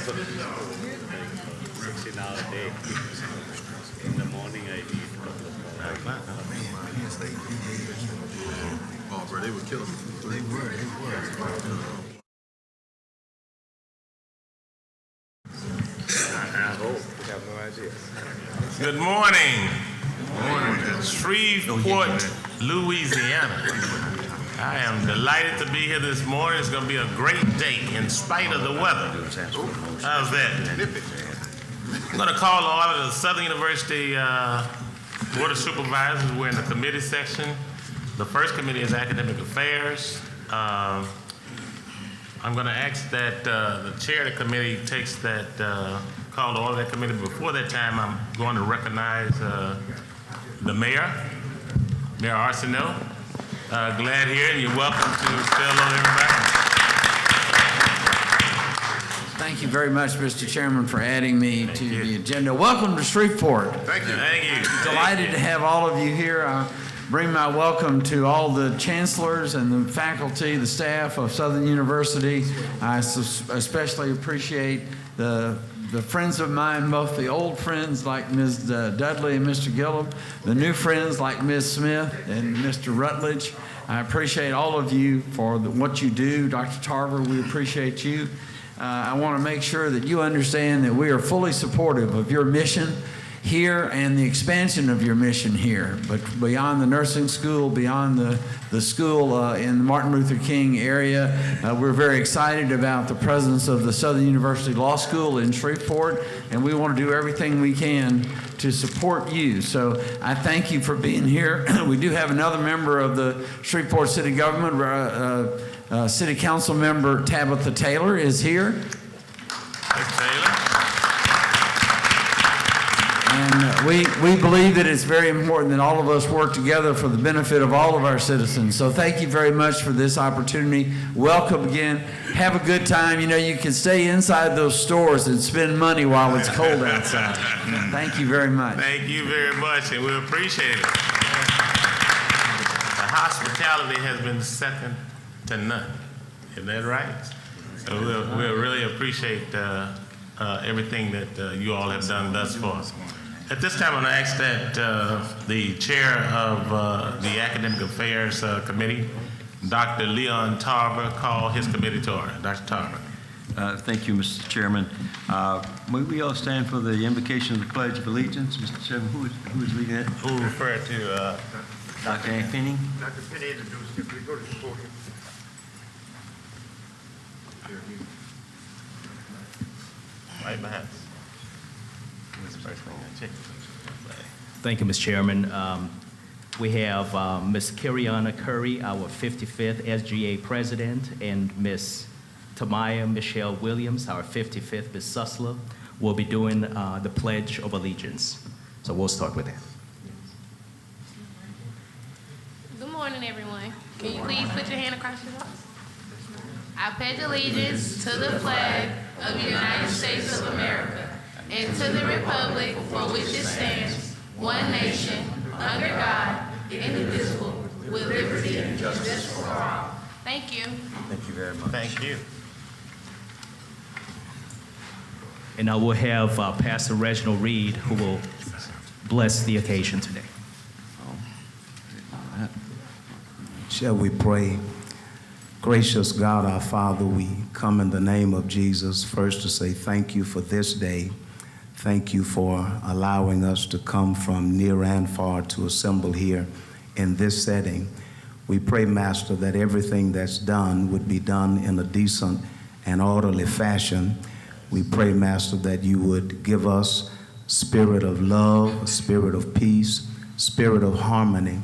$16 a day. In the morning, I eat a couple of Oh, bro, they were killing me. They were. I hope. We have no idea. Good morning. Shreveport, Louisiana. I am delighted to be here this morning. It's going to be a great day in spite of the weather. How's that? I'm going to call to order the Southern University Board of Supervisors. We're in the committee section. The first committee is Academic Affairs. I'm going to ask that the chair of the committee takes that call to order that committee. Before that time, I'm going to recognize the mayor, Mayor Arsenault. Glad here, and you're welcome to say hello to everybody. Thank you very much, Mr. Chairman, for adding me to the agenda. Welcome to Shreveport. Thank you. Thank you. Delighted to have all of you here. I bring my welcome to all the chancellors and the faculty, the staff of Southern University. I especially appreciate the friends of mine, both the old friends like Ms. Dudley and Mr. Gillum, the new friends like Ms. Smith and Mr. Rutledge. I appreciate all of you for what you do. Dr. Tarver, we appreciate you. I want to make sure that you understand that we are fully supportive of your mission here and the expansion of your mission here, but beyond the nursing school, beyond the school in the Martin Luther King area. We're very excited about the presence of the Southern University Law School in Shreveport, and we want to do everything we can to support you. So I thank you for being here. We do have another member of the Shreveport City Government, City Council member Tabitha Taylor is here. Thanks, Taylor. And we believe that it's very important that all of us work together for the benefit of all of our citizens. So thank you very much for this opportunity. Welcome again. Have a good time. You know, you can stay inside those stores and spend money while it's cold outside. Thank you very much. Thank you very much, and we appreciate it. The hospitality has been second to none. Isn't that right? So we'll really appreciate everything that you all have done thus far. At this time, I'm going to ask that the chair of the Academic Affairs Committee, Dr. Leon Tarver, call his committee to order. Dr. Tarver. Thank you, Mr. Chairman. May we all stand for the invocation of the Pledge of Allegiance? Mr. Chairman, who is leading it? Who will refer to Dr. Anthony. Dr. Penny introduced him. We go to the podium. right behind us? Who's the first thing I check? Thank you, Mr. Chairman. We have Ms. Kiriana Curry, our 55th SGA president, and Ms. Tamaya Michelle Williams, our 55th, Ms. Sussler, will be doing the Pledge of Allegiance. So we'll start with that. Good morning, everyone. Can you please put your hand across your heart? I pledge allegiance to the flag of the United States of America and to the republic for which it stands, one nation, under God, indivisible, with liberty and justice for all. Thank you. Thank you very much. Thank you. And I will have Pastor Reginald Reed, who will bless the occasion today. Shall we pray? Gracious God, our Father, we come in the name of Jesus first to say thank you for this day. Thank you for allowing us to come from near and far to assemble here in this setting. We pray, Master, that everything that's done would be done in a decent and orderly fashion. We pray, Master, that you would give us spirit of love, a spirit of peace, spirit of harmony.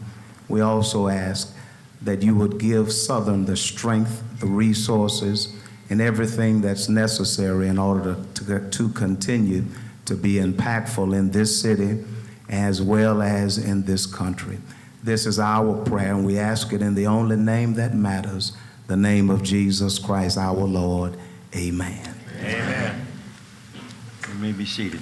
We also ask that you would give Southern the strength, the resources, and everything that's necessary in order to continue to be impactful in this city as well as in this country. This is our prayer, and we ask it in the only name that matters, the name of Jesus Christ, our Lord. Amen. Amen. You may be seated.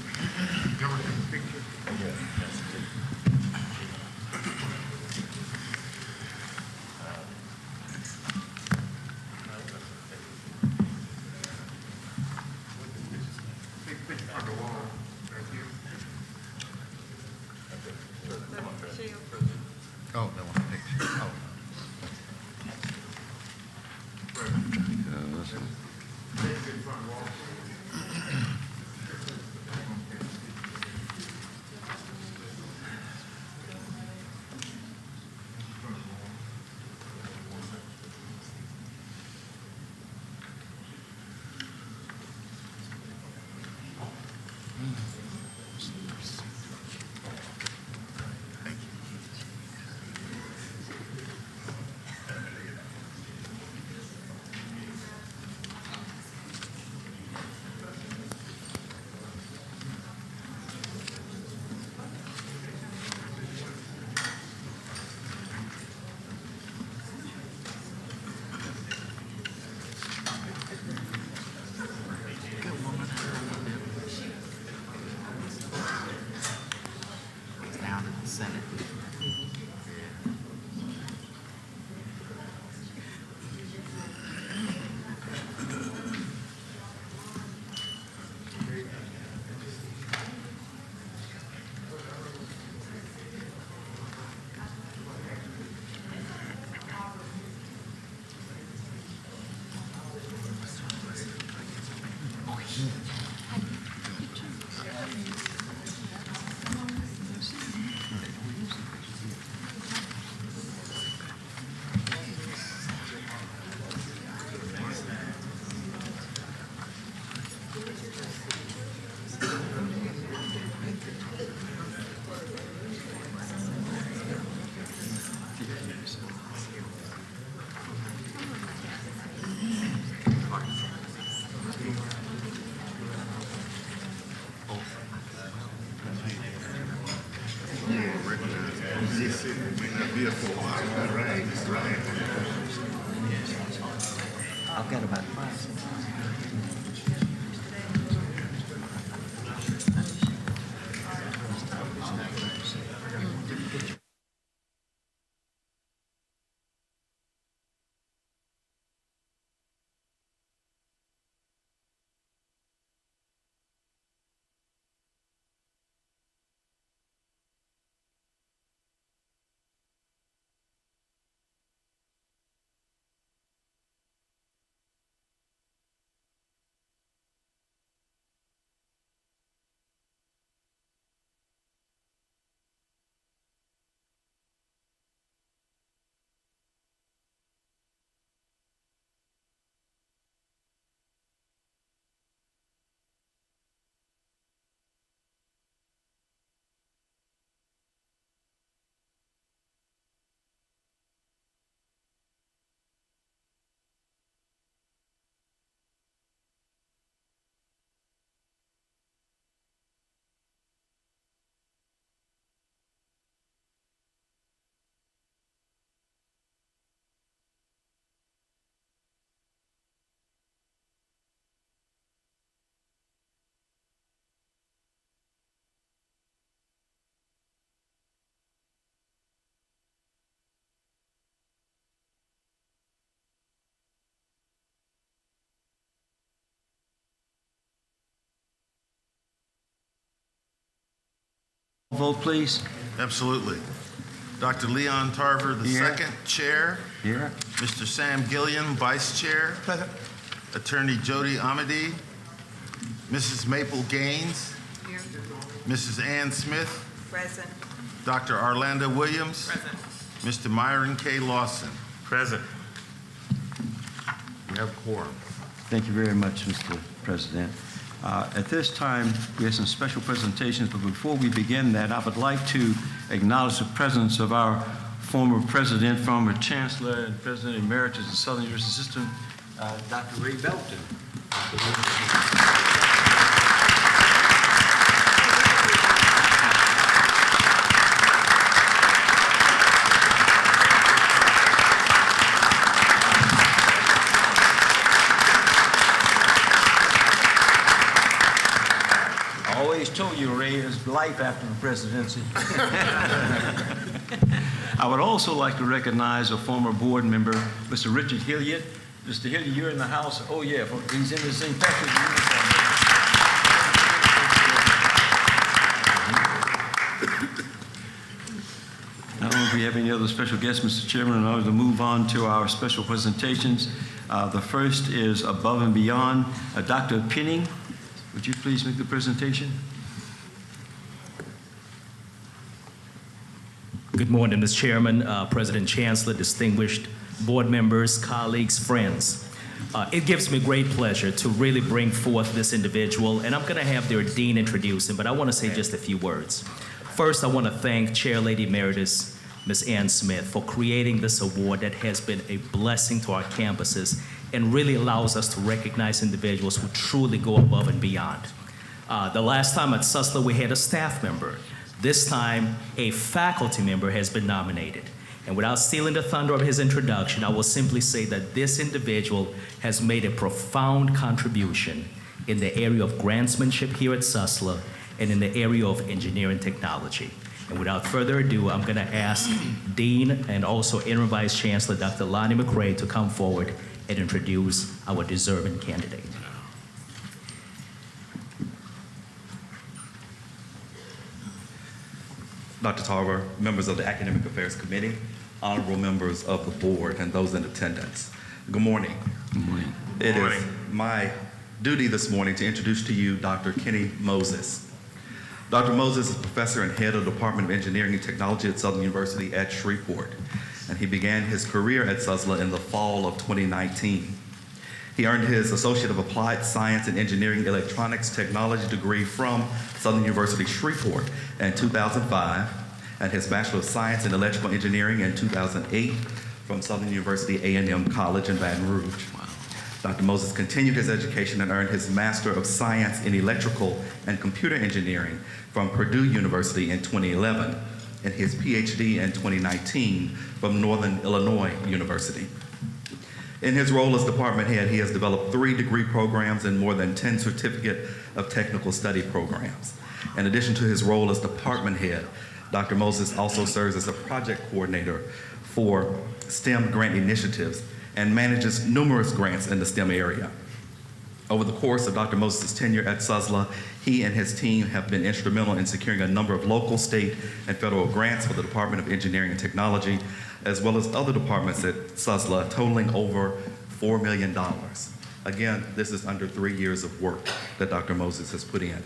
Down in the Senate. I've got about 5. Vote, please. Absolutely. Dr. Leon Tarver, the Here. second chair. Here. Mr. Sam Gilliam, vice chair. Present. Attorney Jody Amedy. Mrs. Maple Gaines. Here. Mrs. Ann Smith. Present. Dr. Arlanda Williams. Present. Mr. Myron K. Lawson. Present. We have a quorum. Thank you very much, Mr. President. At this time, we have some special presentations, but before we begin that, I would like to acknowledge the presence of our former president, former chancellor, and president emeritus of Southern University System, Dr. Ray Belton. I always told you, Ray, there's life after the presidency. I would also like to recognize a former board member, Mr. Richard Hilliard. Mr. Hilliard, you're in the house. Oh, yeah, he's in the St. Patrick's uniform. I don't know if we have any other special guests, Mr. Chairman, in order to move on to our special presentations. The first is Above and Beyond. Dr. Penning, would you please make the presentation? Good morning, Mr. Chairman, President Chancellor, distinguished board members, colleagues, friends. It gives me great pleasure to really bring forth this individual, and I'm going to have their dean introduce him, but I want to say just a few words. First, I want to thank Chair Lady Emeritus Ms. Ann Smith for creating this award that has been a blessing to our campuses and really allows us to recognize individuals who truly go above and beyond. The last time at Susler, we had a staff member. This time, a faculty member has been nominated. And without stealing the thunder of his introduction, I will simply say that this individual has made a profound contribution in the area of grantsmanship here at Susler and in the area of engineering technology. And without further ado, I'm going to ask Dean and also Interim Vice Chancellor Dr. Lonnie McCray to come forward and introduce our deserving candidate. Dr. Tarver, members of the Academic Affairs Committee, honorable members of the board, and those in attendance. Good morning. Good morning. It is my duty this morning to introduce to you Dr. Kenny Moses. Dr. Moses is professor and head of the Department of Engineering and Technology at Southern University at Shreveport, and he began his career at Susler in the fall of 2019. He earned his Associate of Applied Science and Engineering Electronics Technology degree from Southern University Shreveport in 2005, and his Bachelor of Science in Electrical Engineering in 2008 from Southern University A&M College in Baton Rouge. Wow. Dr. Moses continued his education and earned his Master of Science in Electrical and Computer Engineering from Purdue University in 2011, and his PhD in 2019 from Northern Illinois University. In his role as department head, he has developed 3 degree programs and more than 10 certificate of technical study programs. In addition to his role as department head, Dr. Moses also serves as a project coordinator for STEM grant initiatives and manages numerous grants in the STEM area. Over the course of Dr. Moses' tenure at Susler, he and his team have been instrumental in securing a number of local, state, and federal grants for the Department of Engineering and Technology, as well as other departments at Susler, totaling over $4 million. Again, this is under 3 years of work that Dr. Moses has put in.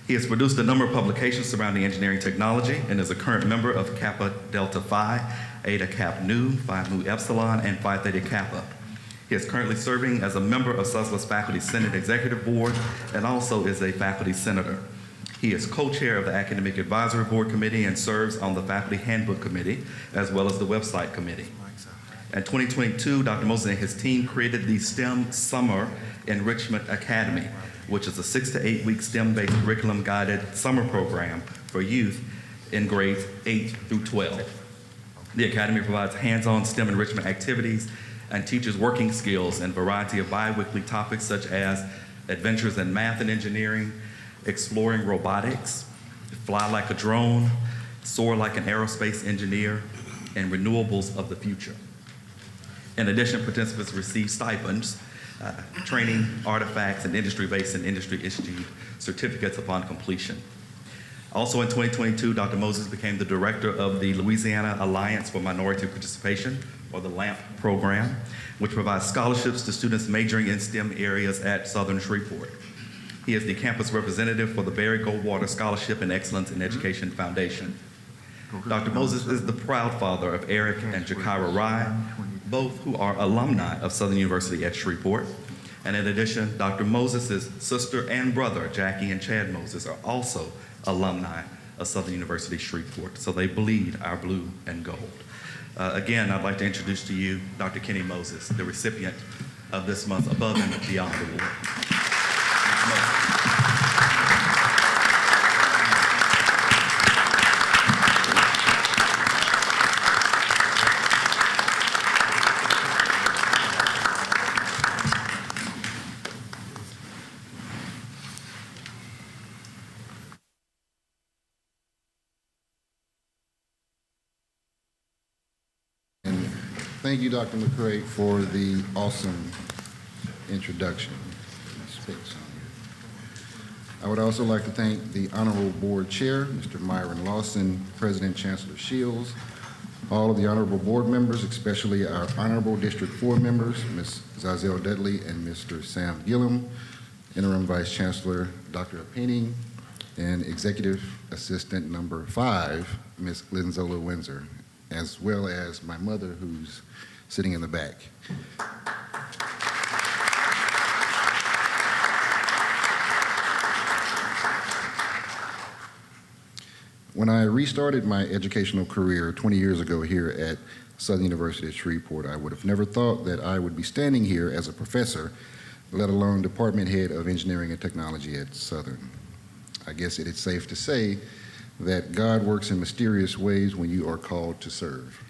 He has produced a number of publications surrounding engineering technology and is a current member of Kappa Delta Phi, Eta Cap Nu, Phi Mu Epsilon, and Phi Theta Kappa. He is currently serving as a member of Susler's Faculty Senate Executive Board and also is a faculty senator. He is co-chair of the Academic Advisory Board Committee and serves on the Faculty Handbook Committee, as well as the Website Committee. In 2022, Dr. Moses and his team created the STEM Summer Enrichment Academy, which is a 6 to 8 week STEM-based curriculum-guided summer program for youth in grades 8 through 12. The Academy provides hands-on STEM enrichment activities and teaches working skills in a variety of bi-weekly topics such as adventures in math and engineering, exploring robotics, fly like a drone, soar like an aerospace engineer, and renewables of the future. In addition, participants receive stipends, training, artifacts, and industry-based and industry-issued certificates upon completion. Also in 2022, Dr. Moses became the director of the Louisiana Alliance for Minority Participation, or the LAMP program, which provides scholarships to students majoring in STEM areas at Southern Shreveport. He is the campus representative for the Barry Goldwater Scholarship and Excellence in Education Foundation. Dr. Moses is the proud father of Eric and Jakira Rye, both who are alumni of Southern University at Shreveport. And in addition, Dr. Moses' sister and brother, Jackie and Chad Moses, are also alumni of Southern University Shreveport. So they bleed our blue and gold. Again, I'd like to introduce to you Dr. Kenny Moses, the recipient of this month's Above and Beyond Award. Thank you, Dr. McCray, for the awesome introduction. I would also like to thank the Honorable Board Chair, Mr. Myron Lawson, President Chancellor Shields, all of the honorable board members, especially our honorable District 4 members, Ms. Zazelle Dudley and Mr. Sam Gillum, Interim Vice Chancellor Dr. Penning, and Executive Assistant number 5, Ms. Linzola Windsor, as well as my mother who's sitting in the back. When I restarted my educational career 20 years ago here at Southern University at Shreveport, I would have never thought that I would be standing here as a professor, let alone department head of engineering and technology at Southern. I guess it is safe to say that God works in mysterious ways when you are called to serve.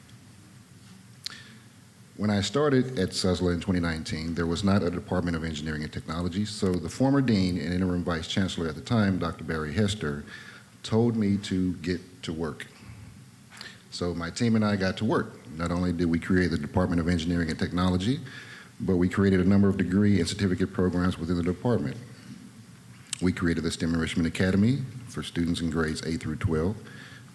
When I started at SUSLA in 2019, there was not a Department of Engineering and Technology, so the former dean and interim vice chancellor at the time, Dr. Barry Hester, told me to get to work. So my team and I got to work. Not only did we create the Department of Engineering and Technology, but we created a number of degree and certificate programs within the department. We created the STEM Enrichment Academy for students in grades 8 through 12.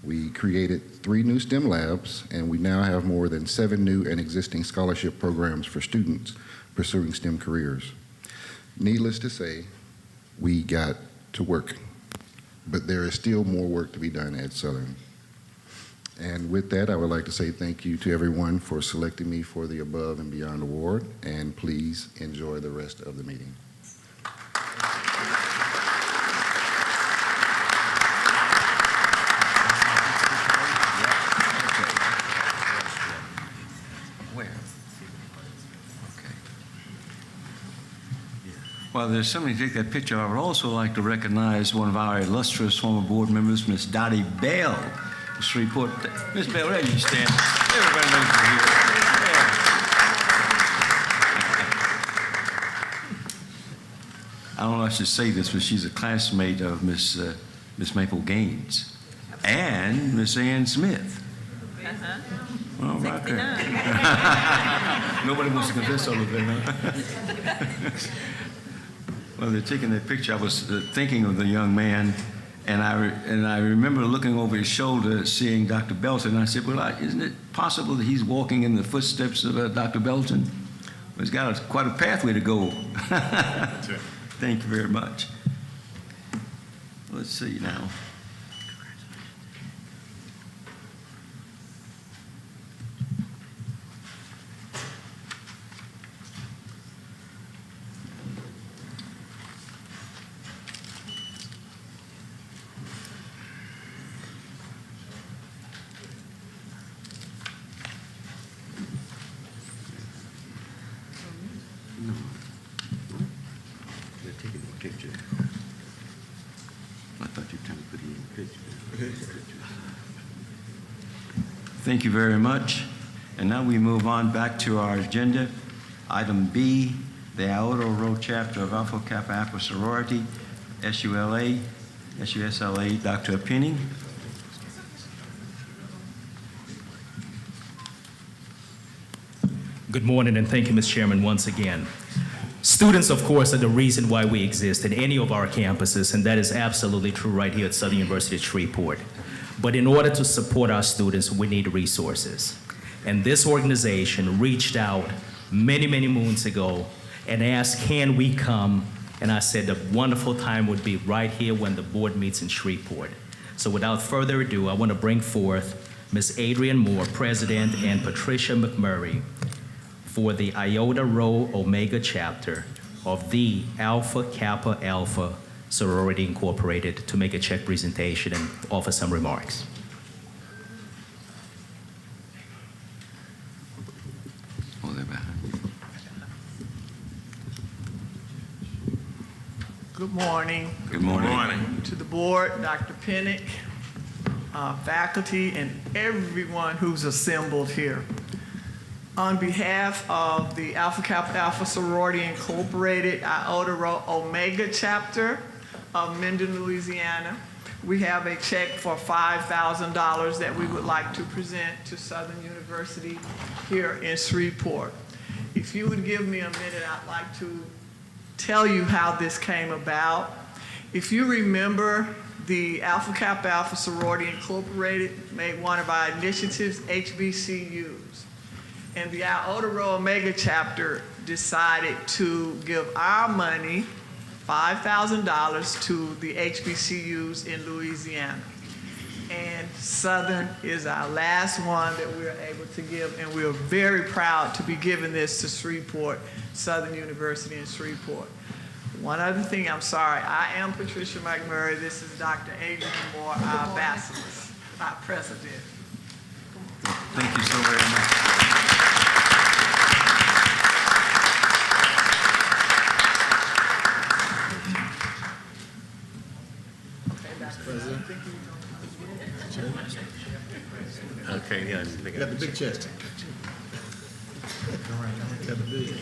We created 3 new STEM labs, and we now have more than 7 new and existing scholarship programs for students pursuing STEM careers. Needless to say, we got to work, but there is still more work to be done at Southern. And with that, I would like to say thank you to everyone for selecting me for the Above and Beyond Award, and please enjoy the rest of the meeting. While there's somebody to take that picture, I would also like to recognize one of our illustrious former board members, Miss Dottie Bell, Shreveport. Miss Bell, where you stand? Everybody knows you're here. Yeah. I don't know if I should say this, but she's a classmate of Miss Maple Gaines and Miss Ann Smith. Well, right there. Nobody wants to confess all of that, huh? Well, they're taking that picture. I was thinking of the young man, and I remember looking over his shoulder, seeing Dr. Belton, and I said, well, isn't it possible that he's walking in the footsteps of Dr. Belton? Well, he's got quite a pathway to go. Thank you very much. Let's see now. Thank you very much. And now we move on back to our agenda. Item B, the Iota Rho chapter of Alpha Kappa Alpha Sorority, SUSLA, Dr. Penning. Good morning, and thank you, Mr. Chairman, once again. Students, of course, are the reason why we exist in any of our campuses, and that is absolutely true right here at Southern University at Shreveport. But in order to support our students, we need resources. And this organization reached out many, many moons ago and asked, can we come? And I said the wonderful time would be right here when the board meets in Shreveport. So without further ado, I want to bring forth Ms. Adrienne Moore, President, and Patricia McMurray for the Iota Rho Omega chapter of the Alpha Kappa Alpha Sorority Incorporated to make a check presentation and offer some remarks. Oh, they're behind you. Good morning. Good morning. Good morning. To the board, Dr. Pennick, faculty, and everyone who's assembled here. On behalf of the Alpha Kappa Alpha Sorority Incorporated Iota Rho Omega chapter of Minden, Louisiana, we have a check for $5,000 that we would like to present to Southern University here in Shreveport. If you would give me a minute, I'd like to tell you how this came about. If you remember the Alpha Kappa Alpha Sorority Incorporated made one of our initiatives HBCUs. And the Iota Rho Omega chapter decided to give our money, $5,000, to the HBCUs in Louisiana. And Southern is our last one that we are able to give, and we are very proud to be giving this to Shreveport, Southern University in Shreveport. One other thing, I'm sorry, I am Patricia McMurray. This is Dr. Adrian Moore, our bachelor's, our president. Thank you so very much. Okay, yeah. Got the big chest. Got the big.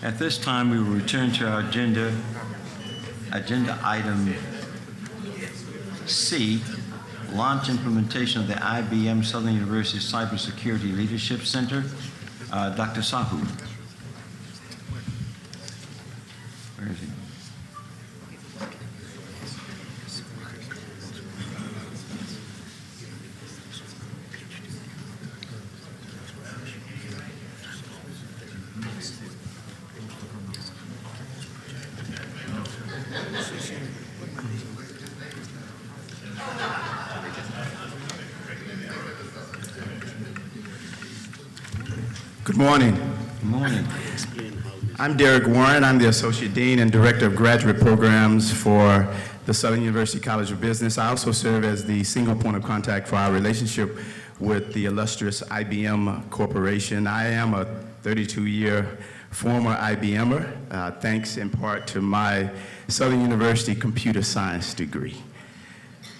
At this time, we will return to our agenda item C, launch implementation of the IBM Southern University Cybersecurity Leadership Center. Dr. Sahu. Where is he? Good morning. Good morning. I'm Derek Warren. I'm the Associate Dean and Director of Graduate Programs for the Southern University College of Business. I also serve as the single point of contact for our relationship with the illustrious IBM Corporation. I am a 32-year former IBMer, thanks in part to my Southern University computer science degree.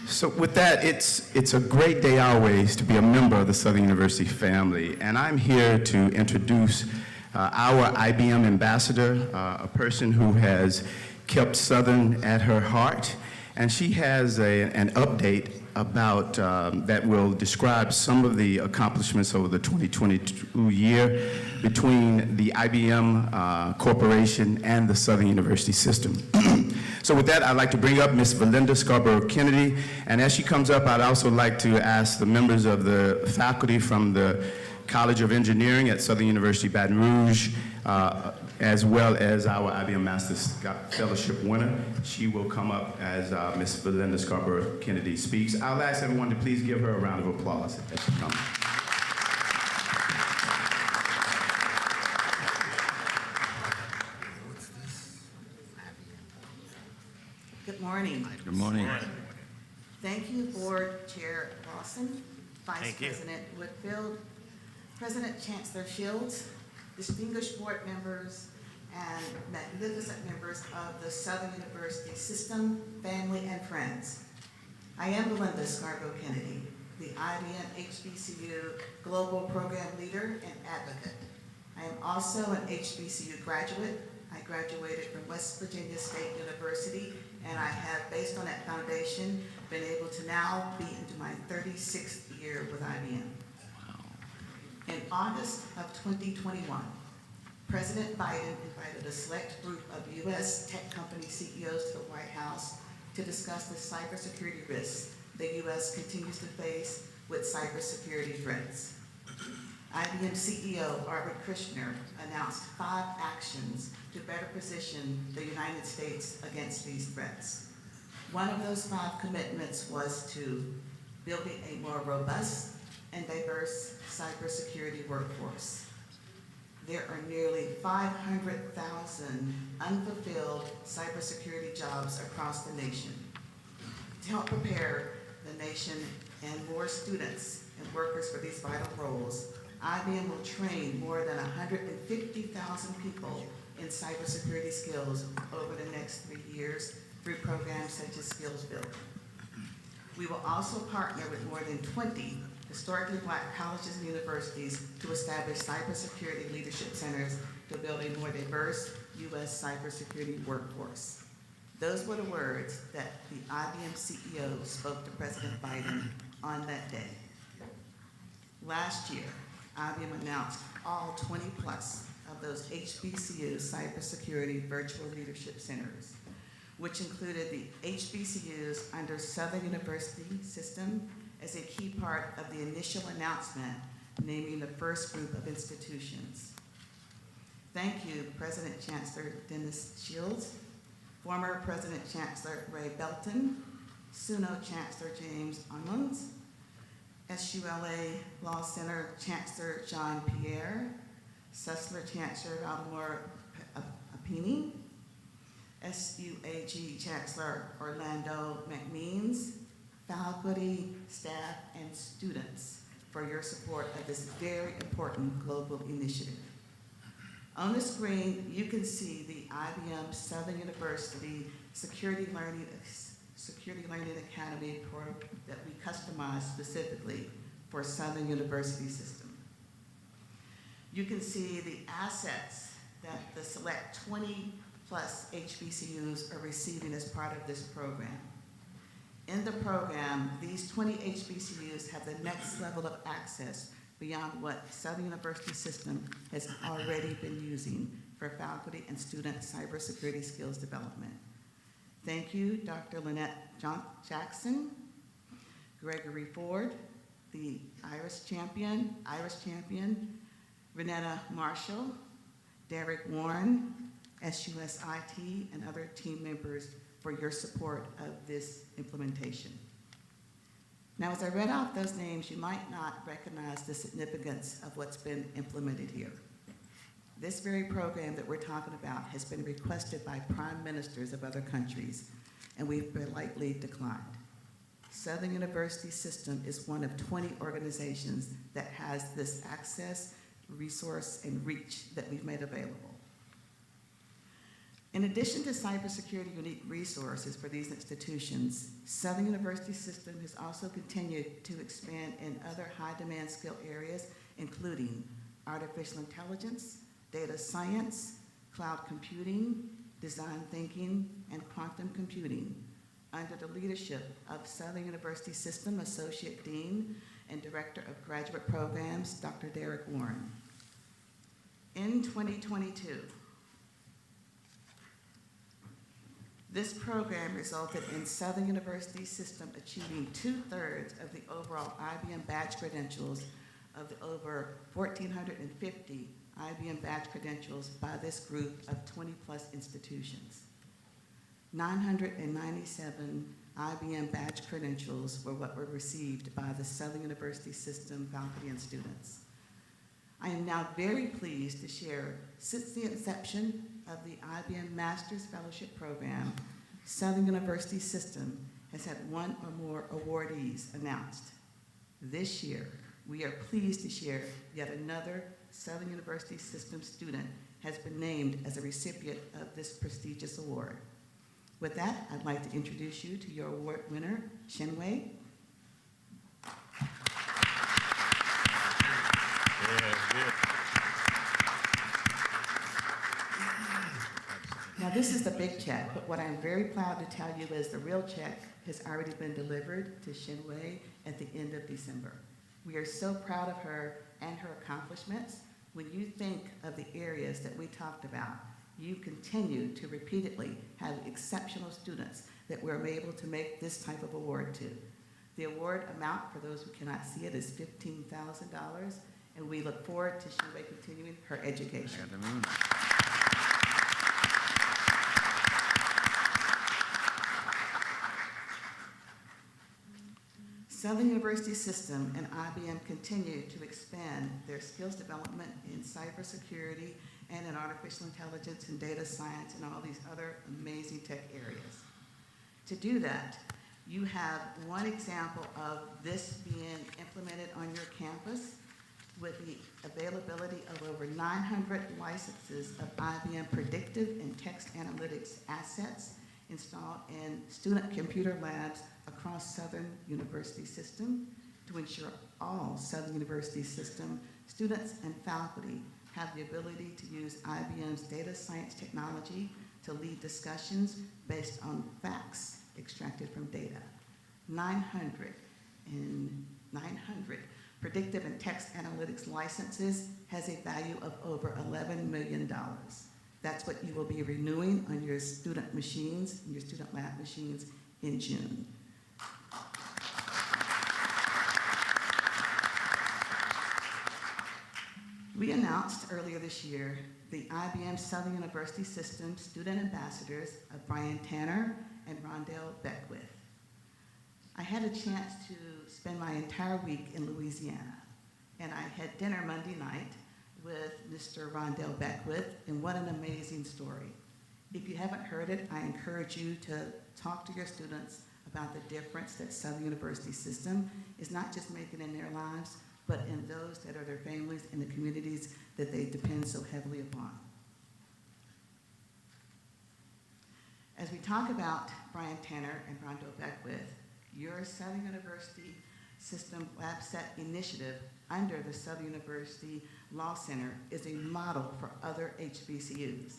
So with that, it's a great day always to be a member of the Southern University family, and I'm here to introduce our IBM ambassador, a person who has kept Southern at her heart, and she has an update about that will describe some of the accomplishments over the 2022 year between the IBM Corporation and the Southern University system. So with that, I'd like to bring up Ms. Valinda Scarborough Kennedy, and as she comes up, I'd also like to ask the members of the faculty from the College of Engineering at Southern University Baton Rouge, as well as our IBM Master's Fellowship winner. She will come up as Ms. Valinda Scarborough Kennedy speaks. I'll ask everyone to please give her a round of applause as she comes. Good morning. Good morning. Thank you, Board Chair Lawson, Vice President Whitfield, President Chancellor Shields, distinguished board members, and magnificent members of the Southern University system, family, and friends. I am Valinda Scarborough Kennedy, the IBM HBCU Global Program Leader and Advocate. I am also an HBCU graduate. I graduated from West Virginia State University, and I have, based on that foundation, been able to now be into my 36th year with IBM. In August of 2021, President Biden invited a select group of U.S. tech company CEOs to the White House to discuss the cybersecurity risks the U.S. continues to face with cybersecurity threats. IBM CEO Arvind Krishna announced 5 actions to better position the United States against these threats. One of those 5 commitments was to building a more robust and diverse cybersecurity workforce. There are nearly 500,000 unfulfilled cybersecurity jobs across the nation. To help prepare the nation and more students and workers for these vital roles, IBM will train more than 150,000 people in cybersecurity skills over the next 3 years through programs such as Skills Build. We will also partner with more than 20 historically Black colleges and universities to establish cybersecurity leadership centers to build a more diverse U.S. cybersecurity workforce. Those were the words that the IBM CEO spoke to President Biden on that day. Last year, IBM announced all 20 plus of those HBCU cybersecurity virtual leadership centers, which included the HBCUs under Southern University system as a key part of the initial announcement, naming the first group of institutions. Thank you, President Chancellor Dennis Shields, former President Chancellor Ray Belton, SUNO Chancellor James Emmons, SULA Law Center Chancellor John Pierre, Sessler Chancellor Valdemar Apini, SUAG Chancellor Orlando McMeans, faculty, staff, and students for your support of this very important global initiative. On the screen, you can see the IBM Southern University Security Learning Academy program that we customized specifically for Southern University system. You can see the assets that the select 20 plus HBCUs are receiving as part of this program. In the program, these 20 HBCUs have the next level of access beyond what Southern University system has already been using for faculty and student cybersecurity skills development. Thank you, Dr. Lynette Jackson, Gregory Ford, the Iris Champion, Renetta Marshall, Derek Warren, SUSIT, and other team members for your support of this implementation. Now, as I read off those names, you might not recognize the significance of what's been implemented here. This very program that we're talking about has been requested by prime ministers of other countries, and we've politely declined. Southern University system is one of 20 organizations that has this access, resource, and reach that we've made available. In addition to cybersecurity unique resources for these institutions, Southern University system has also continued to expand in other high-demand skill areas, including artificial intelligence, data science, cloud computing, design thinking, and quantum computing, under the leadership of Southern University System Associate Dean and Director of Graduate Programs, Dr. Derek Warren. In 2022, this program resulted in Southern University System achieving 2/3 of the overall IBM badge credentials of the over 1,450 IBM badge credentials by this group of 20 plus institutions. 997 IBM badge credentials were what were received by the Southern University System faculty and students. I am now very pleased to share, since the inception of the IBM Master's Fellowship Program, Southern University System has had one or more awardees announced. This year, we are pleased to share yet another Southern University System student has been named as a recipient of this prestigious award. With that, I'd like to introduce you to your award winner, Shin Wei. Now, this is the big check, but what I'm very proud to tell you is the real check has already been delivered to Shin Wei at the end of December. We are so proud of her and her accomplishments. When you think of the areas that we talked about, you continue to repeatedly have exceptional students that we're able to make this type of award to. The award amount, for those who cannot see it, is $15,000, and we look forward to Shin Wei continuing her education. Southern University System and IBM continue to expand their skills development in cybersecurity and in artificial intelligence and data science and all these other amazing tech areas. To do that, you have one example of this being implemented on your campus with the availability of over 900 licenses of IBM predictive and text analytics assets installed in student computer labs across Southern University System to ensure all Southern University System students and faculty have the ability to use IBM's data science technology to lead discussions based on facts extracted from data. 900 predictive and text analytics licenses has a value of over $11 million. That's what you will be renewing on your student machines, your student lab machines in June. We announced earlier this year the IBM Southern University System Student Ambassadors of Brian Tanner and Rondell Beckwith. I had a chance to spend my entire week in Louisiana, and I had dinner Monday night with Mr. Rondell Beckwith, and what an amazing story. If you haven't heard it, I encourage you to talk to your students about the difference that Southern University System is not just making in their lives, but in those that are their families and the communities that they depend so heavily upon. As we talk about Brian Tanner and Rondell Beckwith, your Southern University System LabSet initiative under the Southern University Law Center is a model for other HBCUs.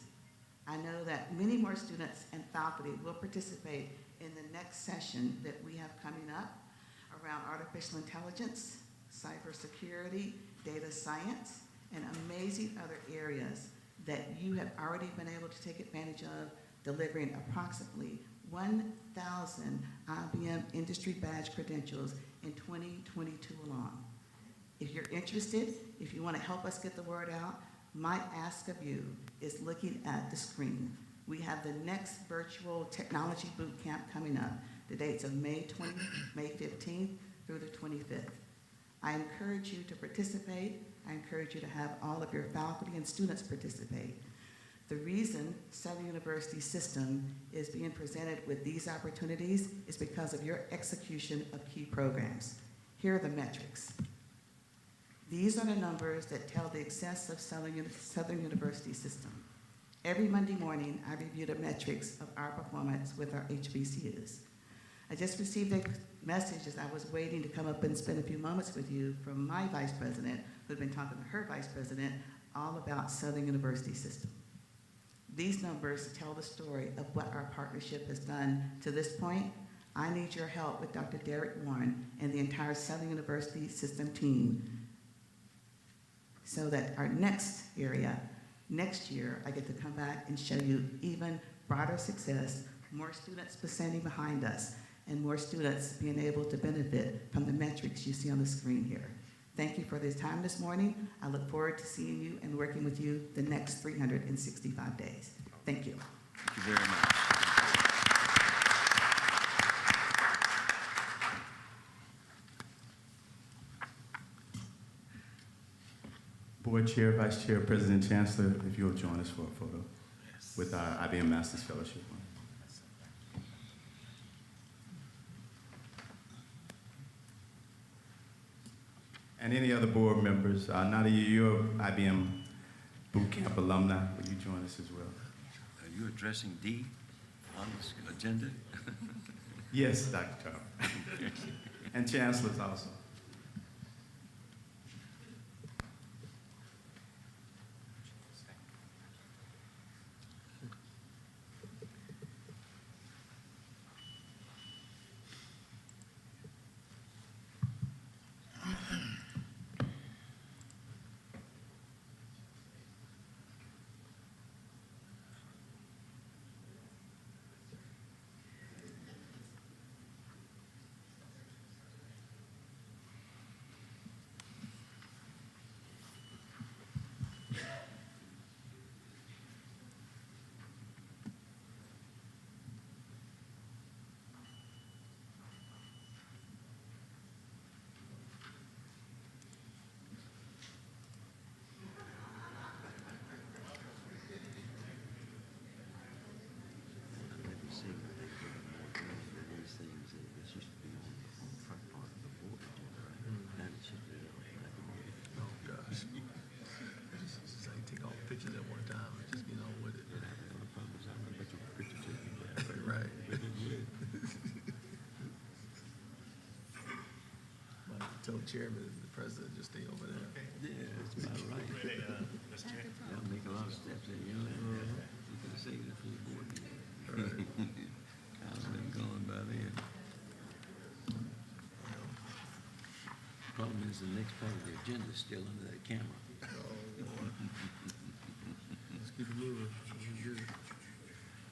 I know that many more students and faculty will participate in the next session that we have coming up around artificial intelligence, cybersecurity, data science, and amazing other areas that you have already been able to take advantage of, delivering approximately 1,000 IBM industry badge credentials in 2022 alone. If you're interested, if you want to help us get the word out, my ask of you is looking at the screen. We have the next virtual technology boot camp coming up. The dates of May 15th through the 25th. I encourage you to participate. I encourage you to have all of your faculty and students participate. The reason Southern University System is being presented with these opportunities is because of your execution of key programs. Here are the metrics. These are the numbers that tell the success of Southern University System. Every Monday morning, I review the metrics of our performance with our HBCUs. I just received a message as I was waiting to come up and spend a few moments with you from my vice president, who had been talking to her vice president, all about Southern University System. These numbers tell the story of what our partnership has done to this point. I need your help with Dr. Derek Warren and the entire Southern University System team so that our next area, next year, I get to come back and show you even broader success, more students standing behind us, and more students being able to benefit from the metrics you see on the screen here. Thank you for this time this morning. I look forward to seeing you and working with you the next 365 days. Thank you. Thank you very much. Board Chair, Vice Chair, President, Chancellor, if you'll join us for a photo with our IBM Masters Fellowship. And any other board members. Nadia, you're IBM Boot Camp alumni. Will you join us as well? Are you addressing D on this agenda? Yes, Dr. Charles. And chancellors also. Pictures at one time and just get on with it. Right. Mike told Chairman and the President just stay over there. Yeah, that's about right. Y'all make a lot of steps there, you know. You could have saved it for your board. Problem is, the next part of the agenda is still under that camera. Let's keep it moving.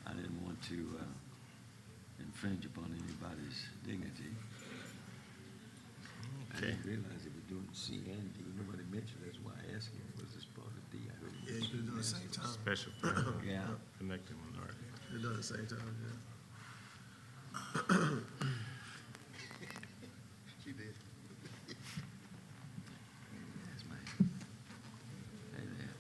I didn't want to infringe upon anybody's dignity. I didn't realize they were doing C and D. Nobody mentioned that's why I asked you, was this part of D? I heard Yeah, you could have done it at the same time. Special Yeah. connecting minority. You could have done it at the same time, yeah. She did. That's my. Hey there.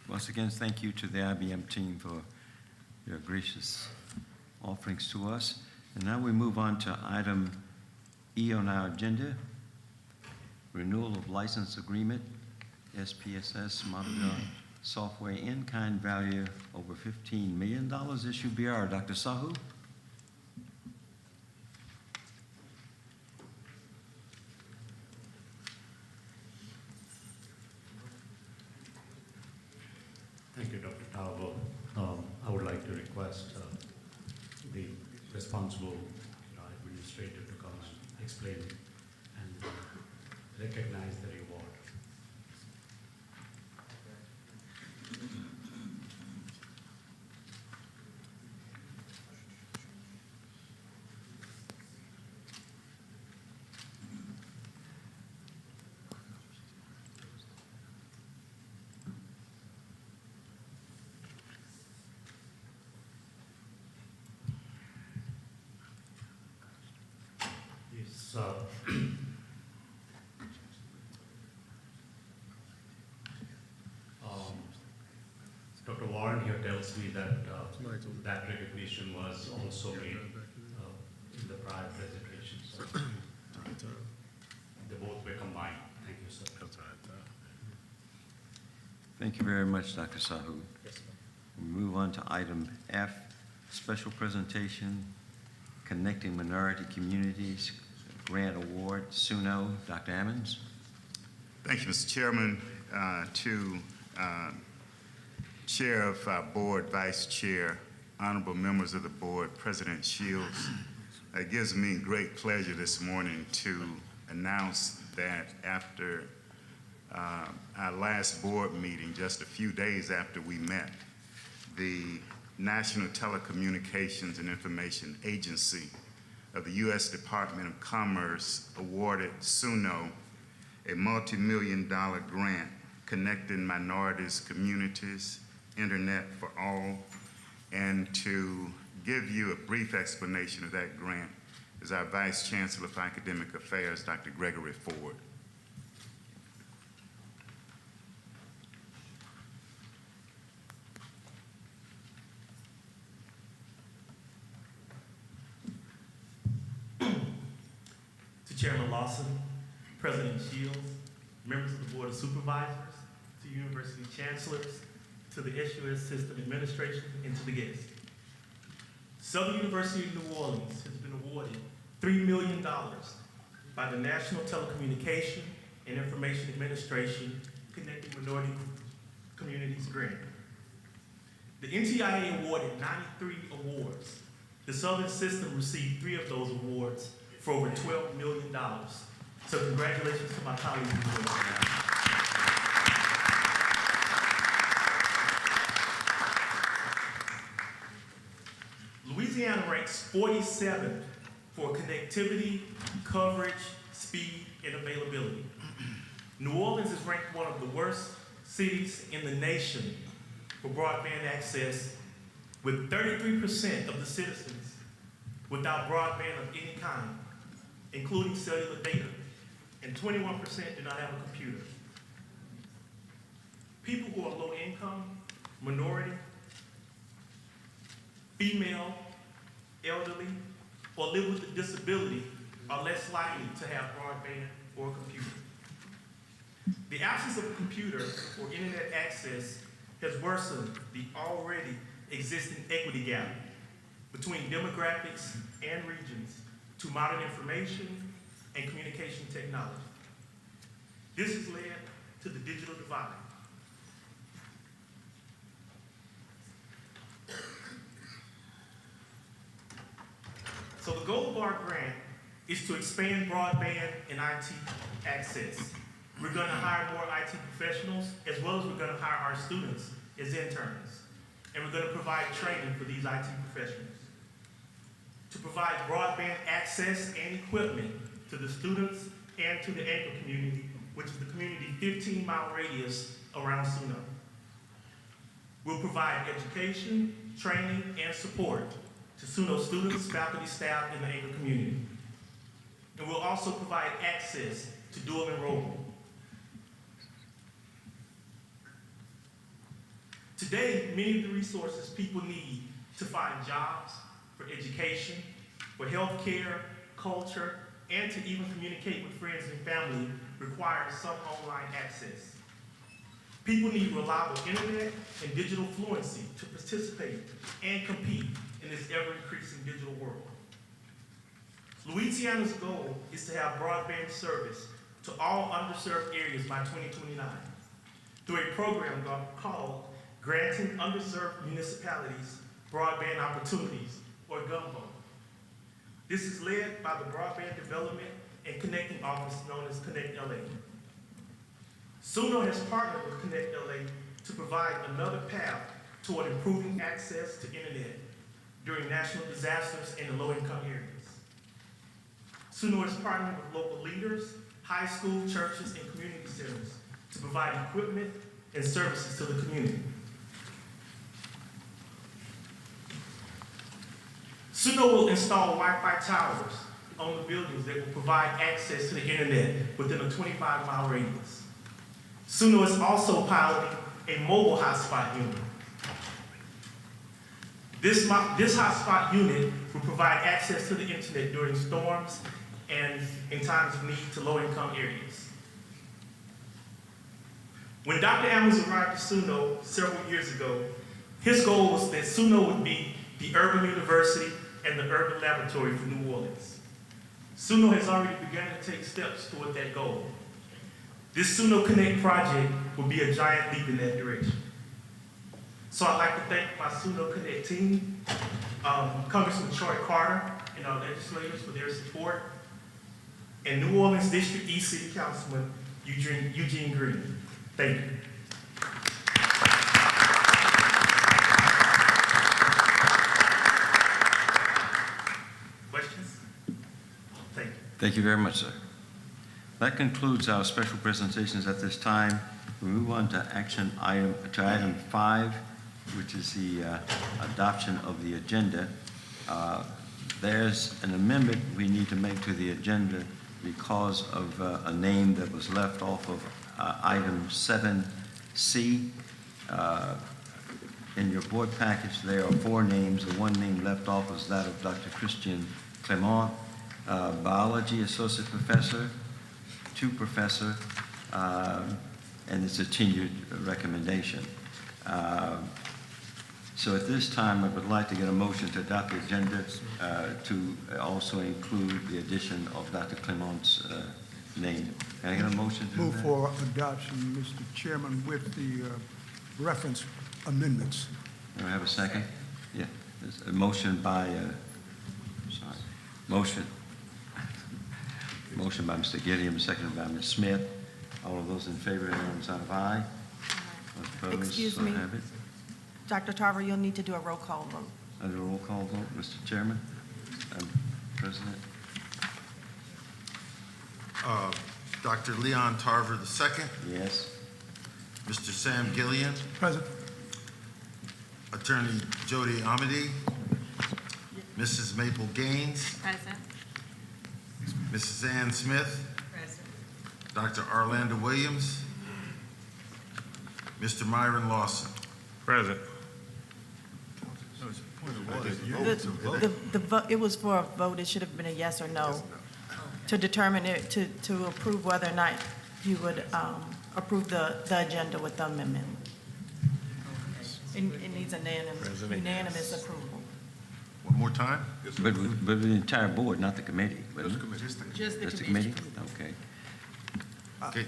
Once again, thank you to the IBM team for your gracious offerings to us. And now we move on to item E on our agenda, renewal of license agreement, SPSS Monitor Software in-kind value over $15 million. Issue BR, Dr. Sahu. Thank you, Dr. Talbot. I would like to request the responsible administrator to come and explain and recognize the reward. Yes, Dr. Warren here tells me that that recognition was also made in the prior presentation. So they both were combined. Thank you, sir. Thank you very much, Dr. Sahu. Yes, We move on to item F, special presentation, Connecting Minority Communities Grant Award, SUNO. Dr. Ammons. Thank you, Mr. Chairman. To Chair of our Board, Vice Chair, honorable members of the Board, President Shields, it gives me great pleasure this morning to announce that after our last board meeting, just a few days after we met, the National Telecommunications and Information Agency of the U.S. Department of Commerce awarded SUNO a multi-million-dollar grant connecting minorities, communities, internet for all. And to give you a brief explanation of that grant is our Vice Chancellor for Academic Affairs, Dr. Gregory Ford. To Chairman Lawson, President Shields, members of the Board of Supervisors, to university chancellors, to the SUS system administration, and to the guests. Southern University of New Orleans has been awarded $3 million by the National Telecommunication and Information Administration Connecting Minority Communities Grant. The NTIA awarded 93 awards. The Southern system received 3 of those awards for over $12 million. So congratulations to my colleagues. Louisiana ranks 47th for connectivity, coverage, speed, and availability. New Orleans is ranked one of the worst cities in the nation for broadband access, with 33% of the citizens without broadband of any kind, including cellular data, and 21% do not have a computer. People who are low income, minority, female, elderly, or live with a disability are less likely to have broadband or a computer. The absence of a computer or internet access has worsened the already existing equity gap between demographics and regions to modern information and communication technology. This has led to the digital divide. So the goal of our grant is to expand broadband and IT access. We're going to hire more IT professionals, as well as we're going to hire our students as interns. And we're going to provide training for these IT professionals. To provide broadband access and equipment to the students and to the anchor community, which is the community 15-mile radius around Suno. We'll provide education, training, and support to Suno students, faculty, staff, and the anchor community. And we'll also provide access to dual enrollment. Today, many of the resources people need to find jobs, for education, for health care, culture, and to even communicate with friends and family require some online access. People need reliable internet and digital fluency to participate and compete in this ever-increasing digital world. Louisiana's goal is to have broadband service to all underserved areas by 2029 through a program called Granting Underserved Municipalities Broadband Opportunities, or GUMBO. This is led by the Broadband Development and Connecting Office known as Connect LA. Suno has partnered with Connect LA to provide another path toward improving access to internet during national disasters in the low-income areas. Suno has partnered with local leaders, high school, churches, and community centers to provide equipment and services to the community. Suno will install Wi-Fi towers on the buildings that will provide access to the internet within a 25-mile radius. Suno is also piloting a mobile hotspot unit. This hotspot unit will provide access to the internet during storms and in times of need to low-income areas. When Dr. Ammons arrived at Suno several years ago, his goal was that Suno would be the urban university and the urban laboratory for New Orleans. Suno has already begun to take steps toward that goal. This Suno Connect project will be a giant leap in that direction. So I'd like to thank my Suno Connect team, Congressman Troy Carter and our legislators for their support, and New Orleans District East City Councilman Eugene Green. Thank you. Questions? Thank you. Thank you very much, sir. That concludes our special presentations at this time. We move on to item 5, which is the adoption of the agenda. There's an amendment we need to make to the agenda because of a name that was left off of item 7C. In your board package, there are 4 names. The one name left off was that of Dr. Christian Clement, biology associate professor, 2 professor, and it's a tenured recommendation. So at this time, I would like to get a motion to adopt the agenda to also include the addition of Dr. Clement's name. Can I get a motion to Move that? for adoption, Mr. Chairman, with the reference amendments. Do I have a second? Yeah, there's a motion by, motion by Mr. Gideon, seconded by Ms. Smith. All of those in favor, on the side of aye. Opposed, Excuse so me. have it. Dr. Tarver, you'll need to do a roll call vote. Under roll call vote, Mr. Chairman, President. Dr. Leon Tarver II. Yes. Mr. Sam Gillian. Present. Attorney Jody Amity. Mrs. Maple Gaines. Present. Mrs. Ann Smith. Present. Dr. Orlando Williams. Mr. Myron Lawson. Present. It was for a vote. It should have been a yes or no. to determine it, to approve whether or not you would approve the agenda with the amendment. It needs unanimous approval. One more time? But the entire board, not the committee. Just the committee? Okay. Okay.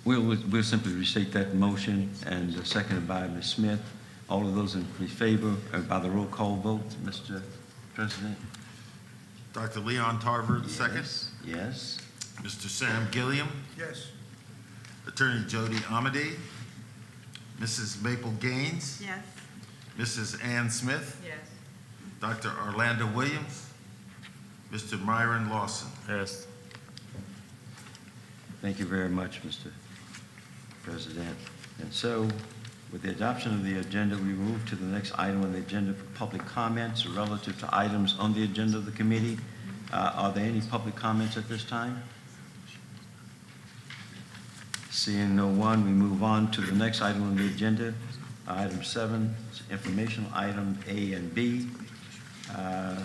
We'll simply restate that motion and seconded by Ms. Smith. All of those in favor by the roll call vote, Mr. President? Dr. Leon Tarver, second. Yes. Mr. Sam Gilliam. Yes. Attorney Jody Amedee. Mrs. Maple Gaines. Yes. Mrs. Ann Smith. Yes. Dr. Orlando Williams. Mr. Myron Lawson. Yes. Thank you very much, Mr. President. And so, with the adoption of the agenda, we move to the next item on the agenda for public comments relative to items on the agenda of the committee. Are there any public comments at this time? Seeing no one, we move on to the next item on the agenda. Item 7, informational item A and B. I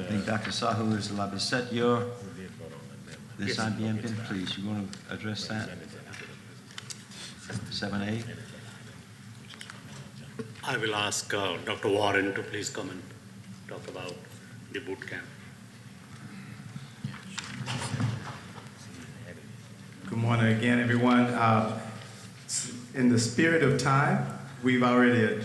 think Dr. Sahu is allowed to set this IBM pin, please. You want to address that? 7A? I will ask Dr. Warren to please come and talk about the boot camp. Good morning again, everyone. In the spirit of time, we've already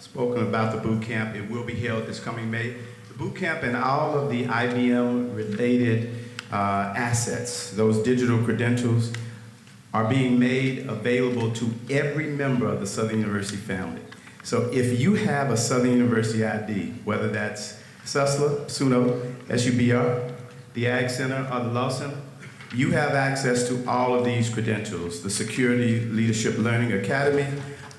spoken about the boot camp. It will be held this coming May. The boot camp and all of the IBM-related assets, those digital credentials, are being made available to every member of the Southern University family. So if you have a Southern University ID, whether that's SUSLA, SUNO, SUBR, the Ag Center, or the Law Center, you have access to all of these credentials, the Security Leadership Learning Academy,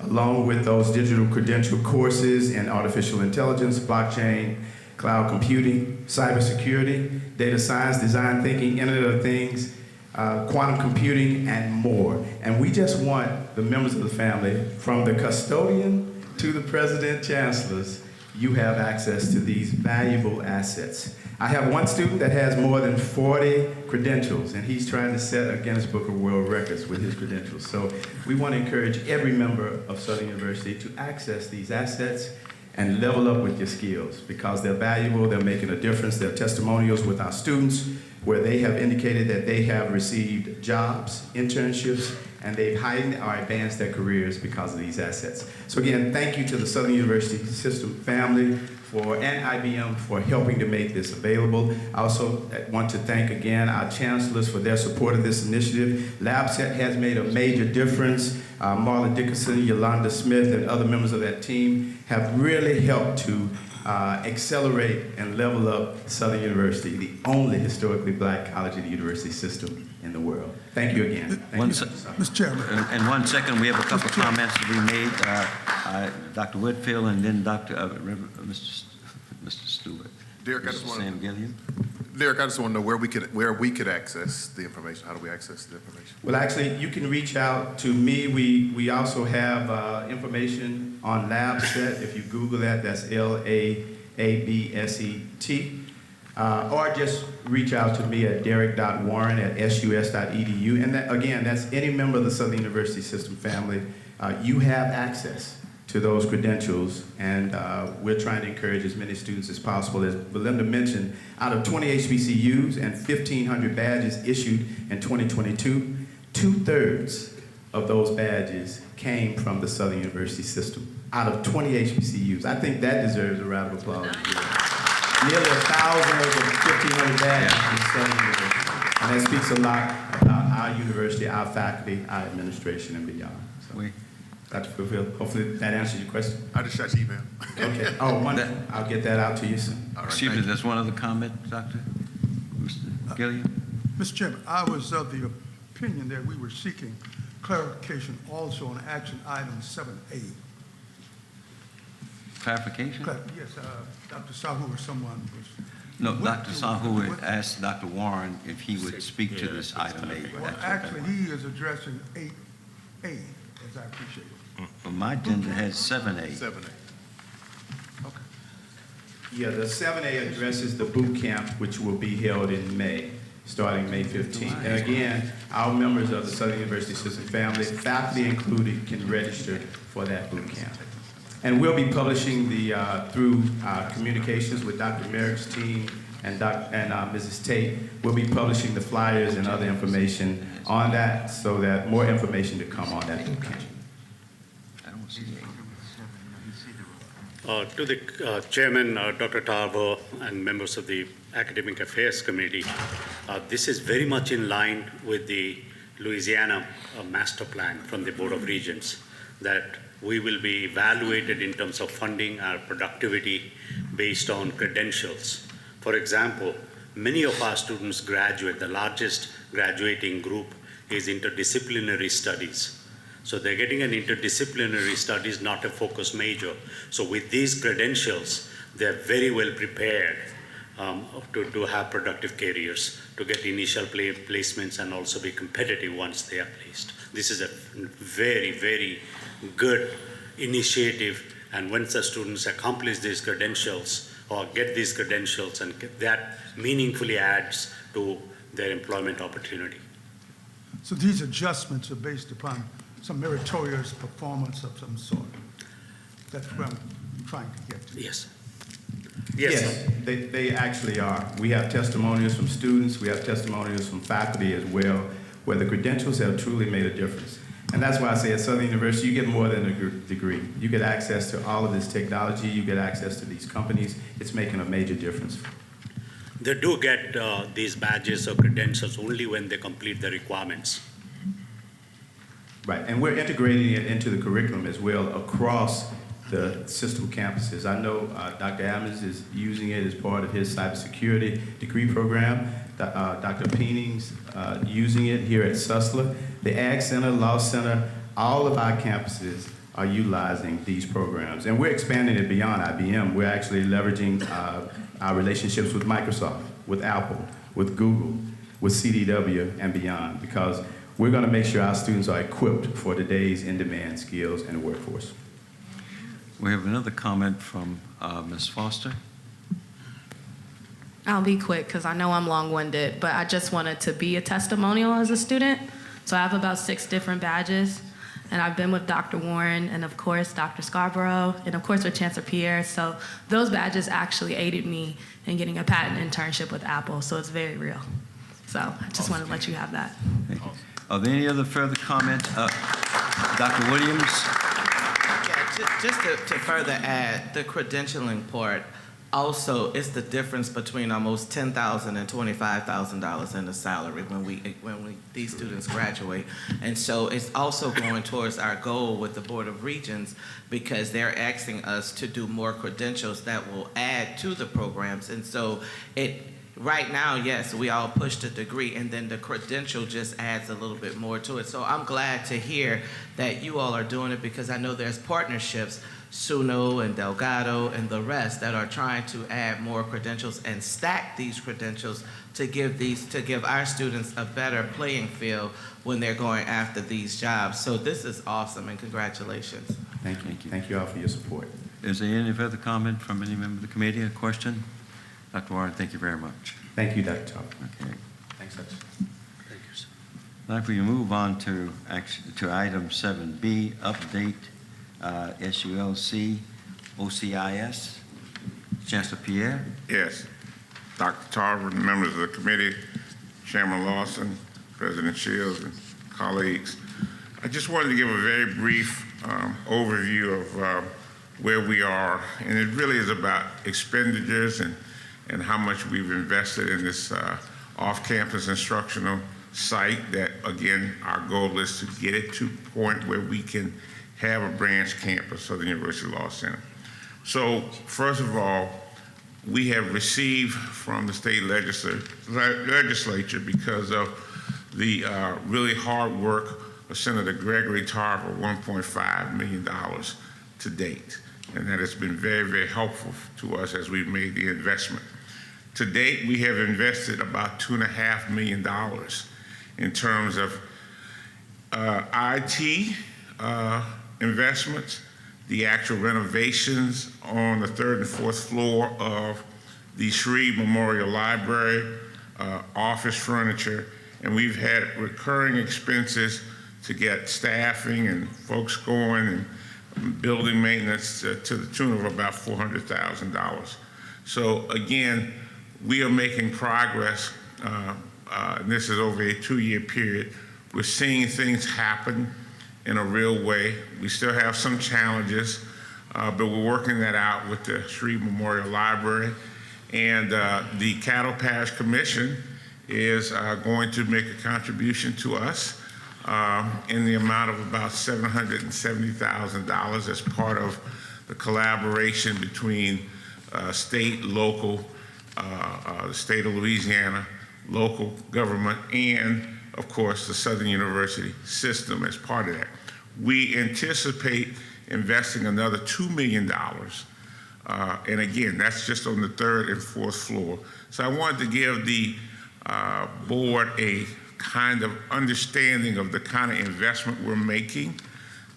along with those digital credential courses in artificial intelligence, blockchain, cloud computing, cybersecurity, data science, design thinking, Internet of Things, quantum computing, and more. And we just want the members of the family, from the custodian to the president chancellors, you have access to these valuable assets. I have one student that has more than 40 credentials, and he's trying to set a Guinness Book of World Records with his credentials. So we want to encourage every member of Southern University to access these assets and level up with your skills, because they're valuable, they're making a difference. They're testimonials with our students where they have indicated that they have received jobs, internships, and they've heightened or advanced their careers because of these assets. So again, thank you to the Southern University System family and IBM for helping to make this available. I also want to thank again our chancellors for their support of this initiative. LabSet has made a major difference. Marla Dickinson, Yolanda Smith, and other members of that team have really helped to accelerate and level up Southern University, the only historically black college in the university system in the world. Thank you again. Mr. Chairman. In 1 second, we have a couple of comments to be made. Dr. Whitfield and then Mr. Stewart. Derek, I just want Sam Gilliam. Derek, I just want to know where we could access the information. How do we access the information? Well, actually, you can reach out to me. We also have information on LabSet. If you Google that, that's LAABSET. Or just reach out to me at derek.warren@sus.edu. And that, again, that's any member of the Southern University System family. You have access to those credentials, and we're trying to encourage as many students as possible. As Belinda mentioned, out of 20 HBCUs and 1,500 badges issued in 2022, 2/3 of those badges came from the Southern University System, out of 20 HBCUs. I think that deserves a round of applause. Nearly 1,000 of the 1,500 badges from Southern University. And that speaks a lot about our university, our faculty, our administration, and beyond. So. Dr. Fulfield, hopefully that answers your question. I just shot your email. Okay. Oh, wonderful. I'll get that out to you soon. All right, Excuse me, there's one other comment, Dr. Mr. Gilliam. Mr. Chairman, I was of the opinion that we were seeking clarification also on action item 7A. Clarification? Yes, Dr. Sahu or someone was. No, Dr. Sahu had asked Dr. Warren if he would speak to this item 8. Well, actually, he is addressing 8A, as I appreciate it. Well, my agenda has 7A. 7A. Okay. Yeah, the 7A addresses the boot camp, which will be held in May, starting May 15th. And again, our members of the Southern University System family, faculty included, can register for that boot camp. And we'll be publishing through communications with Dr. Merrick's team and Mrs. Tate, we'll be publishing the flyers and other information on that so that more information to come on that boot camp. To the chairman, Dr. Tarver, and members of the Academic Affairs Committee, this is very much in line with the Louisiana master plan from the Board of Regents, that we will be evaluated in terms of funding our productivity based on credentials. For example, many of our students graduate, the largest graduating group is interdisciplinary studies. So they're getting an interdisciplinary studies, not a focus major. So with these credentials, they're very well prepared to have productive careers, to get initial placements and also be competitive once they are placed. This is a very, very good initiative, and once the students accomplish these credentials or get these credentials, and that meaningfully adds to their employment opportunity. So these adjustments are based upon some meritorious performance of some sort. That's what I'm trying to get to. Yes. Yes, they actually are. We have testimonials from students, we have testimonials from faculty as well, where the credentials have truly made a difference. And that's why I say at Southern University, you get more than a degree. You get access to all of this technology, you get access to these companies. It's making a major difference. They do get these badges or credentials only when they complete the requirements. Right, and we're integrating it into the curriculum as well across the system campuses. I know Dr. Adams is using it as part of his cybersecurity degree program. Dr. Peening's using it here at Susler. The Ag Center, Law Center, all of our campuses are utilizing these programs. And we're expanding it beyond IBM. We're actually leveraging our relationships with Microsoft, with Apple, with Google, with CDW, and beyond, because we're going to make sure our students are equipped for today's in-demand skills and workforce. We have another comment from Ms. Foster. I'll be quick because I know I'm long-winded, but I just wanted to be a testimonial as a student. So I have about 6 different badges, and I've been with Dr. Warren and, of course, Dr. Scarborough, and, of course, with Chancellor Pierre. So those badges actually aided me in getting a patent internship with Apple, so it's very real. So I just wanted to let you have that. Thank you. Are there any other further comments? Dr. Williams? Yeah, just to further add, the credentialing part, also, it's the difference between almost $10,000 and $25,000 in the salary when these students graduate. And so it's also going towards our goal with the Board of Regents, because they're asking us to do more credentials that will add to the programs. And so right now, yes, we all push the degree, and then the credential just adds a little bit more to it. So I'm glad to hear that you all are doing it, because I know there's partnerships, Suno and Delgado and the rest, that are trying to add more credentials and stack these credentials to give our students a better playing field when they're going after these jobs. So this is awesome, and congratulations. Thank you. Thank you all for your support. Is there any further comment from any member of the committee? A question? Dr. Warren, thank you very much. Thank you, Dr. Tarver. Okay. Thanks, sir. Thank you, sir. Now, if we move on to item 7B, update SULC OCIS. Chancellor Pierre? Yes. Dr. Tarver, members of the committee, Chairman Lawson, President Shields, and colleagues. I just wanted to give a very brief overview of where we are, and it really is about expenditures and how much we've invested in this off-campus instructional site that, again, our goal is to get it to a point where we can have a branch campus of the University Law Center. So, first of all, we have received from the state legislature, because of the really hard work of Senator Gregory Tarver, $1.5 million to date. And that has been very, very helpful to us as we've made the investment. To date, we have invested about $2.5 million in terms of IT investments, the actual renovations on the 3rd and 4th floor of the Shreve Memorial Library, office furniture, and we've had recurring expenses to get staffing and folks going and building maintenance to the tune of about $400,000. So again, we are making progress, and this is over a 2-year period. We're seeing things happen in a real way. We still have some challenges, but we're working that out with the Shreve Memorial Library. And the Cattle Parish Commission is going to make a contribution to us in the amount of about $770,000 as part of the collaboration between state, local, the state of Louisiana, local government, and of course the Southern University system as part of that. We anticipate investing another $2 million. And again, that's just on the 3rd and 4th floor. So I wanted to give the board a kind of understanding of the kind of investment we're making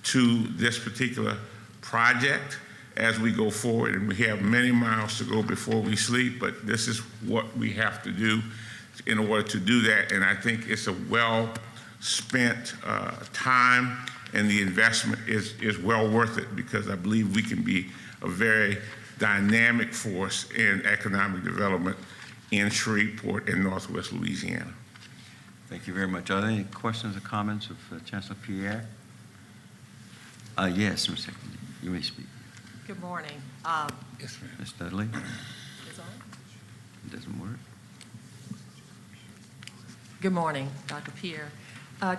to this particular project as we go forward. And we have many miles to go before we sleep, but this is what we have to do in order to do that. And I think it's a well-spent time, and the investment is well worth it, because I believe we can be a very dynamic force in economic development in Shreveport and Northwest Louisiana. Thank you very much. Are there any questions or comments of Chancellor Pierre? Yes, Ms. Secretary, you may speak. Good morning. Yes, ma'am. Ms. Dudley? Is on? It doesn't work. Good morning, Dr. Pierre.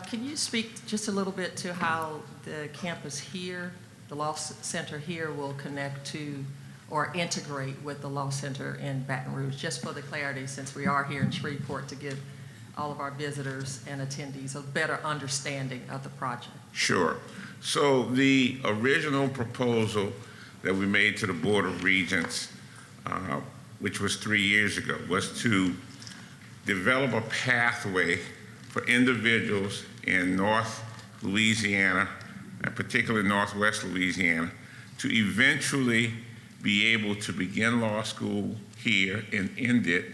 Can you speak just a little bit to how the campus here, the Law Center here, will connect to or integrate with the Law Center in Baton Rouge, just for the clarity, since we are here in Shreveport, to give all of our visitors and attendees a better understanding of the project? Sure. So the original proposal that we made to the Board of Regents, which was 3 years ago, was to develop a pathway for individuals in North Louisiana, and particularly Northwest Louisiana, to eventually be able to begin law school here and end it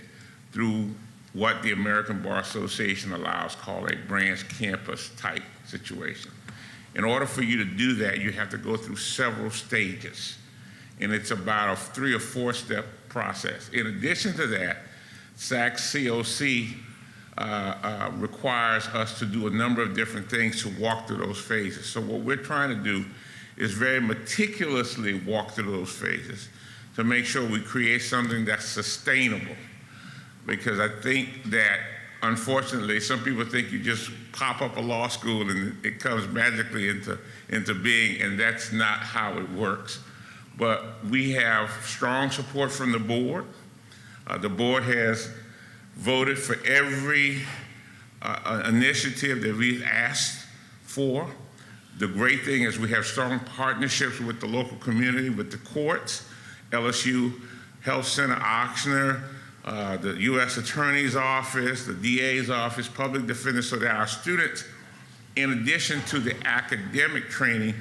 through what the American Bar Association allows, called a branch campus type situation. In order for you to do that, you have to go through several stages, and it's about a 3 or 4 step process. In addition to that, SACS COC requires us to do a number of different things to walk through those phases. So what we're trying to do is very meticulously walk through those phases to make sure we create something that's sustainable. Because I think that, unfortunately, some people think you just pop up a law school and it comes magically into being, and that's not how it works. But we have strong support from the board. The board has voted for every initiative that we've asked for. The great thing is we have strong partnerships with the local community, with the courts, LSU Health Center, Oxnard, the U.S. Attorney's Office, the DA's Office, public defenders, so that our students, in addition to the academic training,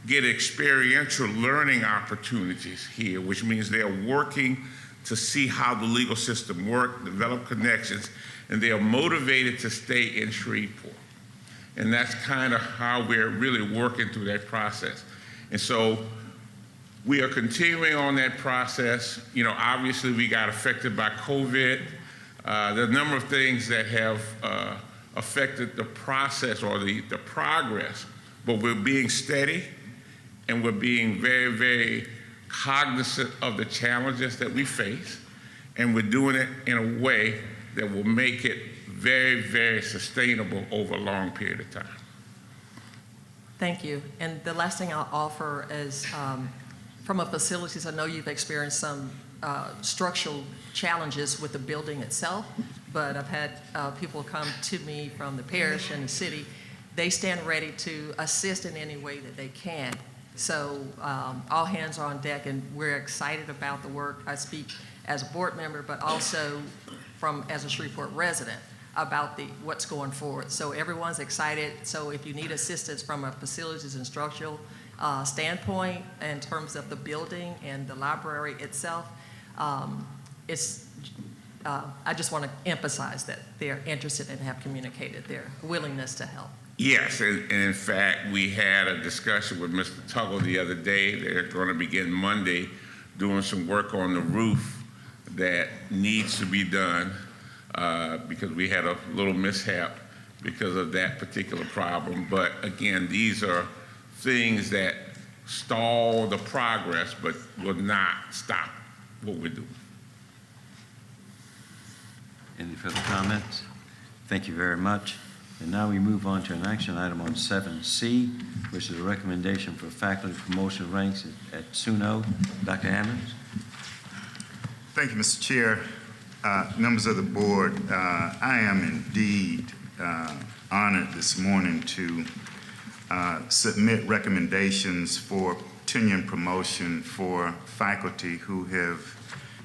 get experiential learning opportunities here, which means they're working to see how the legal system works, develop connections, and they are motivated to stay in Shreveport. And that's kind of how we're really working through that process. And so we are continuing on that process. You know, obviously we got affected by COVID. There are a number of things that have affected the process or the progress, but we're being steady and we're being very, very cognizant of the challenges that we face, and we're doing it in a way that will make it very, very sustainable over a long period of time. Thank you. And the last thing I'll offer is, from a facilities, I know you've experienced some structural challenges with the building itself, but I've had people come to me from the parish and the city. They stand ready to assist in any way that they can. So all hands are on deck, and we're excited about the work. I speak as a board member, but also as a Shreveport resident about what's going forward. So everyone's excited. So if you need assistance from a facilities and structural standpoint in terms of the building and the library itself, I just want to emphasize that they're interested and have communicated their willingness to help. Yes, and in fact, we had a discussion with Mr. Tuggle the other day. They're going to begin Monday doing some work on the roof that needs to be done because we had a little mishap because of that particular problem. But again, these are things that stall the progress but will not stop what we're doing. Any further comments? Thank you very much. And now we move on to an action item on 7C, which is a recommendation for faculty promotion ranks at SUNO. Dr. Hammonds? Thank you, Mr. Chair. Members of the board, I am indeed honored this morning to submit recommendations for tenure and promotion for faculty who have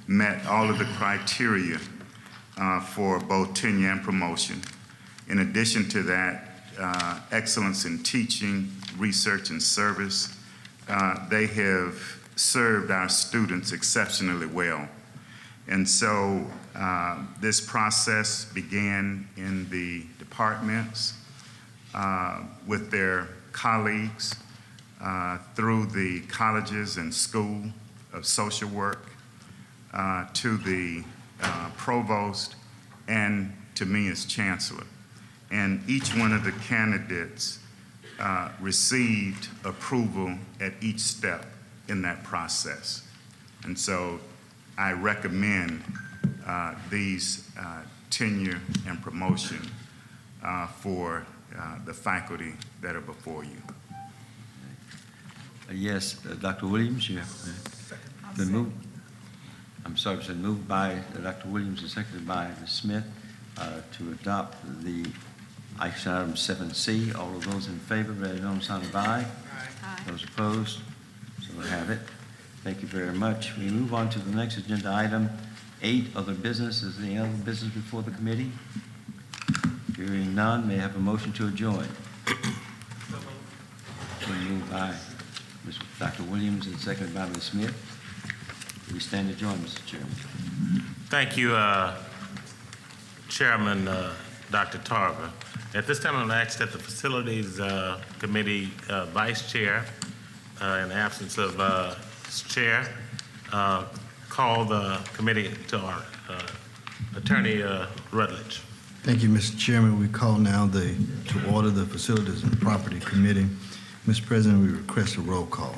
met all of the criteria for both tenure and promotion. In addition to that, excellence in teaching, research, and service. They have served our students exceptionally well. And so this process began in the departments with their colleagues through the colleges and school of social work to the provost and to me as chancellor. And each one of the candidates received approval at each step in that process. And so I recommend these tenure and promotion for the faculty that are before you. Yes, Dr. Williams, you have been moved. I'm sorry, it's been moved by Dr. Williams and seconded by Ms. Smith to adopt the action item 7C. All of those in favor, raise your hand, sign of aye. Aye. Those opposed, so we have it. Thank you very much. We move on to the next agenda item, 8, other business. Is there any other business before the committee? Hearing none, may I have a motion to adjourn? Moved by Dr. Williams and seconded by Ms. Smith. We stand adjourned, Mr. Chairman. Thank you, Chairman Dr. Tarver. At this time, I'm going to ask that the Facilities Committee Vice Chair, in the absence of Chair, call the committee to our Attorney Rutledge. Thank you, Mr. Chairman. We call now to order the Facilities and Property Committee. Mr. President, we request a roll call.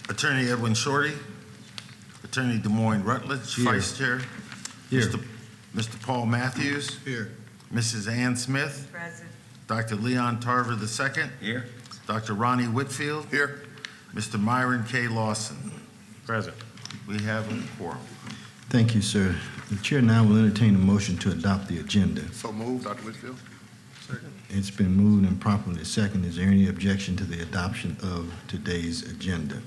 Attorney Edwin Shorty, Attorney Des Moines Rutledge, Here. Vice Chair. Here. Mr. Paul Matthews. Here. Mrs. Ann Smith. Present. Dr. Leon Tarver II. Here. Dr. Ronnie Whitfield. Here. Mr. Myron K. Lawson. Present. We have a quorum. Thank you, sir. The chair now will entertain a motion to adopt the agenda. So moved, Dr. Whitfield. Second. It's been moved and properly seconded. Is there any objection to the adoption of today's agenda?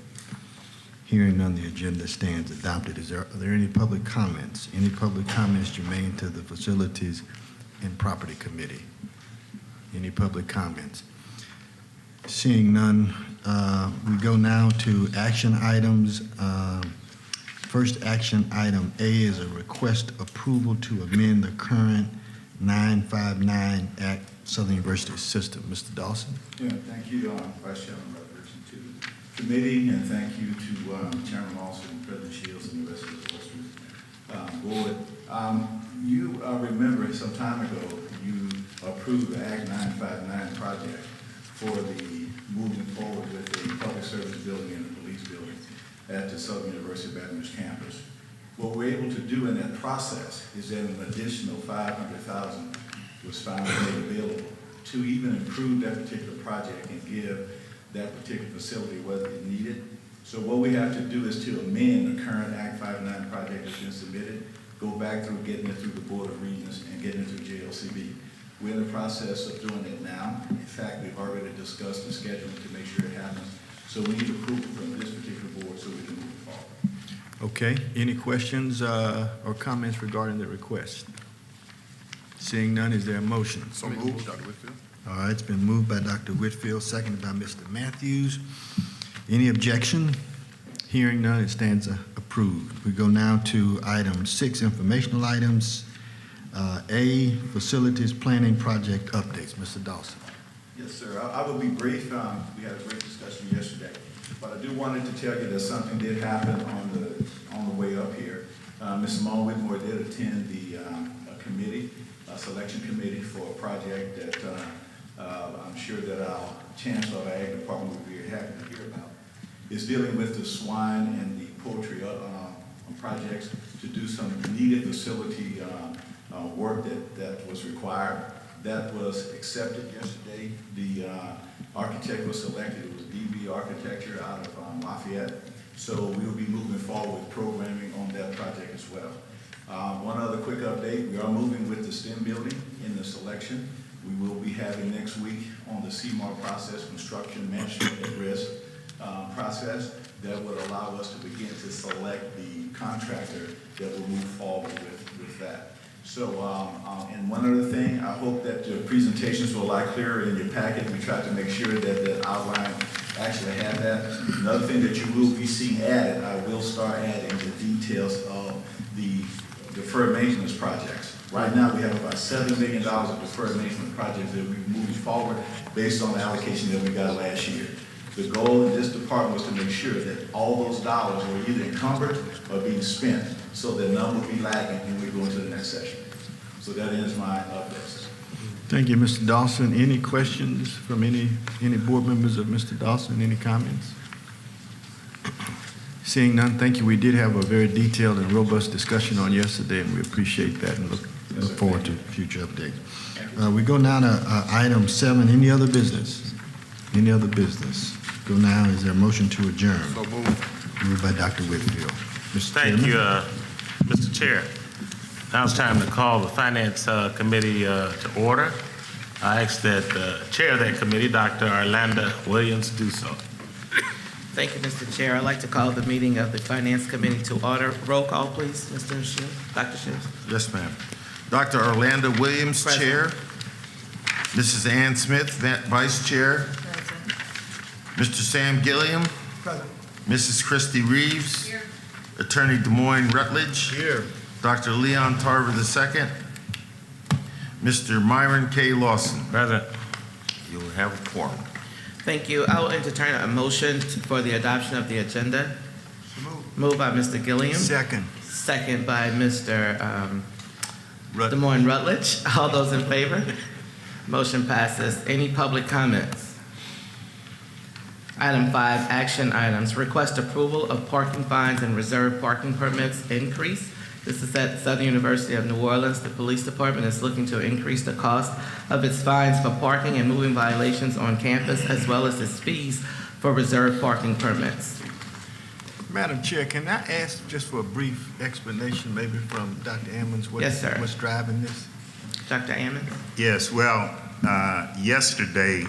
Hearing none, the agenda stands adopted. Are there any public comments? Any public comments germane to the Facilities and Property Committee? Any public comments? Seeing none, we go now to action items. First action item A is a request approval to amend the current 959 Act Southern University System. Mr. Dawson? Yeah, thank you, Vice Chairman Rutledge, and to the committee, and thank you to Chairman Lawson, President Shields, and the rest of the board. You remember some time ago, you approved the Act 959 project for the moving forward with the public service building and the police building at the Southern University Baton Rouge campus. What we're able to do in that process is that an additional $500,000 was found made available to even improve that particular project and give that particular facility what it needed. So what we have to do is to amend the current Act 59 project that's been submitted, go back through getting it through the Board of Regents and getting it through JLCB. We're in the process of doing it now. In fact, we've already discussed the scheduling to make sure it happens. So we need approval from this particular board so we can move forward. Okay, any questions or comments regarding the request? Seeing none, is there a motion? So moved, Dr. Whitfield. All right, it's been moved by Dr. Whitfield, seconded by Mr. Matthews. Any objection? Hearing none, it stands approved. We go now to item 6, informational items. A, facilities planning project updates. Mr. Dawson. Yes, sir. I will be brief. We had a great discussion yesterday, but I do wanted to tell you that something did happen on the way up here. Ms. Simone Whitmore did attend the selection committee for a project that I'm sure that our Chancellor of our Ag Department would be very happy to hear about. It's dealing with the swine and the poultry projects to do some needed facility work that was required. That was accepted yesterday. The architect was selected. It was DB Architecture out of Lafayette. So we will be moving forward with programming on that project as well. One other quick update. We are moving with the STEM building in the selection. We will be having next week on the CMAR process, construction management at risk process, that would allow us to begin to select the contractor that will move forward with that. So, and one other thing, I hope that the presentations were a lot clearer in your packet. We tried to make sure that the outline actually had that. Another thing that you will be seeing added, I will start adding the details of the deferred maintenance projects. Right now, we have about $7 million of deferred maintenance projects that we're moving forward based on the allocation that we got last year. The goal in this department was to make sure that all those dollars were either encumbered or being spent so that none would be lagging when we go into the next session. So that ends my updates. Thank you, Mr. Dawson. Any questions from any board members of Mr. Dawson? Any comments? Seeing none, thank you. We did have a very detailed and robust discussion on yesterday, and we appreciate that and look forward to future updates. We go now to item 7, any other business? Any other business? Go now, is there a motion to adjourn? So moved. Moved by Dr. Whitfield. Mr. Thank Chairman? you, Mr. Chair. Now it's time to call the Finance Committee to order. I ask that the chair of that committee, Dr. Orlando Williams, do so. Thank you, Mr. Chair. I'd like to call the meeting of the Finance Committee to order. Roll call, please, Mr. Shields. Dr. Shields. Yes, ma'am. Dr. Orlando Williams, Present. Chair. Mrs. Ann Smith, Vice Chair. Mr. Sam Gilliam. Present. Mrs. Christy Reeves. Here. Attorney Des Moines Rutledge. Here. Dr. Leon Tarver II. Mr. Myron K. Lawson. Present. You'll have a quorum. Thank you. I will entertain a motion for the adoption of the agenda. Moved by Mr. Gilliam. Second. Second by Mr. Des Moines Rutledge. All those in favor? Motion passes. Any public comments? Item 5, action items. Request approval of parking fines and reserved parking permits increase. This is at Southern University of New Orleans. The police department is looking to increase the cost of its fines for parking and moving violations on campus, as well as its fees for reserved parking permits. Madam Chair, can I ask just for a brief explanation, maybe from Dr. Ammons, Yes, sir. what's driving this? Dr. Ammons? Yes, well, yesterday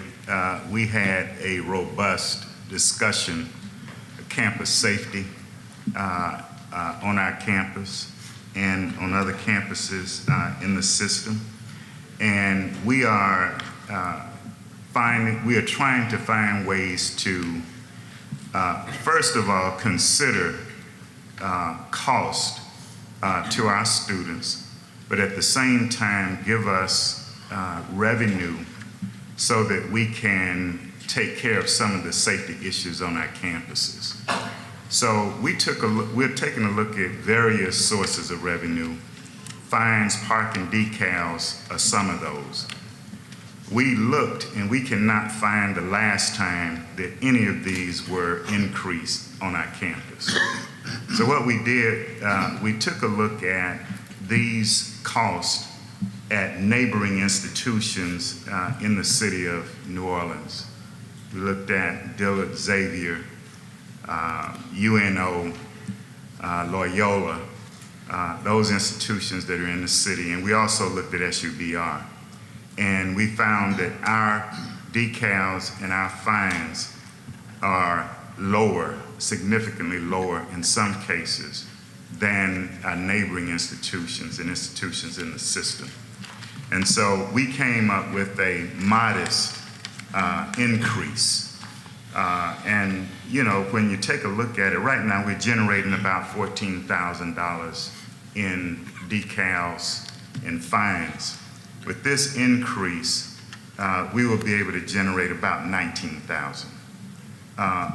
we had a robust discussion of campus safety on our campus and on other campuses in the system. And we are trying to find ways to, first of all, consider cost to our students, but at the same time give us revenue so that we can take care of some of the safety issues on our campuses. So we're taking a look at various sources of revenue. Fines, parking decals are some of those. We looked and we cannot find the last time that any of these were increased on our campus. So what we did, we took a look at these costs at neighboring institutions in the city of New Orleans. We looked at Dillard, Xavier, UNO, Loyola, those institutions that are in the city, and we also looked at SUBR. And we found that our decals and our fines are lower, significantly lower in some cases than our neighboring institutions and institutions in the system. And so we came up with a modest increase. And, you know, when you take a look at it, right now we're generating about $14,000 in decals and fines. With this increase, we will be able to generate about $19,000.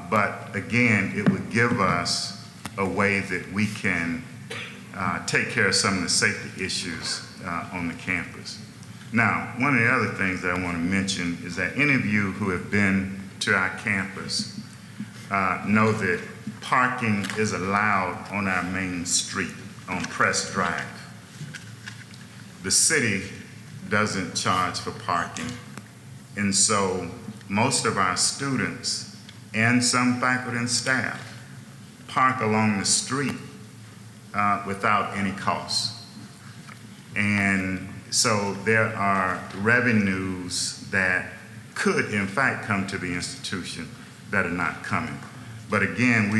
But again, it would give us a way that we can take care of some of the safety issues on the campus. Now, one of the other things that I want to mention is that any of you who have been to our campus know that parking is allowed on our main street on Press Drive. The city doesn't charge for parking, and so most of our students and some faculty and staff park along the street without any cost. And so there are revenues that could in fact come to the institution that are not coming. But again,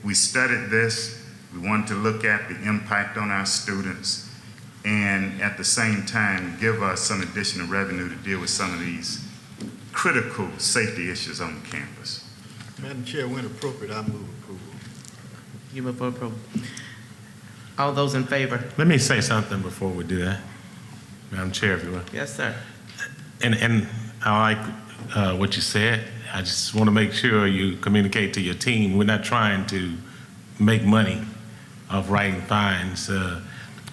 we studied this. We wanted to look at the impact on our students and at the same time give us some additional revenue to deal with some of these critical safety issues on the campus. Madam Chair, when appropriate, I move approval. You move for approval. All those in favor? Let me say something before we do that, Madam Chair, if you will. Yes, sir. And I like what you said. I just want to make sure you communicate to your team. We're not trying to make money off writing fines.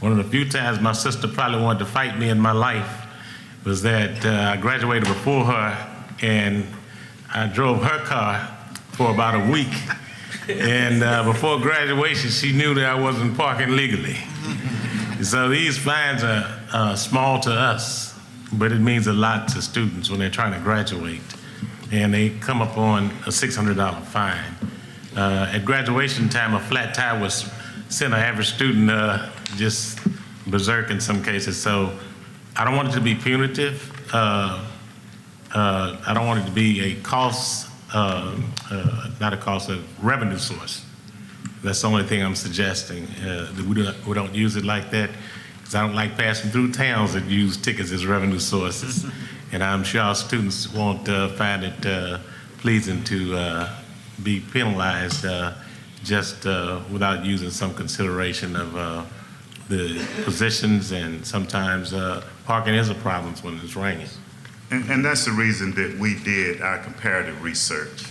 One of the few times my sister probably wanted to fight me in my life was that I graduated before her and I drove her car for about a week. And before graduation, she knew that I wasn't parking legally. So these fines are small to us, but it means a lot to students when they're trying to graduate. And they come up on a $600 fine. At graduation time, a flat tire was sent an average student just berserk in some cases. So I don't want it to be punitive. I don't want it to be a cost, not a cost, a revenue source. That's the only thing I'm suggesting. We don't use it like that because I don't like passing through towns that use tickets as revenue sources. And I'm sure our students won't find it pleasing to be penalized just without using some consideration of the positions, and sometimes parking is a problem when it's raining. And that's the reason that we did our comparative research.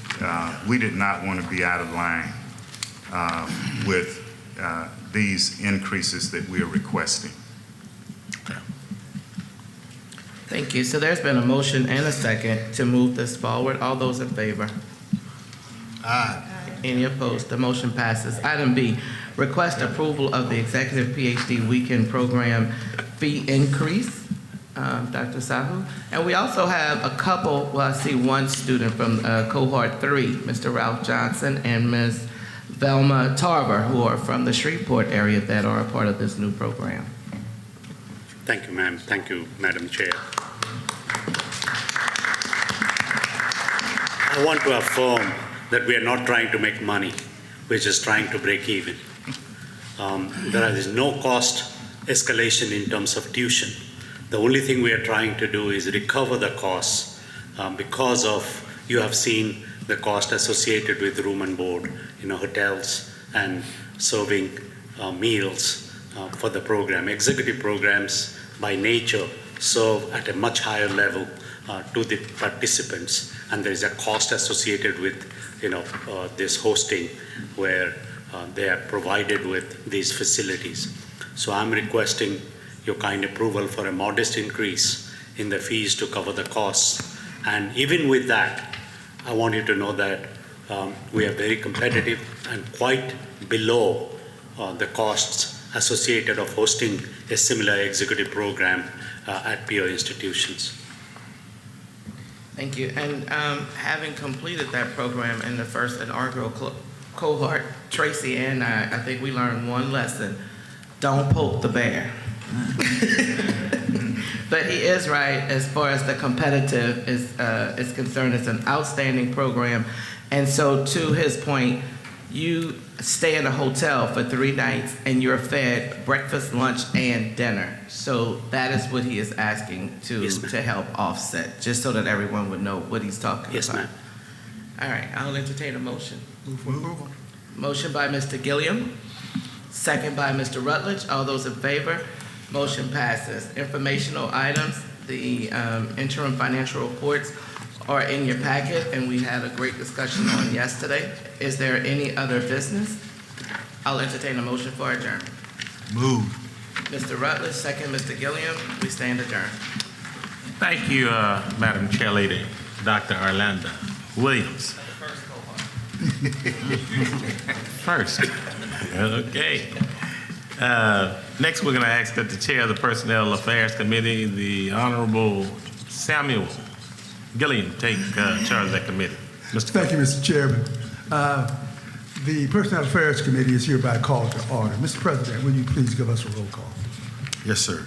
We did not want to be out of line with these increases that we are requesting. Thank you. So there's been a motion and a second to move this forward. All those in favor? Aye. Any opposed? The motion passes. Item B, request approval of the Executive PhD Weekend Program fee increase. Dr. Sahu. And we also have a couple, well, I see one student from cohort 3, Mr. Ralph Johnson and Ms. Velma Tarver, who are from the Shreveport area that are a part of this new program. Thank you, ma'am. Thank you, Madam Chair. I want to affirm that we are not trying to make money. We're just trying to break even. There is no cost escalation in terms of tuition. The only thing we are trying to do is recover the costs because of, you have seen the cost associated with room and board, hotels and serving meals for the program. Executive programs by nature serve at a much higher level to the participants, and there is a cost associated with this hosting where they are provided with these facilities. So I'm requesting your kind approval for a modest increase in the fees to cover the costs. And even with that, I want you to know that we are very competitive and quite below the costs associated of hosting a similar executive program at peer institutions. Thank you. And having completed that program in the first inaugural cohort, Tracy and I think we learned one lesson: don't poke the bear. But he is right as far as the competitive is concerned. It's an outstanding program. And so to his point, you stay in a hotel for 3 nights and you're fed breakfast, lunch, and dinner. So that is what he is asking to help offset, just so that everyone would know what he's talking about. Yes, ma'am. All right, I'll entertain a motion. Move for approval. Motion by Mr. Gilliam, second by Mr. Rutledge. All those in favor? Motion passes. Informational items, the interim financial reports are in your packet, and we had a great discussion on yesterday. Is there any other business? I'll entertain a motion for adjournment. Move. Mr. Rutledge, second, Mr. Gilliam. We stand adjourned. Thank you, Madam Chair Lady, Dr. Orlando Williams. First. Okay. Next, we're going to ask that the chair of the Personnel Affairs Committee, the Honorable Samuel Gilliam, take charge of that committee. Thank you, Mr. Chairman. The Personnel Affairs Committee is hereby called to order. Mr. President, will you please give us a roll call? Yes, sir.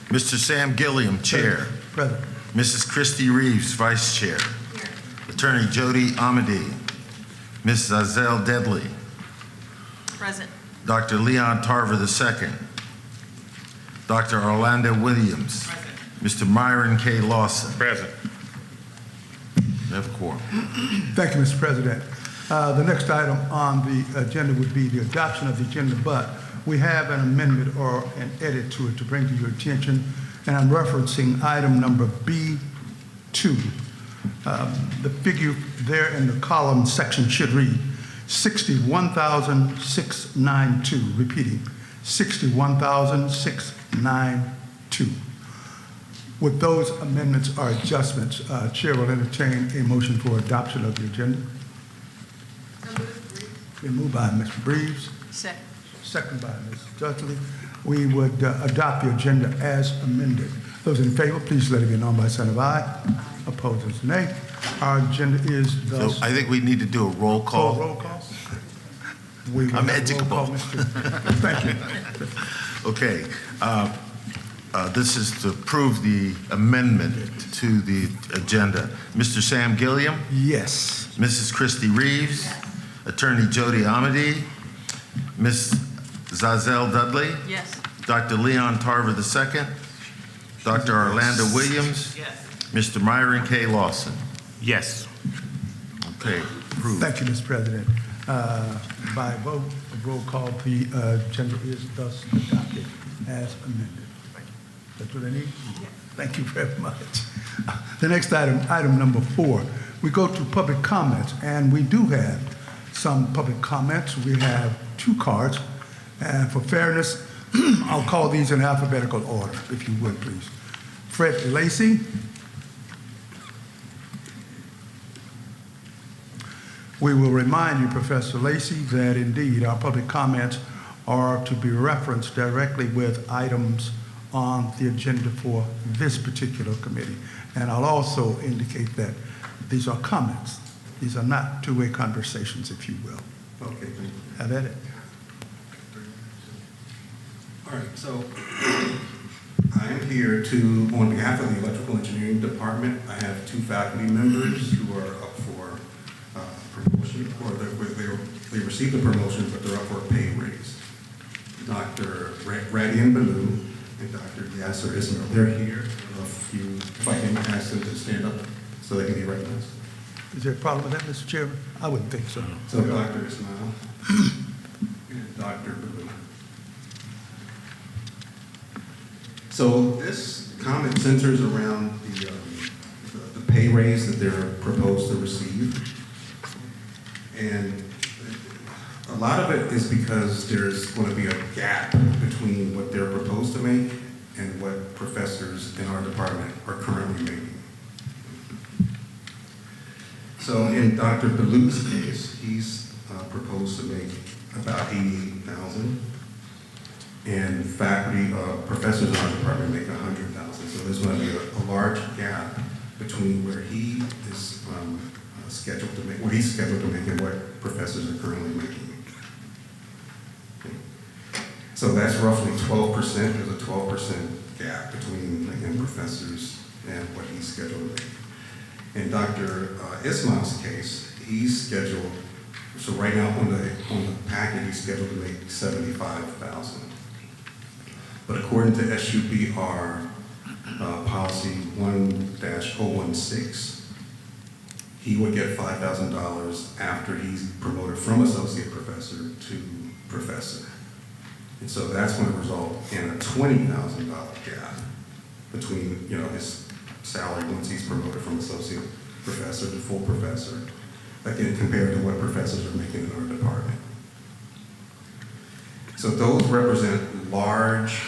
Mr. Sam Gilliam, Chair. Present. Mrs. Christy Reeves, Vice Chair. Attorney Jody Amadi. Ms. Zazelle Dedley. Present. Dr. Leon Tarver II. Dr. Orlando Williams. Mr. Myron K. Lawson. Present. We have a quorum. Thank you, Mr. President. The next item on the agenda would be the adoption of the agenda, but we have an amendment or an edit to it to bring to your attention, and I'm referencing item number B2. The figure there in the column section should read 61,692, repeating 61,692. With those amendments or adjustments, Chair will entertain a motion for adoption of the agenda. Been moved by Mr. Breves. Second. Second by Ms. Dudley. We would adopt the agenda as amended. Those in favor, please let it be known by sign of aye. Opposers, nay. Our agenda is thus. So I think we need to do a roll call. Roll call. We will I'm have a roll educable. call, Mr. Thank you. Okay. This is to approve the amendment to the agenda. Mr. Sam Gilliam? Yes. Mrs. Christy Reeves? Attorney Jody Amadi? Ms. Zazelle Dudley? Yes. Dr. Leon Tarver II? Dr. Orlando Williams? Yes. Mr. Myron K. Lawson? Yes. Okay, approved. Thank you, Mr. President. By vote, roll call, the agenda is thus adopted as amended. That's what I need? Thank you very much. The next item, item number 4, we go to public comments, and we do have some public comments. We have 2 cards, and for fairness, I'll call these in alphabetical order, if you would, please. Fred Lacey. We will remind you, Professor Lacey, that indeed our public comments are to be referenced directly with items on the agenda for this particular committee. And I'll also indicate that these are comments. These are not two-way conversations, if you will. Okay, thank you. Have at it. All right, so I am here to, on behalf of the Electrical Engineering Department, I have 2 faculty members who are up for promotion, or they received a promotion, but they're up for a pay raise. Dr. Radian Ballou and Dr. Yasser Ismail. They're here. If I can ask them to stand up so they can be recognized. Is there a problem with that, Mr. Chairman? I wouldn't think so. So Dr. Ismail and Dr. Ballou. So this comment centers around the pay raise that they're proposed to receive. And a lot of it is because there's going to be a gap between what they're proposed to make and what professors in our department are currently making. So in Dr. Ballou's case, he's proposed to make about $88,000, and faculty, professors in our department make $100,000. So there's going to be a large gap between where he is scheduled to make, what he's scheduled to make, and what professors are currently making. So that's roughly 12%. There's a 12% gap between, again, professors and what he's scheduled to make. In Dr. Ismail's case, he's scheduled So right now on the packet, he's scheduled to make $75,000. But according to SUPR policy 1-016, he would get $5,000 after he's promoted from associate professor to professor. And so that's going to result in a $20,000 gap between, his salary once he's promoted from associate professor to full professor, again, compared to what professors are making in our department. So those represent large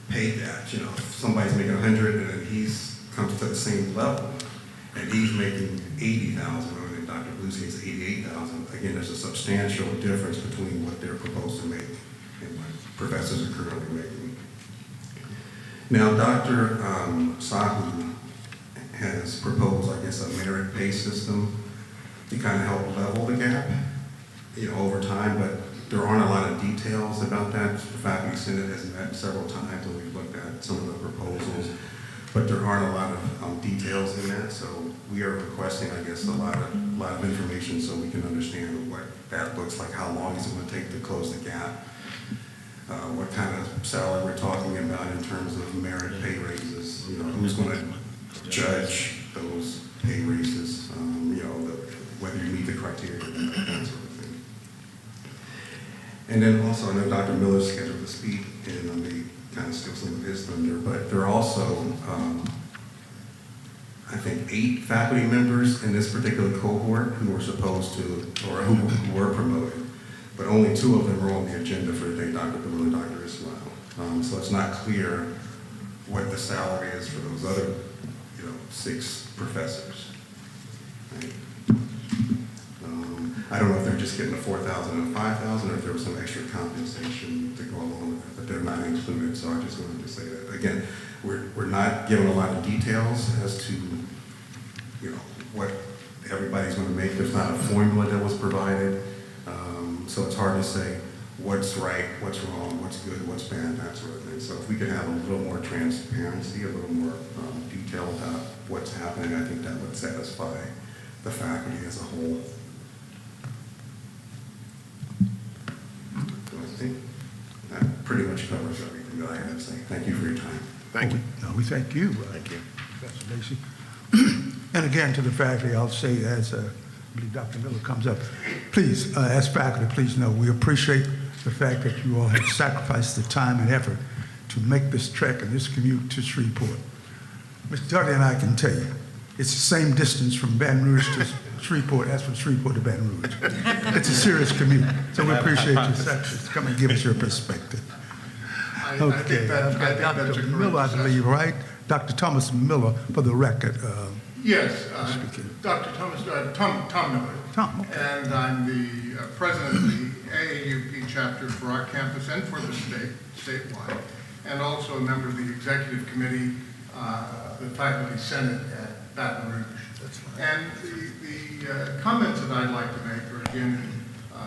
pay gaps. If somebody's making 100 and then he's comes to the same level and he's making 80,000, or in Dr. Blue's case, 88,000. Again, there's a substantial difference between what they're proposed to make and what professors are currently making. Now, Dr. Sahu has proposed, I guess, a merit pay system to kind of help level the gap, over time, but there aren't a lot of details about that. The Faculty Senate has met several times and we've looked at some of the proposals, but there aren't a lot of details in that. So we are requesting, I guess, a lot of information so we can understand what that looks like, how long is it going to take to close the gap, what kind of salary we're talking about in terms of merit pay raises, who's going to judge those pay raises, whether you meet the criteria, that sort of thing. And then also, I know Dr. Miller's scheduled to speak, and I may kind of steal some of his thunder, but there are also, I think, 8 faculty members in this particular cohort who were supposed to, or who were promoted, but only 2 of them were on the agenda for today, Dr. Bill and Dr. Ismail. So it's not clear what the salary is for those other, 6 professors. Right? I don't know if they're just getting the $4,000 and $5,000, or if there was some extra compensation to go along with it, but they're not included. So I just wanted to say that again. We're not given a lot of details as to what everybody's going to make. There's not a formula that was provided, so it's hard to say what's right, what's wrong, what's good, what's bad, that sort of thing. So if we could have a little more transparency, a little more detail about what's happening, I think that would satisfy the faculty as a whole. So I think that pretty much covers everything that I have to say. Thank you for your time. Thank you. No, we thank you. Thank you. Professor Lacy. And again, to the faculty, I'll say, as I believe Dr. Miller comes up, please, as faculty, please know we appreciate the fact that you all have sacrificed the time and effort to make this trek and this commute to Shreveport. Mr. Dudley and I can tell you, it's the same distance from Baton Rouge to Shreveport as from Shreveport to Baton Rouge. It's a serious commute, so we appreciate your sacrifice. Come and give us your perspective. Okay, I've got Dr. Miller, I believe, right? Dr. Thomas Miller, for the record. Yes, Dr. Tom Miller. Tom, okay. And I'm the president of the AAUP chapter for our campus and for the statewide, and also a member of the executive committee, the Faculty Senate at Baton Rouge. And the comments that I'd like to make are again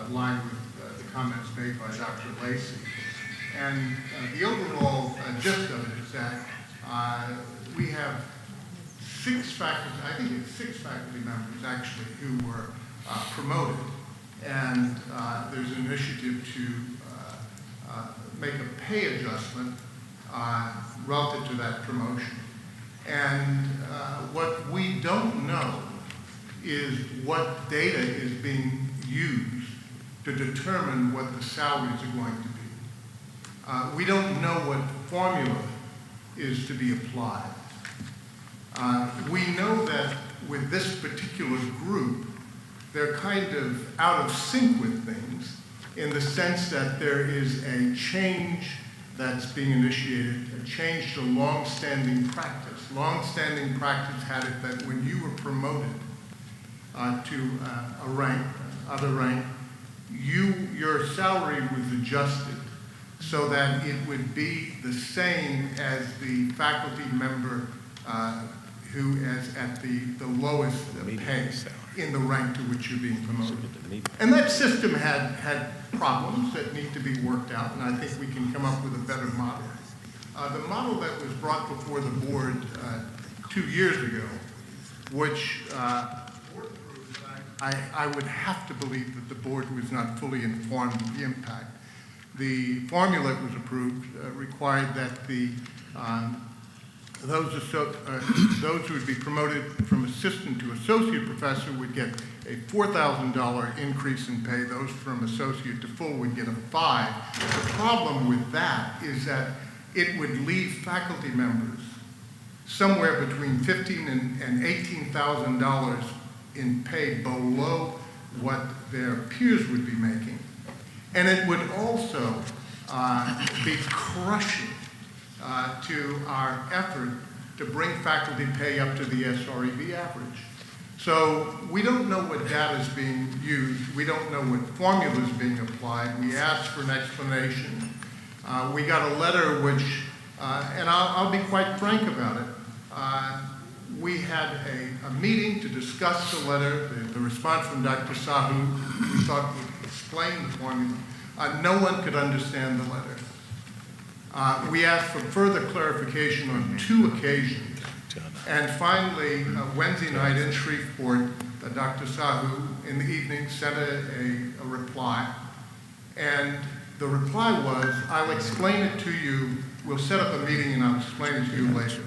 in line with the comments made by Dr. Lacy. And the overall gist of it is that we have 6 faculty, I think it's 6 faculty members actually, who were promoted. And there's an initiative to make a pay adjustment relative to that promotion. And what we don't know is what data is being used to determine what the salaries are going to be. We don't know what formula is to be applied. We know that with this particular group, they're kind of out of sync with things in the sense that there is a change that's being initiated, a change to long-standing practice. Long-standing practice had it that when you were promoted to a rank, other rank, your salary was adjusted so that it would be the same as the faculty member who is at the lowest pay in the rank to which you're being promoted. And that system had problems that need to be worked out, and I think we can come up with a better model. The model that was brought before the board 2 years ago, which I I would have to believe that the board was not fully informed of the impact. The formula that was approved required that those who would be promoted from assistant to associate professor would get a $4,000 increase in pay. Those from associate to full would get a $5,000. The problem with that is that it would leave faculty members somewhere between $15,000 and $18,000 in pay below what their peers would be making. And it would also be crushing to our effort to bring faculty pay up to the SREB average. So we don't know what data is being used. We don't know what formula is being applied. We asked for an explanation. We got a letter which, and I'll be quite frank about it, we had a meeting to discuss the letter. The response from Dr. Sahu, we thought would explain the formula. No one could understand the letter. We asked for further clarification on 2 occasions. And finally, Wednesday night in Shreveport, Dr. Sahu in the evening sent a reply. And the reply was, I'll explain it to you. We'll set up a meeting and I'll explain it to you later.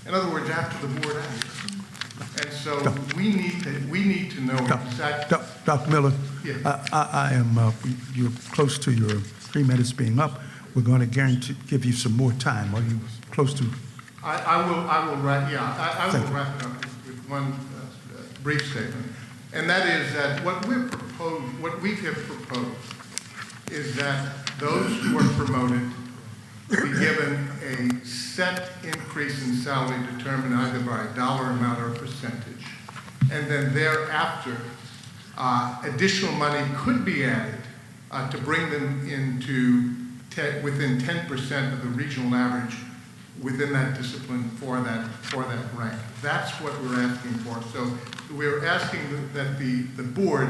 In other words, after the board acts. And so we need to know exactly. Dr. Miller, Yes. I am, you're close to your 3 minutes being up. We're going to give you some more time. Are you close to? I will wrap it up with one brief statement. And that is that what we have proposed is that those who are promoted be given a set increase in salary determined either by a dollar amount or a percentage. And then thereafter, additional money could be added to bring them into within 10% of the regional average within that discipline for that rank. That's what we're asking for. So we're asking that the board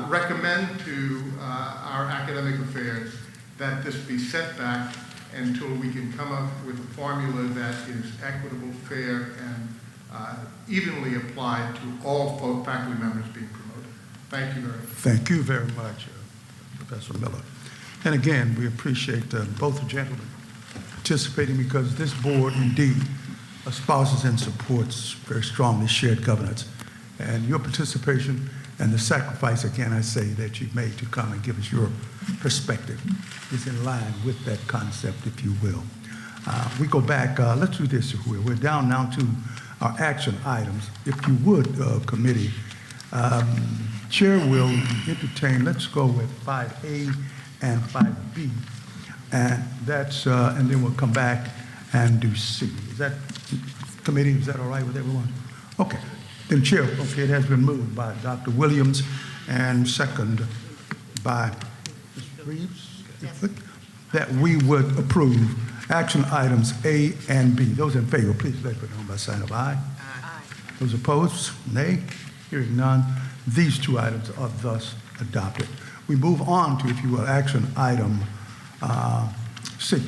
recommend to our academic affairs that this be sent back until we can come up with a formula that is equitable, fair, and evenly applied to all faculty members being promoted. Thank you very much. Thank you very much, Professor Miller. And again, we appreciate both the gentlemen participating because this board indeed espouses and supports very strongly shared governance. And your participation and the sacrifice, again, I say, that you've made to come and give us your perspective is in line with that concept, if you will. We go back, let's do this if we will. We're down now to our action items. If you would, committee, Chair will entertain, let's go with 5A and 5B. And that's, and then we'll come back and do C. Is that, committee, is that all right with everyone? Okay. Then Chair, okay, it has been moved by Dr. Williams and second by Mr. Reeves, yes, that we would approve action items A and B. Those in favor, please let it know by sign of aye. Aye. Those opposed, nay. Hearing none, these 2 items are thus adopted. We move on to, if you will, action item C,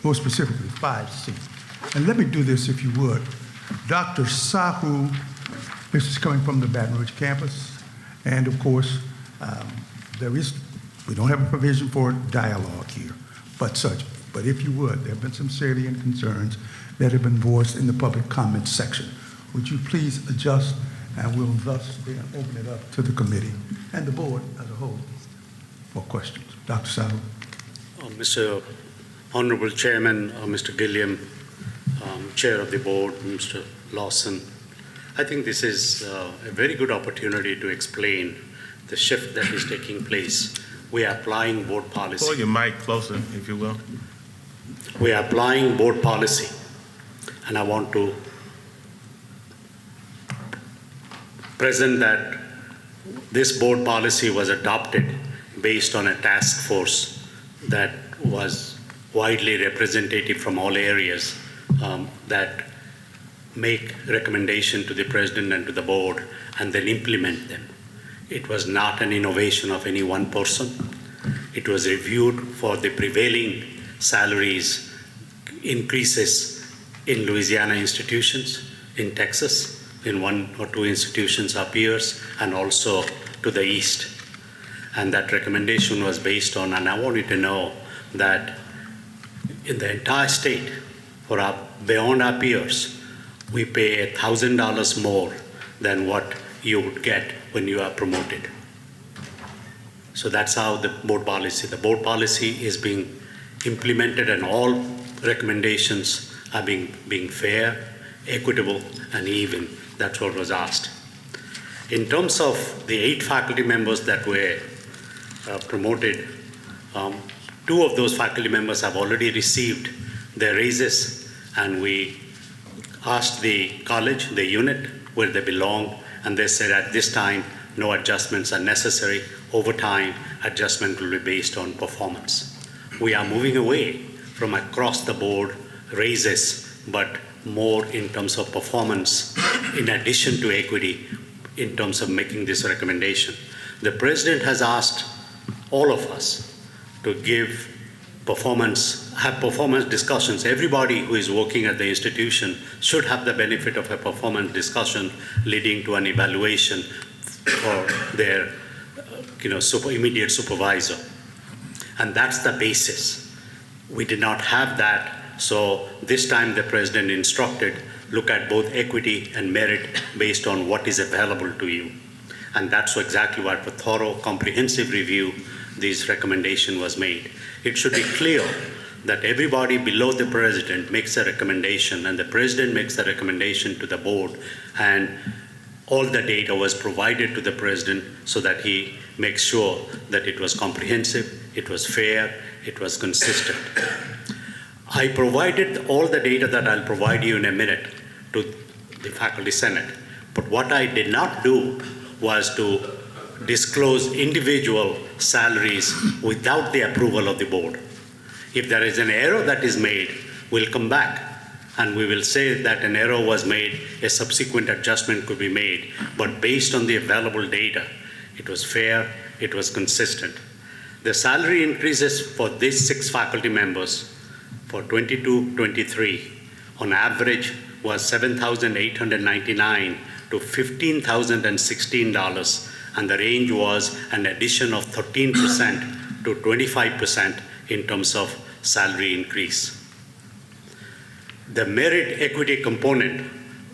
more specifically 5C. And let me do this, if you would. Dr. Sahu, this is coming from the Baton Rouge campus, and of course, we don't have a provision for dialogue here, but if you would, there have been some salient concerns that have been voiced in the public comment section. Would you please adjust, and we'll thus then open it up to the committee and the board as a whole for questions. Dr. Sahu. Mr. Honorable Chairman, Mr. Gilliam, Chair of the Board, Mr. Lawson, I think this is a very good opportunity to explain the shift that is taking place. We are applying board policy. Pull your mic closer, if you will. We are applying board policy, and I want to present that this board policy was adopted based on a task force that was widely representative from all areas that make recommendation to the president and to the board and then implement them. It was not an innovation of any one person. It was reviewed for the prevailing salaries increases in Louisiana institutions, in Texas, in one or two institutions, our peers, and also to the east. And that recommendation was based on, and I want you to know that in the entire state, beyond our peers, we pay $1,000 more than what you would get when you are promoted. So that's how the board policy is being implemented, and all recommendations are being fair, equitable, and even. That's what was asked. In terms of the 8 faculty members that were promoted, 2 of those faculty members have already received their raises, and we asked the college, the unit, where they belong, and they said at this time, no adjustments are necessary. Over time, adjustment will be based on performance. We are moving away from across the board raises, but more in terms of performance, in addition to equity, in terms of making this recommendation. The president has asked all of us to have performance discussions. Everybody who is working at the institution should have the benefit of a performance discussion leading to an evaluation for their immediate supervisor. And that's the basis. We did not have that, so this time the president instructed, look at both equity and merit based on what is available to you. And that's exactly what, for thorough, comprehensive review, this recommendation was made. It should be clear that everybody below the president makes a recommendation, and the president makes a recommendation to the board, and all the data was provided to the president so that he makes sure that it was comprehensive, it was fair, it was consistent. I provided all the data that I'll provide you in a minute to the faculty senate, but what I did not do was to disclose individual salaries without the approval of the board. If there is an error that is made, we'll come back and we will say that an error was made, a subsequent adjustment could be made, but based on the available data, it was fair, it was consistent. The salary increases for these 6 faculty members for 22-23 on average was $7,899 to $15,016, and the range was an addition of 13% to 25% in terms of salary increase. The merit equity component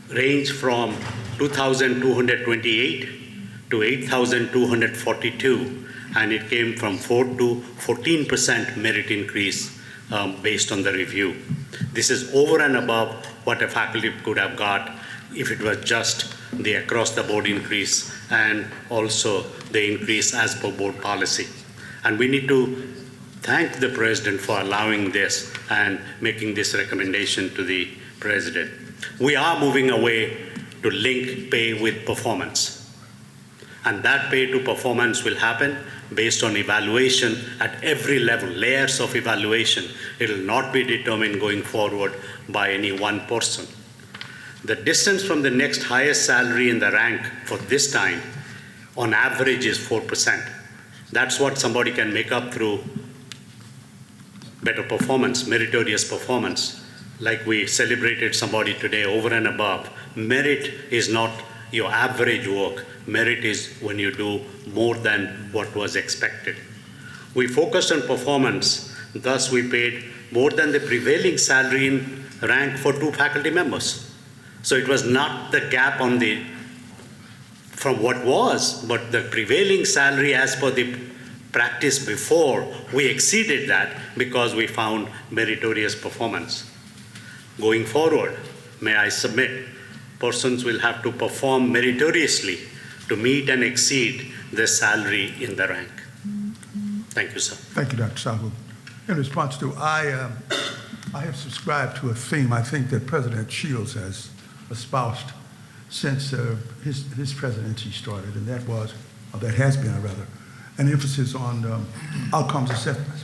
ranged from 2,228 to 8,242, and it came from 4 to 14% merit increase based on the review. This is over and above what a faculty could have got if it was just the across-the-board increase and also the increase as per board policy. And we need to thank the president for allowing this and making this recommendation to the president. We are moving away to link pay with performance. And that pay to performance will happen based on evaluation at every level, layers of evaluation. It will not be determined going forward by any one person. The distance from the next highest salary in the rank for this time, on average, is 4%. That's what somebody can make up through better performance, meritorious performance. Like we celebrated somebody today over and above. Merit is not your average work. Merit is when you do more than what was expected. We focused on performance, thus we paid more than the prevailing salary in rank for 2 faculty members. So it was not the gap from what was, but the prevailing salary as per the practice before, we exceeded that because we found meritorious performance. Going forward, may I submit, persons will have to perform meritoriously to meet and exceed the salary in the rank. Thank you, sir. Thank you, Dr. Sabu. In response to, I have subscribed to a theme I think that President Shields has espoused since his presidency started, and that was, or that has been, rather, an emphasis on outcomes assessments.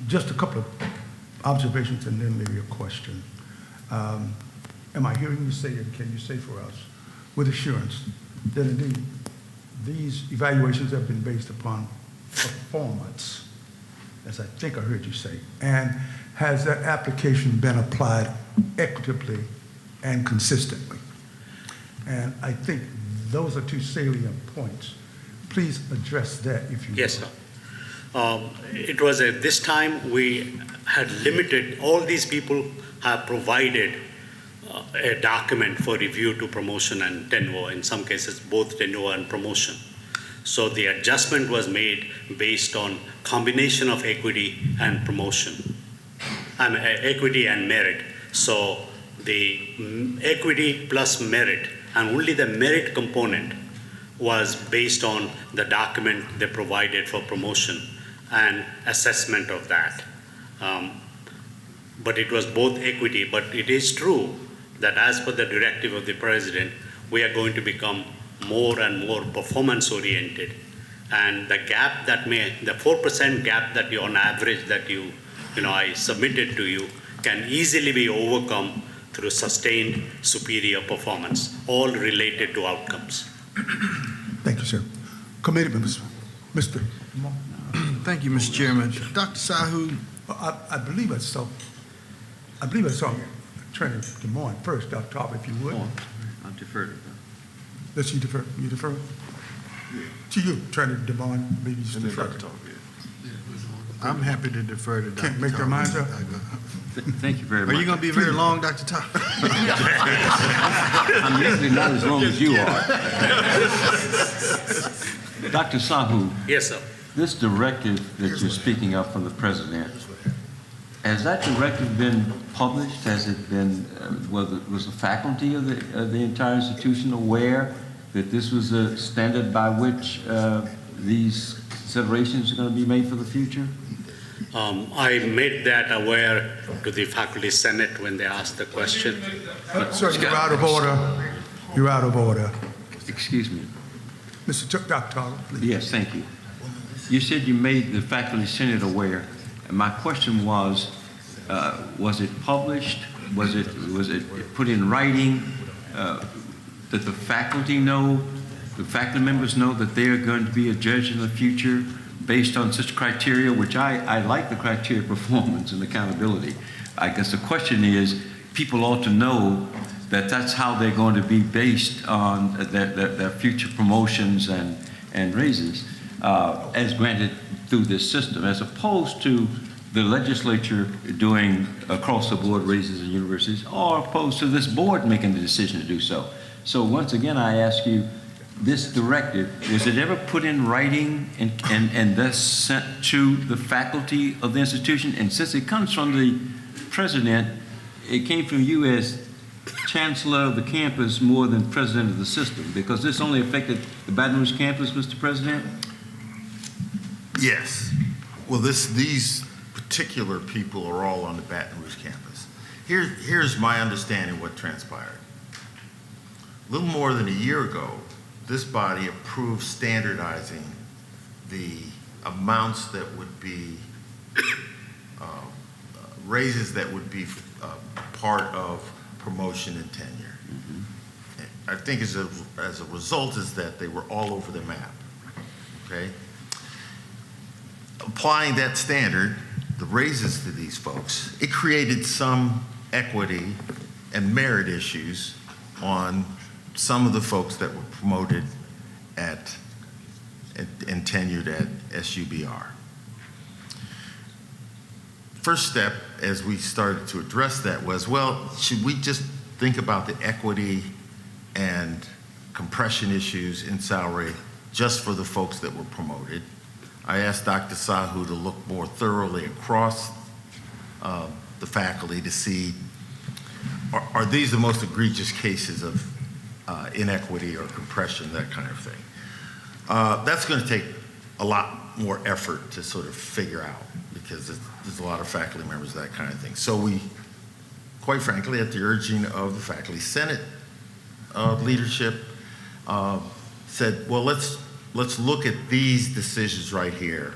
Just a couple of observations and then maybe a question. Am I hearing you say, and can you say for us, with assurance, that indeed these evaluations have been based upon performance, as I think I heard you say, and has that application been applied equitably and consistently. And I think those are two salient points. Please address that if you will. Yes, sir. It was at this time we had limited, all these people have provided a document for review to promotion and tenure, in some cases both tenure and promotion. So the adjustment was made based on combination of equity and promotion, equity and merit. So the equity plus merit, and only the merit component was based on the document they provided for promotion and assessment of that. But it was both equity, but it is true that as per the directive of the president, we are going to become more and more performance oriented. And the gap that the 4% gap that you, on average, that I submitted to you, can easily be overcome through sustained superior performance, all related to outcomes. Thank you, sir. Committee members, Mr. Thank you, Mr. Chairman. Dr. Sahu. I believe I saw Attorney DeMoine first, Dr. Tarver, if you would. I defer to that. Does you defer? You defer? To you, Attorney DeMoine, maybe you defer. I'm happy to defer to Dr. Can't make their minds up? Thank you very much. Are you going to be very long, Dr. Tarver? I'm usually not as long as you are. Dr. Sahu. Yes, sir. This directive that you're speaking of from the president, has that directive been published? Has it been, was the faculty of the entire institution aware that this was a standard by which these considerations are going to be made for the future? I made that aware to the faculty senate when they asked the question. Sir, you're out of order. You're out of order. Excuse me. Dr. Tarver, please. Yes, thank you. You said you made the faculty senate aware. And my question was it published? Was it put in writing? That the faculty know, the faculty members know that they are going to be a judge in the future based on such criteria, which I like the criteria of performance and accountability. I guess the question is, people ought to know that that's how they're going to be based on their future promotions and raises as granted through this system, as opposed to the legislature doing across-the-board raises in universities, or opposed to this board making the decision to do so. So once again, I ask you, this directive, was it ever put in writing and thus sent to the faculty of the institution? And since it comes from the president, it came from you as chancellor of the campus more than president of the system, because this only affected the Baton Rouge campus, Mr. President? Yes. Well, these particular people are all on the Baton Rouge campus. Here's my understanding of what transpired. A little more than a year ago, this body approved standardizing the amounts that would be raises that would be part of promotion and tenure. Mm-hmm. I think as a result is that they were all over the map, okay? Applying that standard, the raises to these folks, it created some equity and merit issues on some of the folks that were promoted and tenured at SUBR. First step, as we started to address that, was, well, should we just think about the equity and compression issues in salary just for the folks that were promoted? I asked Dr. Sahu to look more thoroughly across the faculty to see, are these the most egregious cases of inequity or compression, that kind of thing. That's going to take a lot more effort to sort of figure out, because there's a lot of faculty members, that kind of thing. So we, quite frankly, at the urging of the faculty senate leadership, said, well, let's look at these decisions right here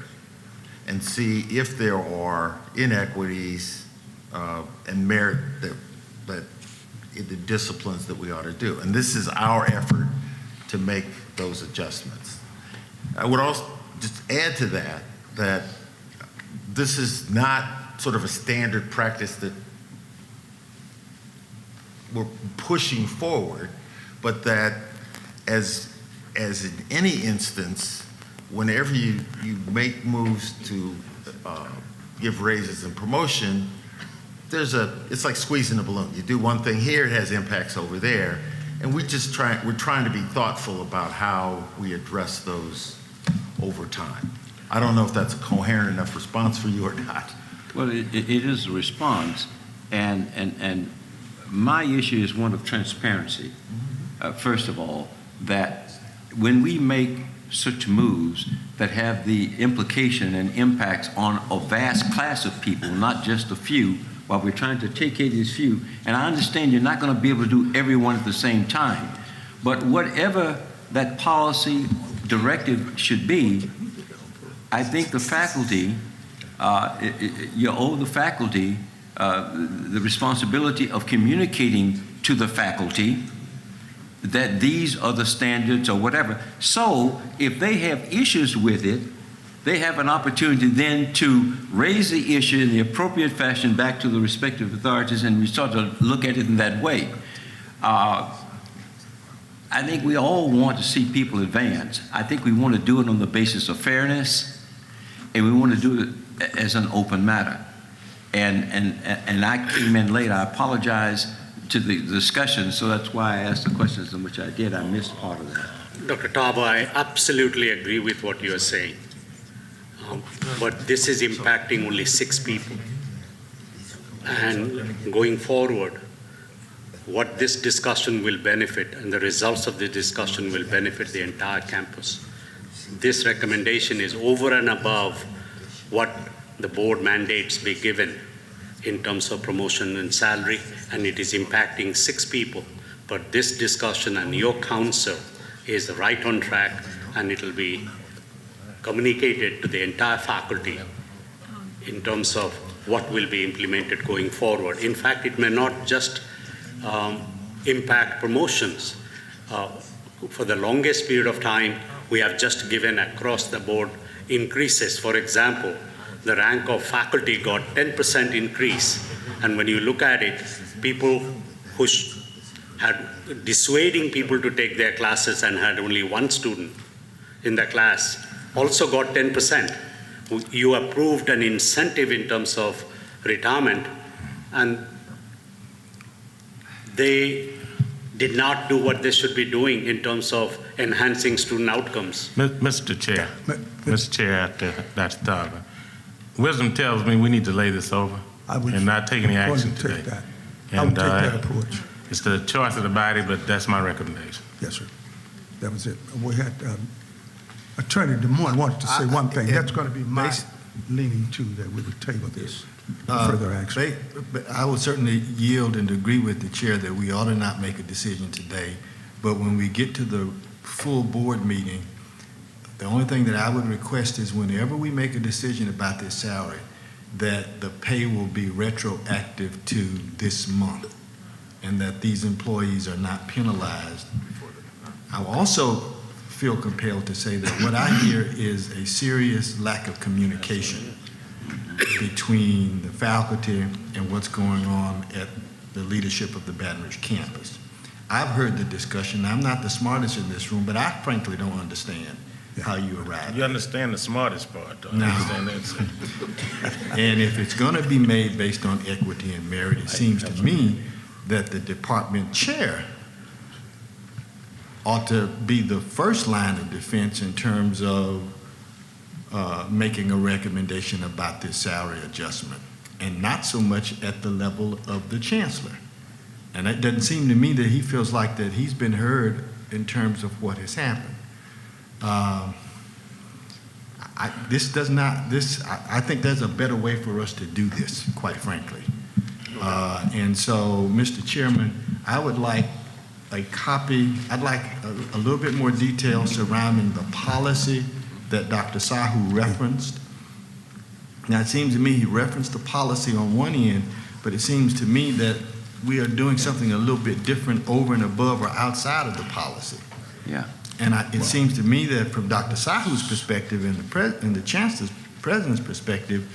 and see if there are inequities and merit that in the disciplines that we ought to do. And this is our effort to make those adjustments. I would also just add to that, that this is not sort of a standard practice that we're pushing forward, but that as in any instance, whenever you make moves to give raises and promotion, it's like squeezing a balloon. You do one thing here, it has impacts over there, and we're trying to be thoughtful about how we address those over time. I don't know if that's a coherent enough response for you or not. Well, it is a response, and my issue is one of transparency. First of all, that when we make such moves that have the implication and impacts on a vast class of people, not just a few, while we're trying to take care of these few, and I understand you're not going to be able to do everyone at the same time, but whatever that policy directive should be, I think the faculty, you owe the faculty the responsibility of communicating to the faculty that these are the standards or whatever. So if they have issues with it, they have an opportunity then to raise the issue in the appropriate fashion back to the respective authorities, and we start to look at it in that way. I think we all want to see people advance. I think we want to do it on the basis of fairness, and we want to do it as an open matter. And I came in late. I apologize to the discussion, so that's why I asked the questions in which I did. I missed part of that. Dr. Taba, I absolutely agree with what you are saying. But this is impacting only 6 people. And going forward, what this discussion will benefit and the results of the discussion will benefit the entire campus. This recommendation is over and above what the board mandates be given in terms of promotion and salary, and it is impacting 6 people. But this discussion and your counsel is right on track, and it will be communicated to the entire faculty in terms of what will be implemented going forward. In fact, it may not just impact promotions. For the longest period of time, we have just given across the board increases. For example, the rank of faculty got 10% increase. And when you look at it, people who had dissuading people to take their classes and had only 1 student in the class also got 10%. You approved an incentive in terms of retirement, and they did not do what they should be doing in terms of enhancing student outcomes. Mr. Chair, Mr. Chair, Dr. Taba, wisdom tells me we need to lay this over and not take any action today. I would take that approach. It's the choice of the body, but that's my recommendation. Yes, sir. That was it. We had Attorney Des Moines wanted to say one thing. That's going to be my leaning to that we would table this further action. But I would certainly yield and agree with the chair that we ought to not make a decision today. But when we get to the full board meeting, the only thing that I would request is whenever we make a decision about this salary, that the pay will be retroactive to this month, and that these employees are not penalized. I will also feel compelled to say that what I hear is a serious lack of communication between the faculty and what's going on at the leadership of the Baton Rouge campus. I've heard the discussion. I'm not the smartest in this room, but I frankly don't understand how you arrived. You understand the smartest part, though. No. I understand that. And if it's going to be made based on equity and merit, it seems to me that the department chair ought to be the first line of defense in terms of making a recommendation about this salary adjustment, and not so much at the level of the chancellor. And it doesn't seem to me that he feels like that he's been heard in terms of what has happened. I think there's a better way for us to do this, quite frankly. And so, Mr. Chairman, I would like a copy, I'd like a little bit more detail surrounding the policy that Dr. Sahu referenced. Now, it seems to me he referenced the policy on one end, but it seems to me that we are doing something a little bit different over and above or outside of the policy. Yeah. And it seems to me that from Dr. Sahu's perspective and the Chancellor's President's perspective,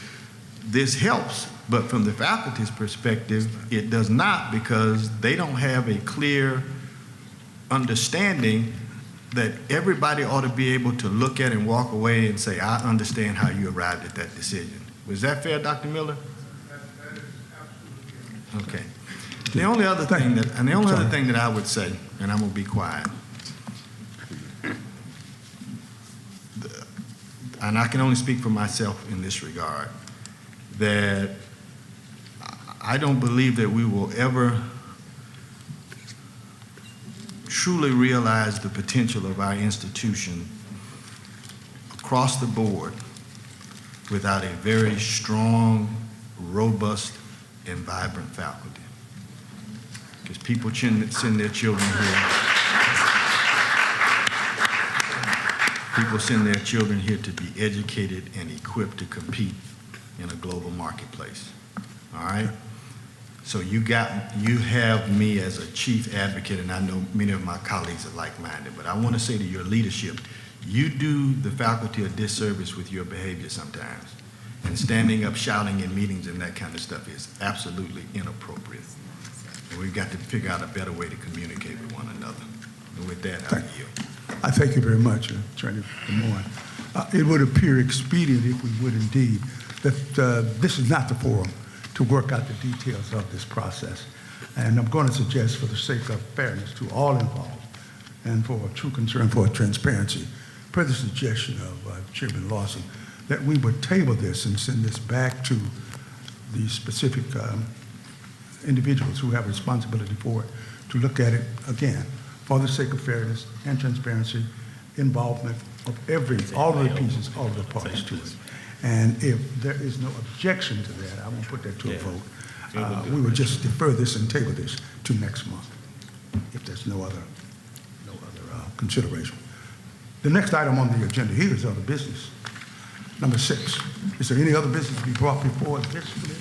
this helps, but from the faculty's perspective, it does not, because they don't have a clear understanding that everybody ought to be able to look at and walk away and say, I understand how you arrived at that decision. Was that fair, Dr. Miller? That is absolutely. Okay. The only other thing that I would say, and I'm gonna be quiet, and I can only speak for myself in this regard, that I don't believe that we will ever truly realize the potential of our institution across the board without a very strong, robust, and vibrant faculty. Because people send their children here. People send their children here to be educated and equipped to compete in a global marketplace. All right? So you have me as a chief advocate, and I know many of my colleagues are like-minded, but I want to say to your leadership, you do the faculty a disservice with your behavior sometimes. And standing up, shouting in meetings and that kind of stuff is absolutely inappropriate. And we've got to figure out a better way to communicate with one another. And with that, I yield. I thank you very much, Attorney Moore. It would appear expedient, if we would indeed, that this is not the forum to work out the details of this process. And I'm going to suggest, for the sake of fairness to all involved and for a true concern for transparency, per the suggestion of Chairman Lawson, that we would table this and send this back to the specific individuals who have responsibility for it to look at it again for the sake of fairness and transparency, involvement of all of the pieces, all of the parties to it. And if there is no objection to that, I won't put that to a vote. We will just defer this and table this to next month, if there's no other consideration. The next item on the agenda here is other business. Number 6, is there any other business to be brought before this committee?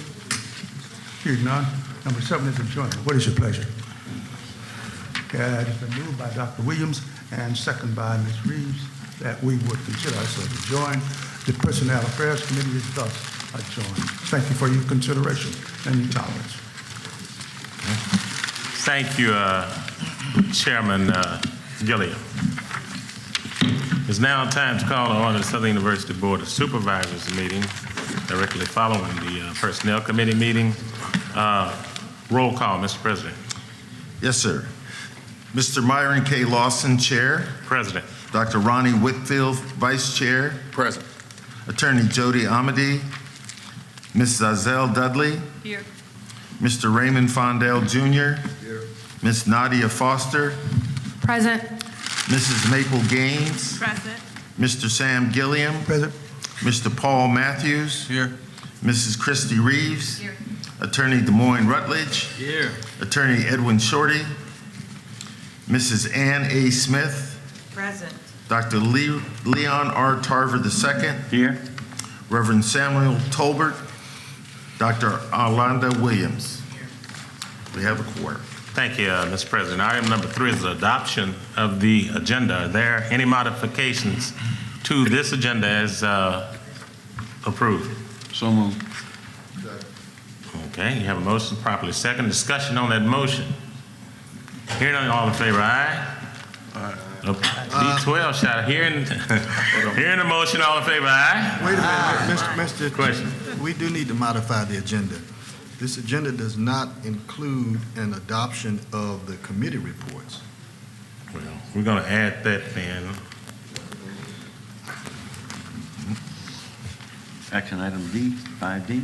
Hearing none. Number 7 is adjournment. What is your pleasure? Okay, it's been moved by Dr. Williams and second by Ms. Reeves that we would consider ourselves adjourned. The Personnel Affairs Committee is thus adjourned. Thank you for your consideration and your tolerance. Thank you, Chairman Gilliam. It's now time to call to order the Southern University Board of Supervisors meeting, directly following the Personnel Committee meeting. Roll call, Mr. President. Yes, sir. Mr. Myron K. Lawson, Chair. President. Dr. Ronnie Whitfield, Vice Chair. Present. Attorney Jody Amadi. Ms. Zazelle Dudley. Here. Mr. Raymond Fondell Jr. Here. Ms. Nadia Foster. Present. Mrs. Maple Gaines. Present. Mr. Sam Gilliam. Present. Mr. Paul Matthews. Here. Mrs. Christy Reeves. Here. Attorney Des Moines Rutledge. Here. Attorney Edwin Shorty. Mrs. Ann A. Smith. Present. Dr. Leon R. Tarver II. Here. Reverend Samuel Tolbert. Dr. Arlanda Williams. We have a quorum. Thank you, Mr. President. Item number 3 is the adoption of the agenda. Are there any modifications to this agenda as approved? So moved. Okay, you have a motion properly second. Discussion on that motion. Hearing none, all in favor, aye? D12 shot. Hearing the motion, all in favor, aye? Wait a minute, Mr. Question. We do need to modify the agenda. This agenda does not include an adoption of the committee reports. Well, we're going to add that then. Action item D, 5D.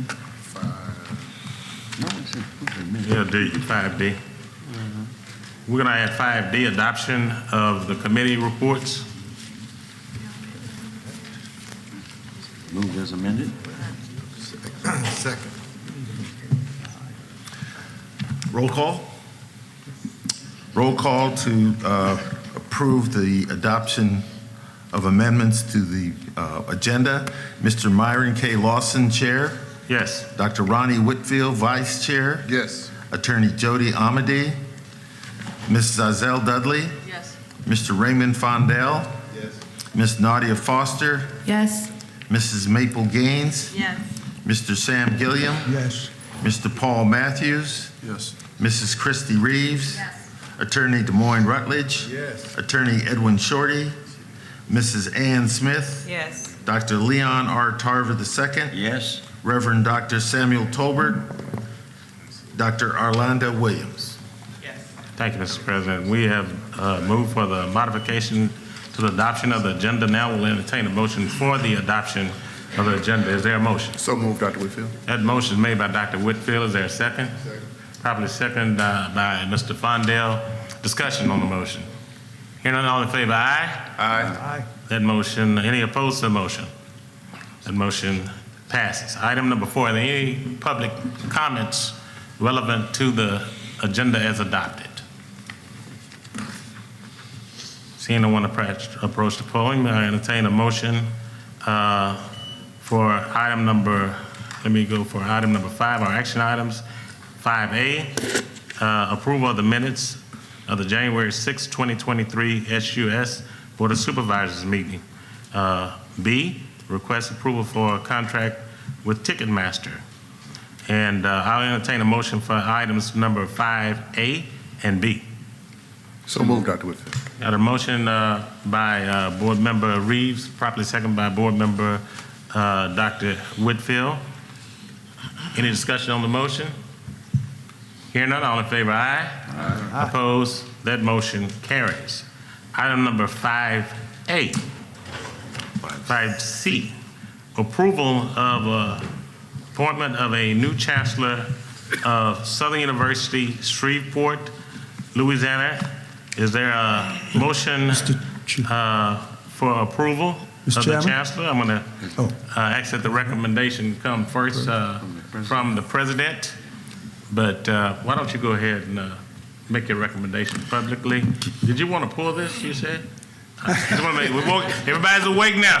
No, it says approve the minutes. Yeah, D, 5D. We're going to add 5D, adoption of the committee reports. Moved as amended. Second. Roll call. Roll call to approve the adoption of amendments to the agenda. Mr. Myron K. Lawson, Chair. Yes. Dr. Ronnie Whitfield, Vice Chair. Yes. Attorney Jody Amadi. Ms. Zazelle Dudley. Yes. Mr. Raymond Fondell. Yes. Ms. Nadia Foster. Yes. Mrs. Maple Gaines. Yes. Mr. Sam Gilliam. Yes. Mr. Paul Matthews. Yes. Mrs. Christy Reeves. Attorney Des Moines Rutledge. Yes. Attorney Edwin Shorty. Mrs. Ann Smith. Yes. Dr. Leon R. Tarver II. Yes. Reverend Dr. Samuel Tolbert. Dr. Arlanda Williams. Thank you, Mr. President. We have moved for the modification to the adoption of the agenda. Now we'll entertain a motion for the adoption of the agenda. Is there a motion? So moved, Dr. Whitfield. That motion is made by Dr. Whitfield. Is there a second? Second. Properly seconded by Mr. Fondell. Discussion on the motion. Hearing none, all in favor, aye? Aye. That motion, any opposed to the motion? That motion passes. Item number 4, are there any public comments relevant to the agenda as adopted? Seeing no one approach the podium, I entertain a motion for item number, let me go for item number 5, our action items. 5A, approval of the minutes of the January 6, 2023 SUS Board of Supervisors meeting. B, request approval for a contract with Ticketmaster. And I'll entertain a motion for items number 5A and B. So moved, Dr. Whitfield. Got a motion by Board Member Reeves, properly seconded by Board Member Dr. Whitfield. Any discussion on the motion? Hearing none, all in favor, aye? Aye. Opposed? That motion carries. Item number 5A. 5C, approval of appointment of a new chancellor of Southern University, Shreveport, Louisiana. Is there a motion for approval of the chancellor? I'm going to ask that the recommendation come first from the president. But why don't you go ahead and make your recommendation publicly? Did you want to pull this, you said? Everybody's awake now.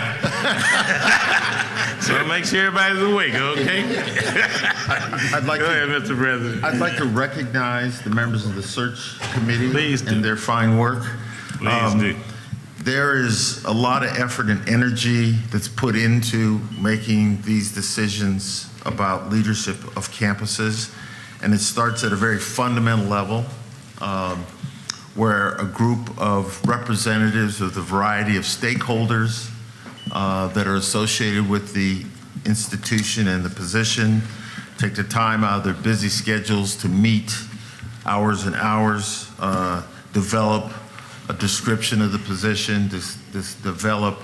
So make sure everybody's awake, okay? I'd like go ahead, Mr. President. I'd like to recognize the members of the search committee Please do. and their fine work. Please do. There is a lot of effort and energy that's put into making these decisions about leadership of campuses, and it starts at a very fundamental level. Where a group of representatives of the variety of stakeholders that are associated with the institution and the position take the time out of their busy schedules to meet hours and hours, develop a description of the position, develop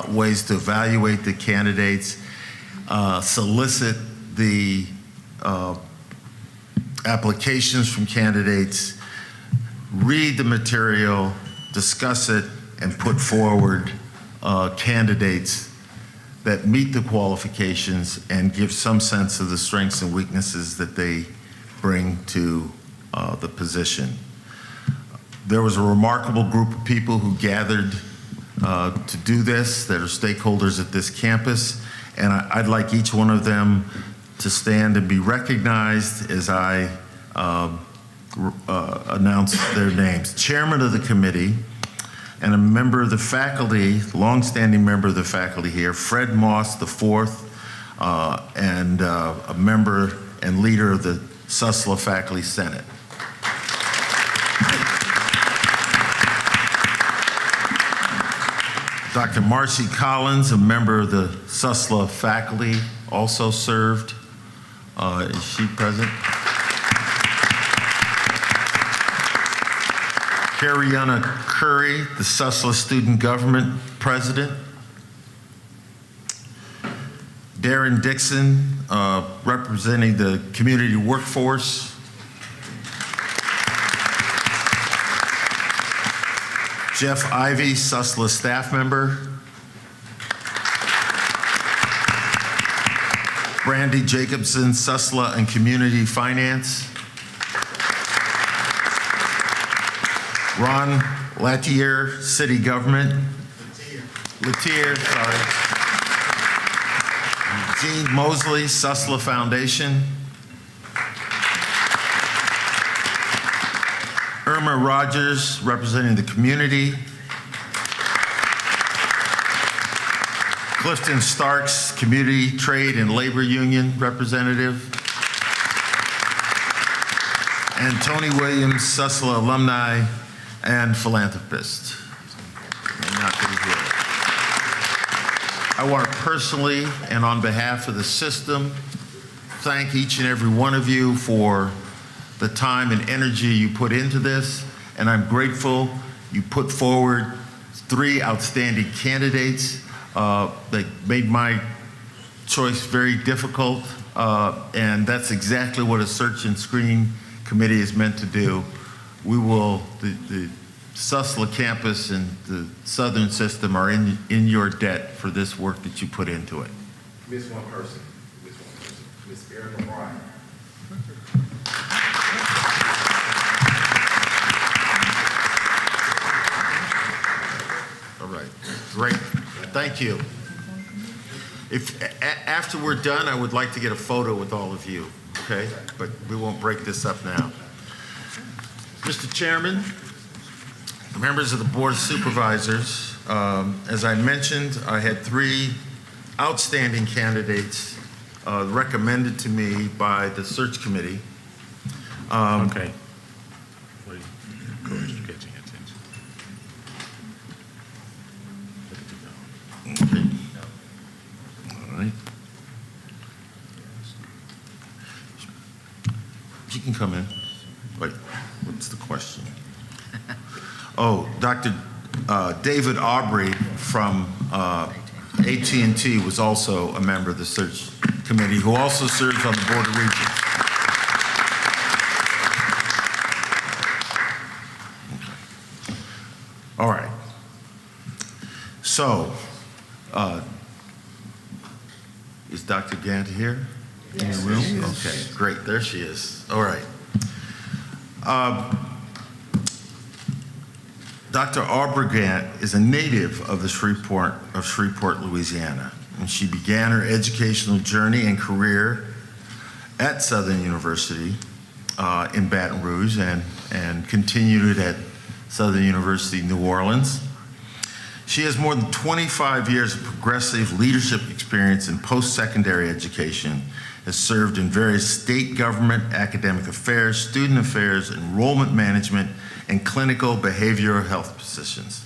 ways to evaluate the candidates, solicit the applications from candidates, read the material, discuss it, and put forward candidates that meet the qualifications and give some sense of the strengths and weaknesses that they bring to the position. There was a remarkable group of people who gathered to do this that are stakeholders at this campus, and I'd like each one of them to stand and be recognized as I announce their names. Chairman of the committee and a member of the faculty, longstanding member of the faculty here, Fred Moss IV, and a member and leader of the SUSLA Faculty Senate. Dr. Marcy Collins, a member of the SUSLA faculty, also served. Is she present? Cariana Curry, the SUSLA Student Government President. Darren Dixon, representing the community workforce. Jeff Ivey, SUSLA staff member. Brandy Jacobson, SUSLA and Community Finance. Ron Latier, City Government. Latier, sorry. Gene Mosley, SUSLA Foundation. Irma Rogers, representing the community. Clifton Starks, Community Trade and Labor Union representative. And Tony Williams, Susla alumni and philanthropist. May not be here. I want to personally and on behalf of the system thank each and every one of you for the time and energy you put into this, and I'm grateful you put forward 3 outstanding candidates. They made my choice very difficult, and that's exactly what a search and screening committee is meant to do. We will, the Susla campus and the Southern system are in your debt for this work that you put into it. Miss one person. Miss Erin O'Brien. All right, great, thank you. If after we're done, I would like to get a photo with all of you, okay? But we won't break this up now. Mr. Chairman, members of the Board of Supervisors, as I mentioned, I had 3 outstanding candidates recommended to me by the search committee. Okay. Okay. All right. You can come in. Wait, what's the question? Oh, Dr. David Aubrey from AT&T was also a member of the search committee, who also serves on the Board of Regents. Okay. All right. So, is Dr. Gant here? Yes. In the room? Okay, great. There she is. All right. Dr. Aubrey Gant is a native of Shreveport, Louisiana, and she began her educational journey and career at Southern University in Baton Rouge and continued it at Southern University, New Orleans. She has more than 25 years of progressive leadership experience in post-secondary education, has served in various state government, academic affairs, student affairs, enrollment management, and clinical behavioral health positions.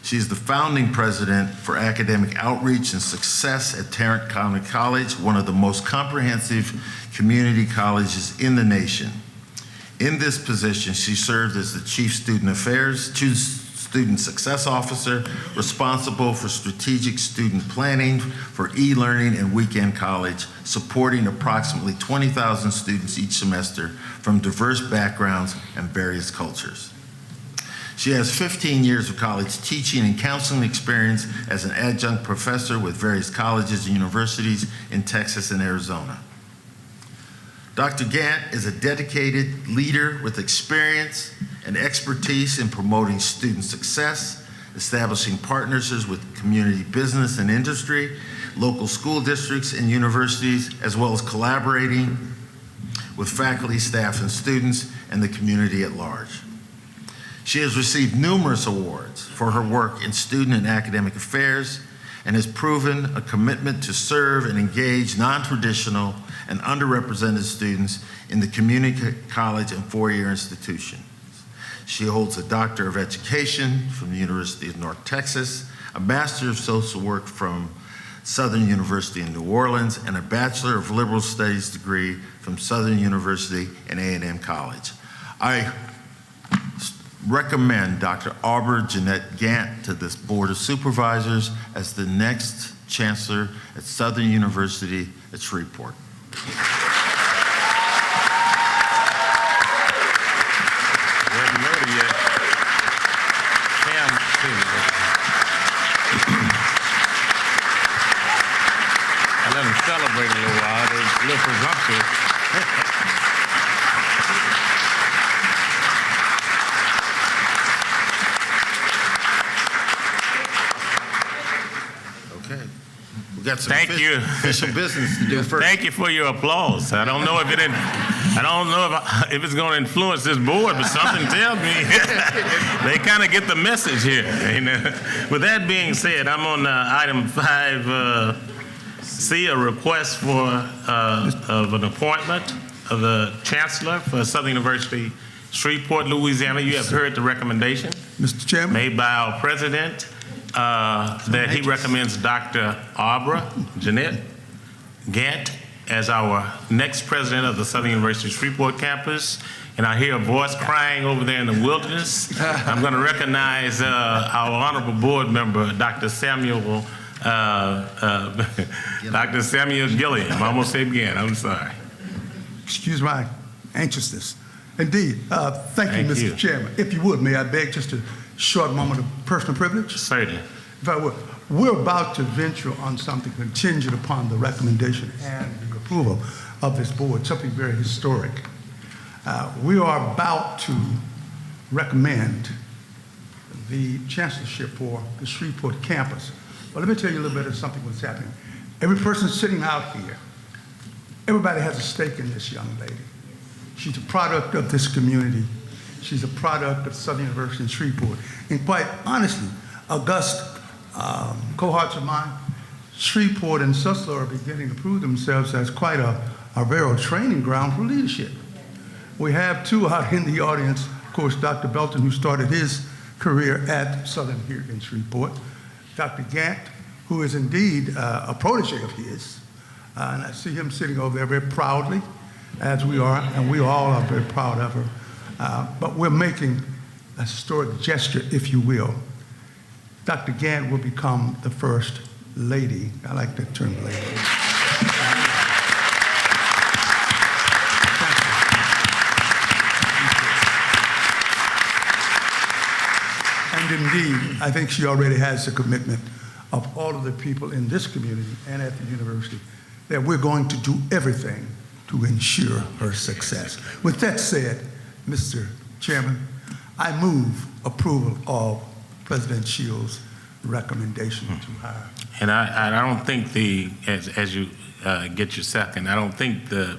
She is the founding president for academic outreach and success at Tarrant County College, one of the most comprehensive community colleges in the nation. In this position, she served as the chief student success officer, responsible for strategic student planning for e-learning and weekend college, supporting approximately 20,000 students each semester from diverse backgrounds and various cultures. She has 15 years of college teaching and counseling experience as an adjunct professor with various colleges and universities in Texas and Arizona. Dr. Gant is a dedicated leader with experience and expertise in promoting student success, establishing partnerships with community business and industry, local school districts and universities, as well as collaborating with faculty, staff, and students, and the community at large. She has received numerous awards for her work in student and academic affairs and has proven a commitment to serve and engage non-traditional and underrepresented students in the community college and four-year institution. She holds a Doctor of Education from the University of North Texas, a Master of Social Work from Southern University in New Orleans, and a Bachelor of Liberal Studies degree from Southern University and A&M College. I recommend Dr. Aubrey Jeanette Gant to this Board of Supervisors as the next Chancellor at Southern University at Shreveport. I let them celebrate a little while. They're a little presumptuous. Okay. We got some Thank you. official business to do first. Thank you for your applause. I don't know if it didn't. I don't know if it's going to influence this board, but something tells me they kind of get the message here. With that being said, I'm on item 5C, a request for of an appointment of the chancellor for Southern University, Shreveport, Louisiana. You have heard the recommendation, Mr. Chairman, made by our president that he recommends Dr. Abra Jeanette Gant as our next president of the Southern University Shreveport campus. And I hear a voice crying over there in the wilderness. I'm going to recognize our honorable board member, Dr. Samuel Gilliam. I almost said again, I'm sorry. Excuse my anxiousness. Indeed. Thank you, Mr. Chairman. If you would, may I beg just a short moment of personal privilege? Certainly. If I would. We're about to venture on something contingent upon the recommendation and the approval of this board, something very historic. We are about to recommend the chancellorship for the Shreveport campus. But let me tell you a little bit of something that's happening. Every person sitting out here, everybody has a stake in this young lady. She's a product of this community. She's a product of Southern University in Shreveport. And quite honestly, august cohorts of mine, Shreveport and Sussex are beginning to prove themselves as quite a very training ground for leadership. We have two out in the audience, of course, Dr. Belton, who started his career at Southern here in Shreveport, Dr. Gant, who is indeed a protege of his, and I see him sitting over there very proudly, as we are, and we all are very proud of her. But we're making a historic gesture, if you will. Dr. Gant will become the first lady. I like that term, lady. And indeed, I think she already has the commitment of all of the people in this community and at the university that we're going to do everything to ensure her success. With that said, Mr. Chairman, I move approval of President Shields' recommendation to hire. And I don't think as you get your second, I don't think the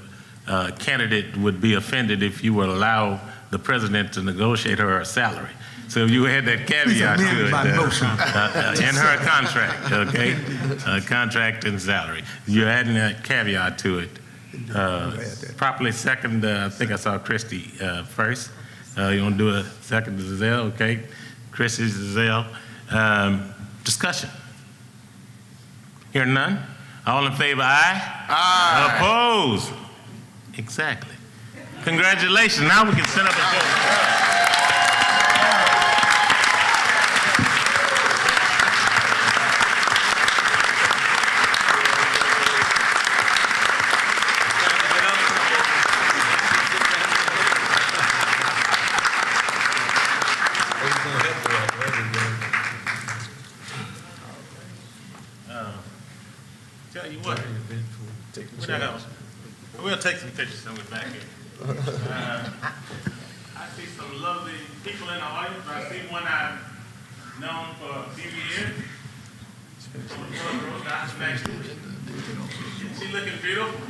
candidate would be offended if you would allow the president to negotiate her salary. So if you had that caveat to it in her contract, okay? Contract and salary. You're adding that caveat to it. Properly second, I think I saw Christy first. You want to do a second to Giselle? Okay. Christy, Giselle. Discussion. Hearing none? All in favor, aye? Aye. Opposed? Exactly. Congratulations. Now we can set up a vote. Tell you what, we'll take some pictures when we're back here. I see some lovely people in the audience. I see one I've known for a few years. She looking beautiful.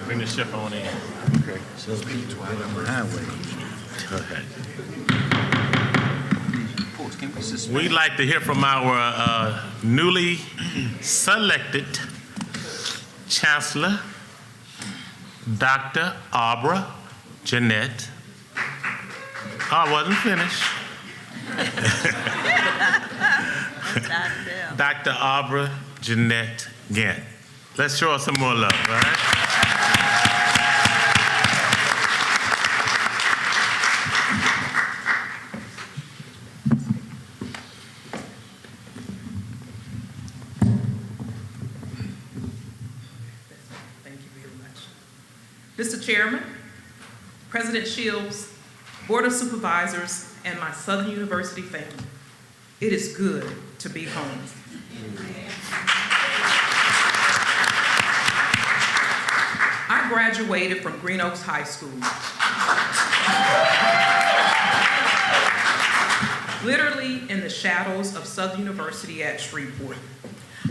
Bring the ship on in. Okay. So people get on the highway. We'd like to hear from our newly selected Chancellor, Dr. Abra Jeanette. Oh, I wasn't finished. Dr. Abra Jeanette Gant. Let's show her some more love, all right? Thank you very much. Mr. Chairman, President Shields, Board of Supervisors, and my Southern University family, it is good to be home. I graduated from Green Oaks High School. Literally in the shadows of Southern University at Shreveport.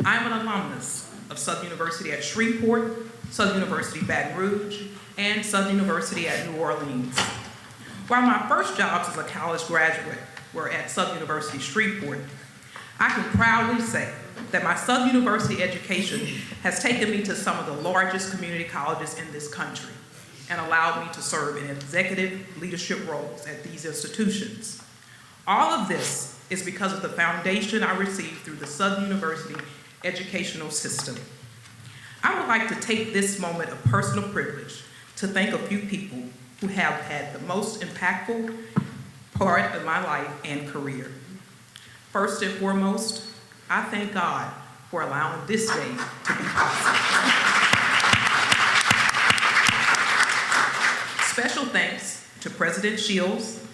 I'm an alumnus of Southern University at Shreveport, Southern University Baton Rouge, and Southern University at New Orleans. While my first jobs as a college graduate were at Southern University Shreveport, I can proudly say that my Southern University education has taken me to some of the largest community colleges in this country and allowed me to serve in executive leadership roles at these institutions. All of this is because of the foundation I received through the Southern University educational system. I would like to take this moment of personal privilege to thank a few people who have had the most impactful part of my life and career. First and foremost, I thank God for allowing this day to be possible. Special thanks to President Shields,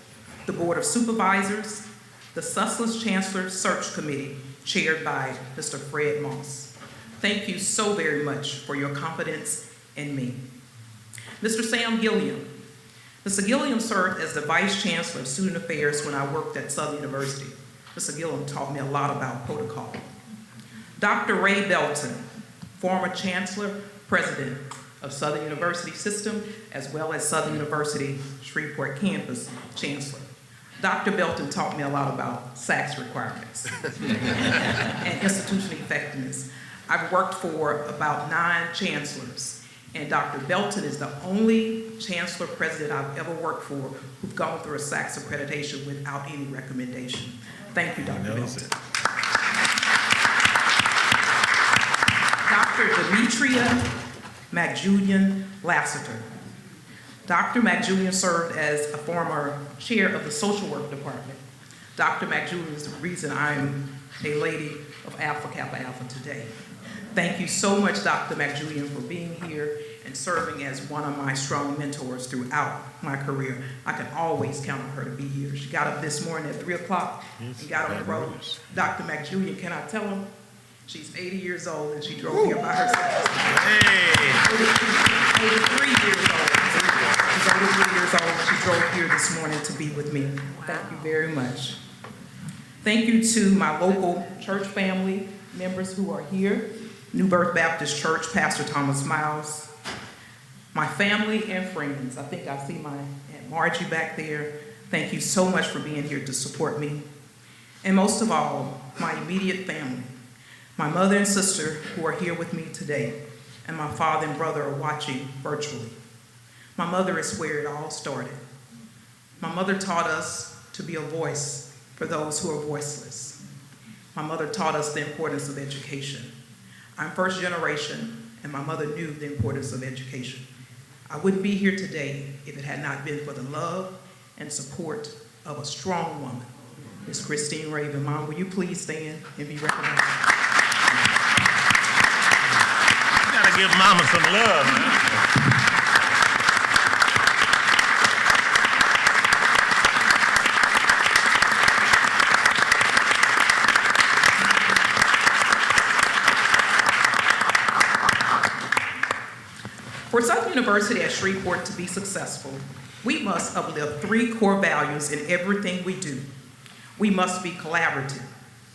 the Board of Supervisors, the Sussex Chancellor Search Committee, chaired by Mr. Fred Moss. Thank you so very much for your confidence in me. Mr. Sam Gilliam. Mr. Gilliam served as the Vice Chancellor of Student Affairs when I worked at Southern University. Mr. Gilliam taught me a lot about protocol. Dr. Ray Belton, former Chancellor, President of Southern University System, as well as Southern University Shreveport Campus Chancellor. Dr. Belton taught me a lot about SACS requirements and institutional effectiveness. I've worked for about 9 chancellors, and Dr. Belton is the only chancellor president I've ever worked for who's gone through a SACS accreditation without any recommendation. Thank you, Dr. Belton. Dr. Demetria McJulian Lassiter. Dr. McJulian served as a former chair of the social work department. Dr. McJulian is the reason I'm a lady of Alpha Kappa Alpha today. Thank you so much, Dr. McJulian, for being here and serving as one of my strong mentors throughout my career. I can always count on her to be here. She got up this morning at 3 o'clock and got on the road. Dr. McJulian, can I tell him? She's 80 years old and she drove here by herself. Hey. 83 years old. She's 83 years old. She drove here this morning to be with me. Thank you very much. Thank you to my local church family members who are here. New Birth Baptist Church, Pastor Thomas Miles. My family and friends. I think I see my Aunt Margie back there. Thank you so much for being here to support me. And most of all, my immediate family. My mother and sister who are here with me today, and my father and brother are watching virtually. My mother is where it all started. My mother taught us to be a voice for those who are voiceless. My mother taught us the importance of education. I'm first generation, and my mother knew the importance of education. I wouldn't be here today if it had not been for the love and support of a strong woman, Miss Christine Raven. Mom, will you please stand and be recognized? You gotta give Mama some love, man. For Southern University at Shreveport to be successful, we must uplift 3 core values in everything we do. We must be collaborative.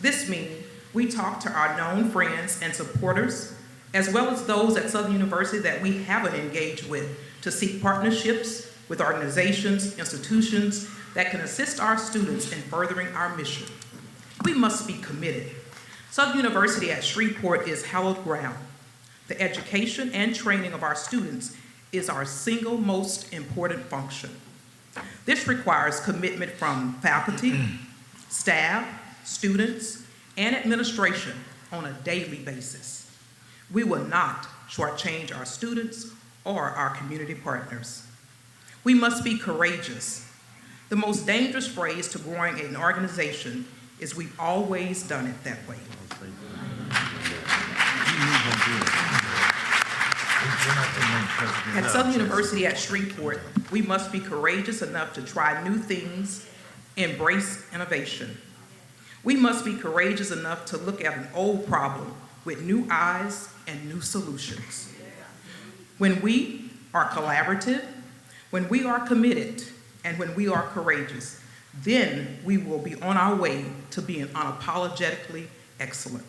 This means we talk to our known friends and supporters, as well as those at Southern University that we haven't engaged with, to seek partnerships with organizations, institutions that can assist our students in furthering our mission. We must be committed. Southern University at Shreveport is hallowed ground. The education and training of our students is our single most important function. This requires commitment from faculty, staff, students, and administration on a daily basis. We will not shortchange our students or our community partners. We must be courageous. The most dangerous phrase to growing an organization is we've always done it that way. At Southern University at Shreveport, we must be courageous enough to try new things, embrace innovation. We must be courageous enough to look at an old problem with new eyes and new solutions. When we are collaborative, when we are committed, and when we are courageous, then we will be on our way to being unapologetically excellent.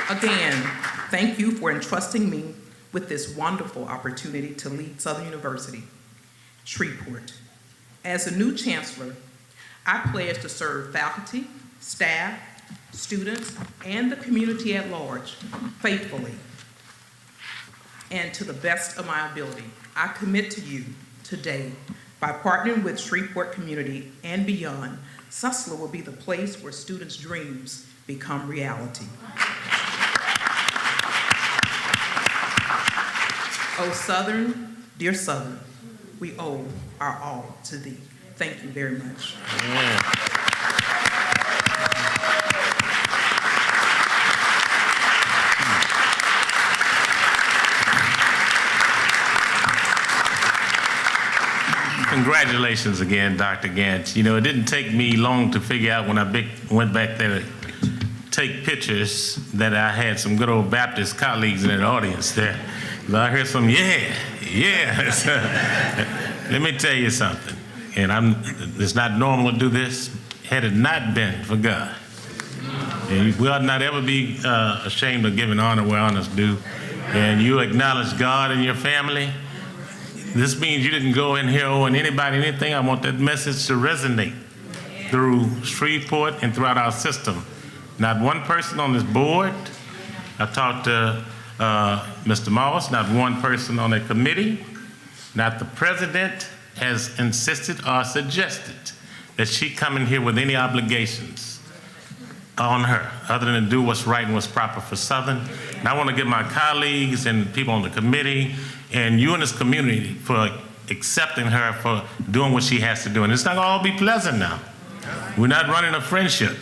Again, thank you for entrusting me with this wonderful opportunity to lead Southern University, Shreveport. As the new chancellor, I pledge to serve faculty, staff, students, and the community at large faithfully and to the best of my ability. I commit to you today, by partnering with Shreveport community and beyond, Susler will be the place where students' dreams become reality. Oh, Southern, dear Southern, we owe our all to thee. Thank you very much. Yeah. Congratulations again, Dr. Gantz. You know, it didn't take me long to figure out when I went back there to take pictures that I had some good old Baptist colleagues in the audience there. I heard some, yeah. Let me tell you something, and it's not normal to do this, had it not been for God. And we ought not ever be ashamed of giving honor where honor's due. And you acknowledge God in your family. This means you didn't go in here owing anybody anything. I want that message to resonate through Shreveport and throughout our system. Not one person on this board. I talked to Mr. Moss, not one person on the committee. Not the president has insisted or suggested that she come in here with any obligations on her other than to do what's right and what's proper for Southern. And I want to give my colleagues and people on the committee and you in this community for accepting her for doing what she has to do. And it's not going to all be pleasant now. We're not running a friendship.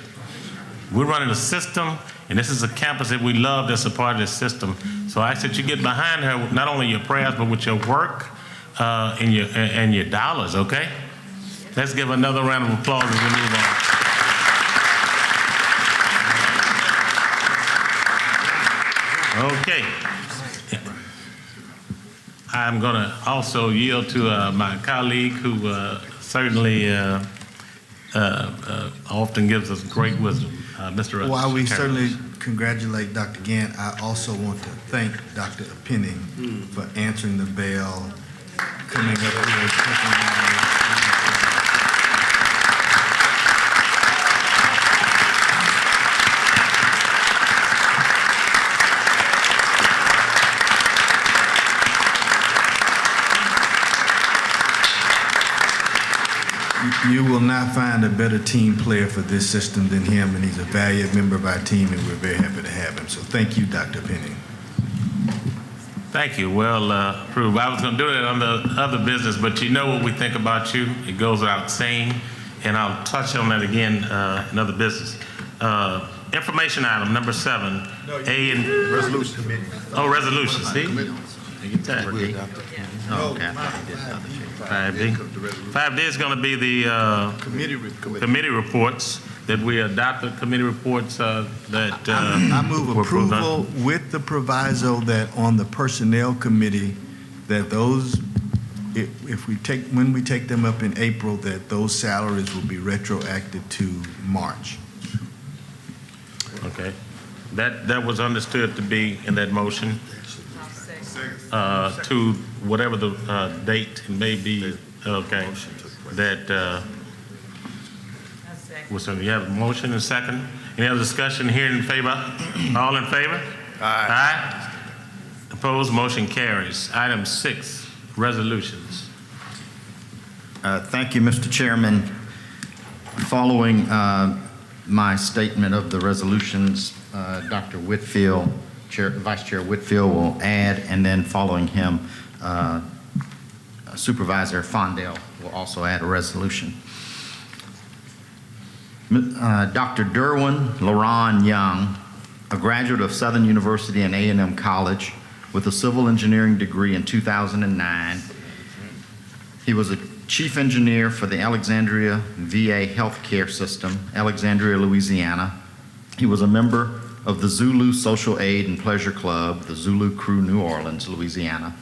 We're running a system, and this is a campus that we love that's a part of this system. So I ask that you get behind her with not only your prayers, but with your work and your dollars, okay? Let's give another round of applause as we move on. Okay. I'm going to also yield to my colleague who certainly often gives us great wisdom, Mr. While we Harris. certainly congratulate Dr. Gant, I also want to thank Dr. Penning for answering the bell, coming up here. You will not find a better team player for this system than him, and he's a valued member of our team, and we're very happy to have him. So thank you, Dr. Penning. Thank you. Well, approved. I was going to do it on the other business, but you know what we think about you. It goes without saying, and I'll touch on that again in other business. Information item number 7. A and resolution committee. Oh, resolution. See? Take your time. Oh, okay. 5D. 5D is going to be the committee reports that we adopted. Committee reports that I move approval with the proviso that on the personnel committee, that those, when we take them up in April, that those salaries will be retroactive to March. Okay. That was understood to be in that motion. To whatever the date may be, okay. That was, so you have a motion and a second. Any other discussion here in favor? All in favor? Aye. Opposed, motion carries. Item 6, resolutions. Thank you, Mr. Chairman. Following my statement of the resolutions, Dr. Whitfield, Vice Chair Whitfield will add, and then following him, Supervisor Fondell will also add a resolution. Dr. Derwin LaRon Young, a graduate of Southern University and A&M College with a civil engineering degree in 2009. He was a chief engineer for the Alexandria VA Healthcare System, Alexandria, Louisiana. He was a member of the Zulu Social Aid and Pleasure Club, the Zulu Crew, New Orleans, Louisiana,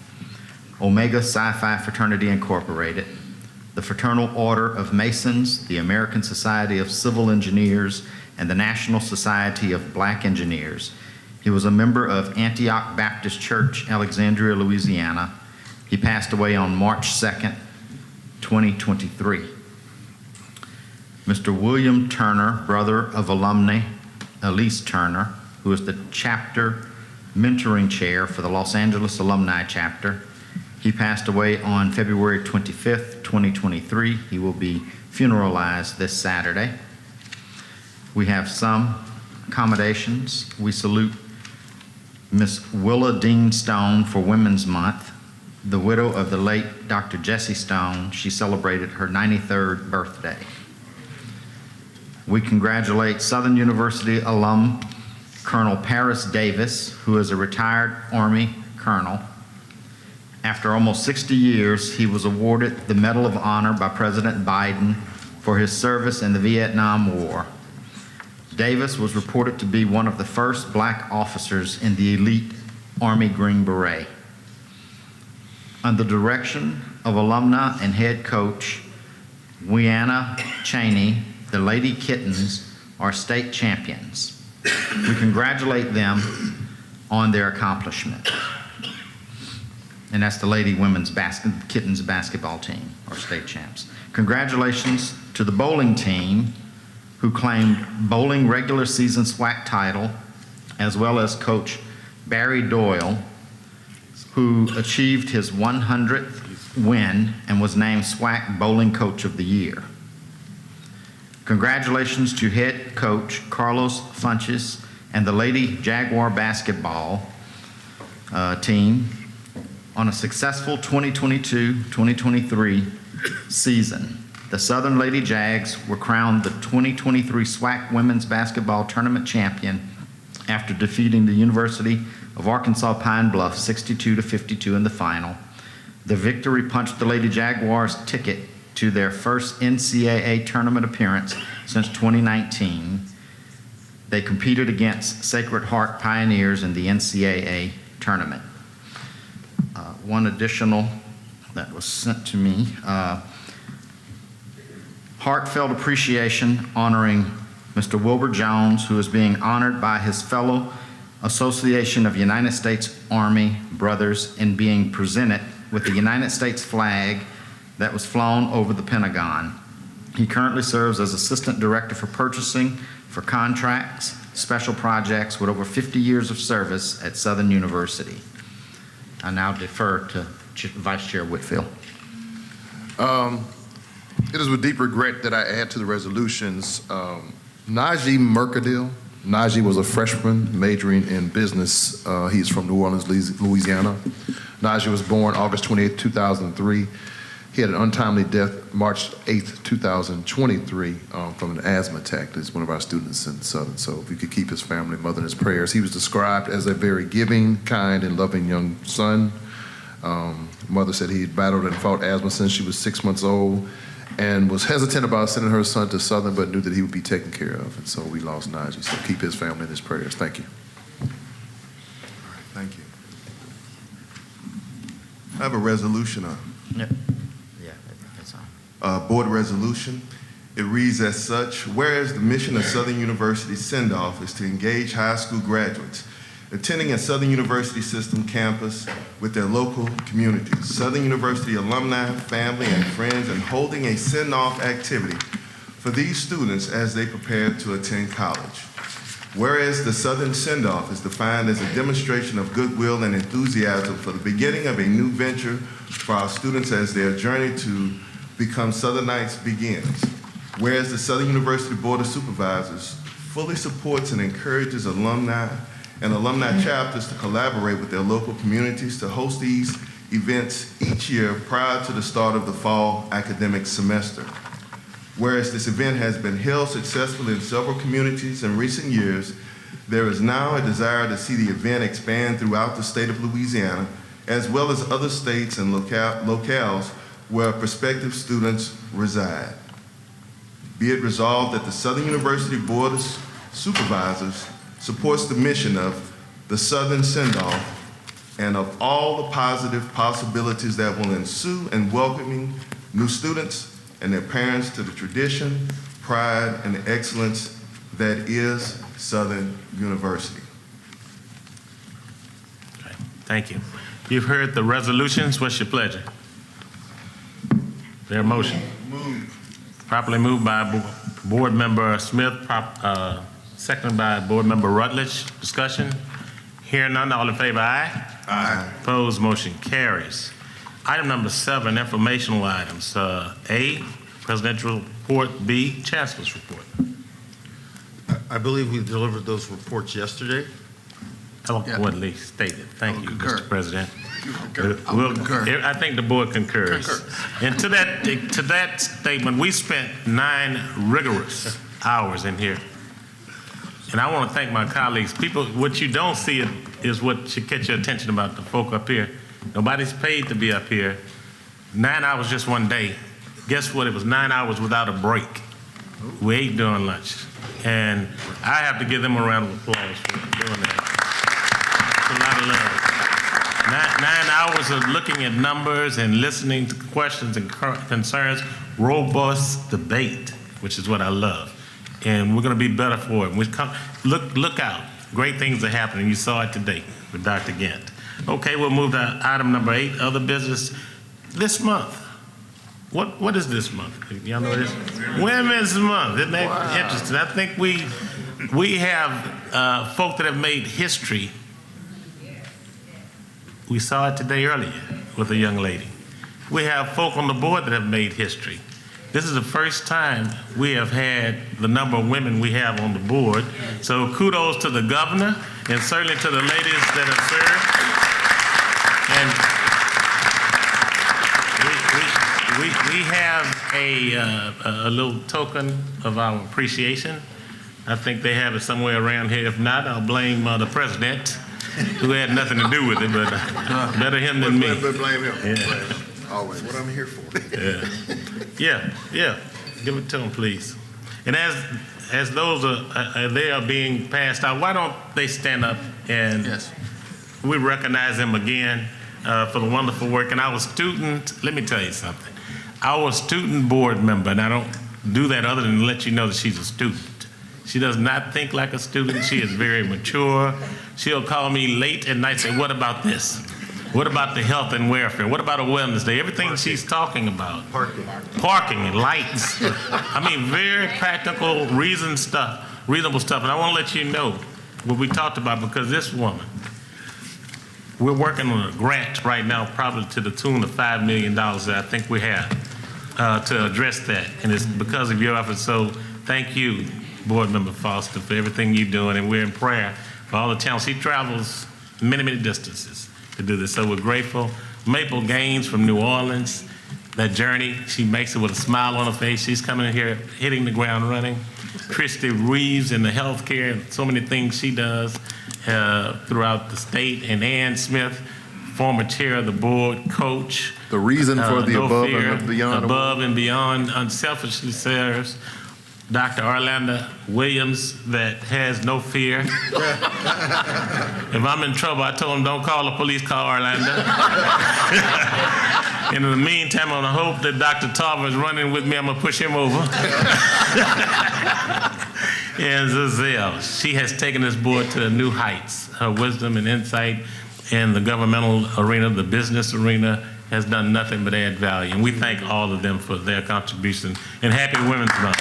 Omega Psi-Phi Fraternity Incorporated, the Fraternal Order of Masons, the American Society of Civil Engineers, and the National Society of Black Engineers. He was a member of Antioch Baptist Church, Alexandria, Louisiana. He passed away on March 2nd, 2023. Mr. William Turner, brother of alumni Elise Turner, who is the chapter mentoring chair for the Los Angeles Alumni Chapter. He passed away on February 25th, 2023. He will be funeralized this Saturday. We have some accommodations. We salute Miss Willa Dean Stone for Women's Month, the widow of the late Dr. Jessie Stone. She celebrated her 93rd birthday. We congratulate Southern University alum Colonel Paris Davis, who is a retired Army colonel. After almost 60 years, he was awarded the Medal of Honor by President Biden for his service in the Vietnam War. Davis was reported to be one of the first black officers in the elite Army Green Beret. Under the direction of alumna and head coach Wiana Cheney, the Lady Kittens are state champions. We congratulate them on their accomplishment. And that's the Lady Women's Kittens basketball team, our state champs. Congratulations to the bowling team who claimed bowling regular season SWAC title, as well as Coach Barry Doyle, who achieved his 100th win and was named SWAC Bowling Coach of the Year. Congratulations to head coach Carlos Funches and the Lady Jaguar basketball team on a successful 2022-2023 season. The Southern Lady Jags were crowned the 2023 SWAC Women's Basketball Tournament champion after defeating the University of Arkansas Pine Bluff 62-52 in the final. The victory punched the Lady Jaguars' ticket to their first NCAA tournament appearance since 2019. They competed against Sacred Heart Pioneers in the NCAA tournament. One additional that was sent to me, heartfelt appreciation honoring Mr. Wilbur Jones, who is being honored by his fellow Association of United States Army Brothers in being presented with the United States flag that was flown over the Pentagon. He currently serves as Assistant Director for Purchasing for Contracts, Special Projects with over 50 years of service at Southern University. I now defer to Vice Chair Whitfield. It is with deep regret that I add to the resolutions Najee Mercadile. Najee was a freshman majoring in business. He's from New Orleans, Louisiana. Najee was born August 28, 2003. He had an untimely death March 8, 2023 from an asthma attack. He's one of our students in Southern. So if you could keep his family, mother in his prayers. He was described as a very giving, kind, and loving young son. Mother said he had battled and fought asthma since she was 6 months old and was hesitant about sending her son to Southern, but knew that he would be taken care of. And so we lost Najee. So keep his family in his prayers. Thank you. All right, thank you. I have a resolution. Yeah, that's on. Board resolution It reads as such: whereas the mission of Southern University Send-Off is to engage high school graduates attending a Southern University System campus with their local communities, Southern University alumni, family, and friends, and holding a send-off activity for these students as they prepare to attend college. Whereas the Southern Send-Off is defined as a demonstration of goodwill and enthusiasm for the beginning of a new venture for our students as their journey to become Southernites begins. Whereas the Southern University Board of Supervisors fully supports and encourages alumni and alumni chapters to collaborate with their local communities to host these events each year prior to the start of the fall academic semester. Whereas this event has been held successfully in several communities in recent years, there is now a desire to see the event expand throughout the state of Louisiana, as well as other states and locales where prospective students reside. Be it resolved that the Southern University Board of Supervisors supports the mission of the Southern Send-Off and of all the positive possibilities that will ensue in welcoming new students and their parents to the tradition, pride, and excellence that is Southern University. Okay, thank you. You've heard the resolutions. What's your pleasure? Their motion. Properly moved by Board Member Smith, seconded by Board Member Rutledge. Discussion? Hearing none, all in favor, aye? Aye. Opposed, motion carries. Item number 7, informational items. A, presidential report. B, chancellor's report. I believe we delivered those reports yesterday. Eloquently stated. Thank you, concur. Mr. President. Concur. I think the board concurs. And to that statement, we spent 9 rigorous hours in here. And I want to thank my colleagues. People, what you don't see is what should catch your attention about the folk up here. Nobody's paid to be up here. 9 hours just one day. Guess what? It was 9 hours without a break. We ate during lunch. And I have to give them a round of applause for doing that. It's a lot of love. 9 hours of looking at numbers and listening to questions and concerns, robust debate, which is what I love. And we're going to be better for it. Look out. Great things are happening. You saw it today with Dr. Gant. Okay, we'll move to item number 8, other business. This month. What is this month? Y'all know this? Women's Month. Isn't that interesting? I think we have folk that have made history. We saw it today earlier with a young lady. We have folk on the board that have made history. This is the first time we have had the number of women we have on the board. So kudos to the governor and certainly to the ladies that have served. And we have a little token of our appreciation. I think they have it somewhere around here. If not, I'll blame the president, who had nothing to do with it, but better him than me. Blame him. Yeah. Always. What I'm here for. Yeah. Give it to them, please. And as those they are being passed out, why don't they stand up and we recognize them again for the wonderful work. And our student, let me tell you something. Our student board member, and I don't do that other than let you know that she's a student. She does not think like a student. She is very mature. She'll call me late at night and say, what about this? What about the health and welfare? What about a wellness day? Everything she's talking about. Parking and lights. I mean, very practical, reasonable stuff. And I want to let you know what we talked about, because this woman, we're working on a grant right now, probably to the tune of $5 million that I think we have to address that. And it's because of your efforts. So thank you, Board Member Foster, for everything you're doing. And we're in prayer for all the channels. He travels many, many distances to do this. So we're grateful. Maple Gaines from New Orleans, that journey, she makes it with a smile on her face. She's coming in here, hitting the ground running. Christy Reeves in the healthcare, and so many things she does throughout the state. And Ann Smith, former chair of the board, coach. The reason for the above and beyond. Above and beyond, unselfishly serves. Dr. Orlando Williams, that has no fear. If I'm in trouble, I told him, don't call the police, call Orlando. And in the meantime, I hope that Dr. Tarver is running with me. I'm gonna push him over. And Zazelle, she has taken this board to new heights. Her wisdom and insight in the governmental arena, the business arena, has done nothing but add value. And we thank all of them for their contribution. And happy Women's Month.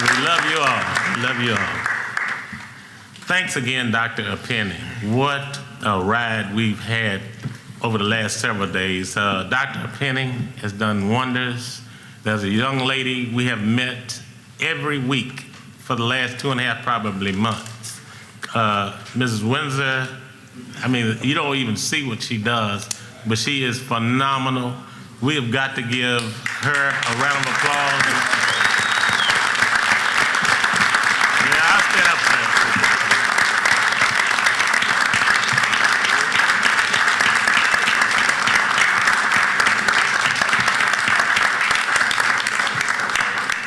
We love you all. We love you all. Thanks again, Dr. Penny. What a ride we've had over the last several days. Dr. Penny has done wonders. There's a young lady we have met every week for the last 2.5 probably months. Mrs. Windsor, I mean, you don't even see what she does, but she is phenomenal. We have got to give her a round of applause.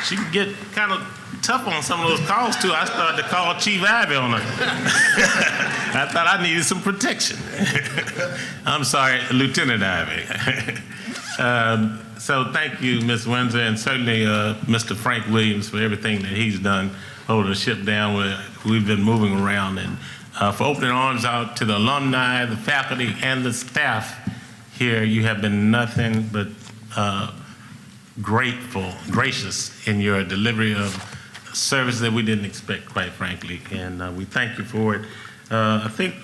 She can get kind of tough on some of those calls too. I started to call Chief Ivy on her. I thought I needed some protection. I'm sorry, Lieutenant Ivy. So thank you, Ms. Windsor, and certainly Mr. Frank Williams for everything that he's done, holding the ship down where we've been moving around, and for opening arms out to the alumni, the faculty, and the staff here. You have been nothing but grateful, gracious in your delivery of service that we didn't expect, quite frankly, and we thank you for it. I think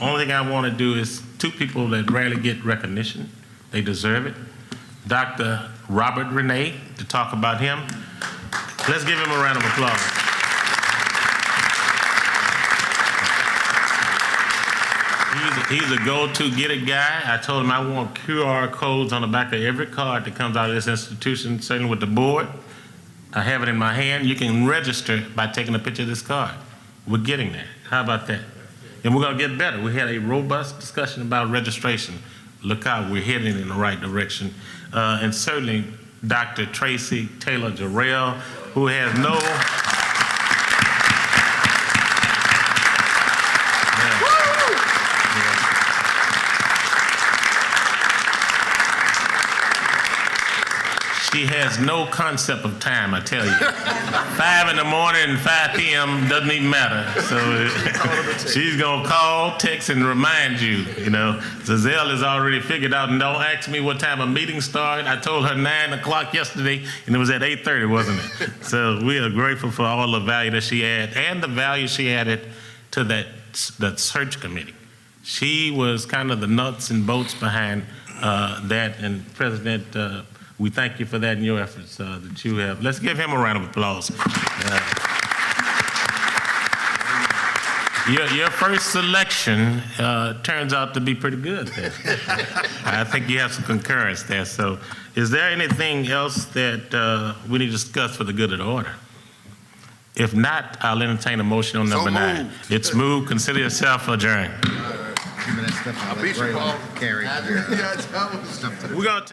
only thing I want to do is two people that rarely get recognition. They deserve it. Dr. Robert Renee, to talk about him. Let's give him a round of applause. He's a go-to get-it guy. I told him I want QR codes on the back of every card that comes out of this institution, certainly with the board. I have it in my hand. You can register by taking a picture of this card. We're getting there. How about that? And we're going to get better. We had a robust discussion about registration. Look out, we're heading in the right direction. And certainly Dr. Tracy Taylor Jarrell, who has no... She has no concept of time, I tell you. 5 in the morning and 5 p.m. doesn't even matter. So she's gonna call, text, and remind you, you know. Zazelle has already figured out, and don't ask me what time a meeting started. I told her 9 o'clock yesterday, and it was at 8:30, wasn't it? So we are grateful for all the value that she added, and the value she added to that search committee. She was kind of the nuts and bolts behind that, and President, we thank you for that and your efforts that you have. Let's give him a round of applause. Your first selection turns out to be pretty good there. I think you have some concurrence there. So is there anything else that we need to discuss for the good of the order? If not, I'll entertain a motion on number 9. It's moved. Consider yourself adjourned. We're going to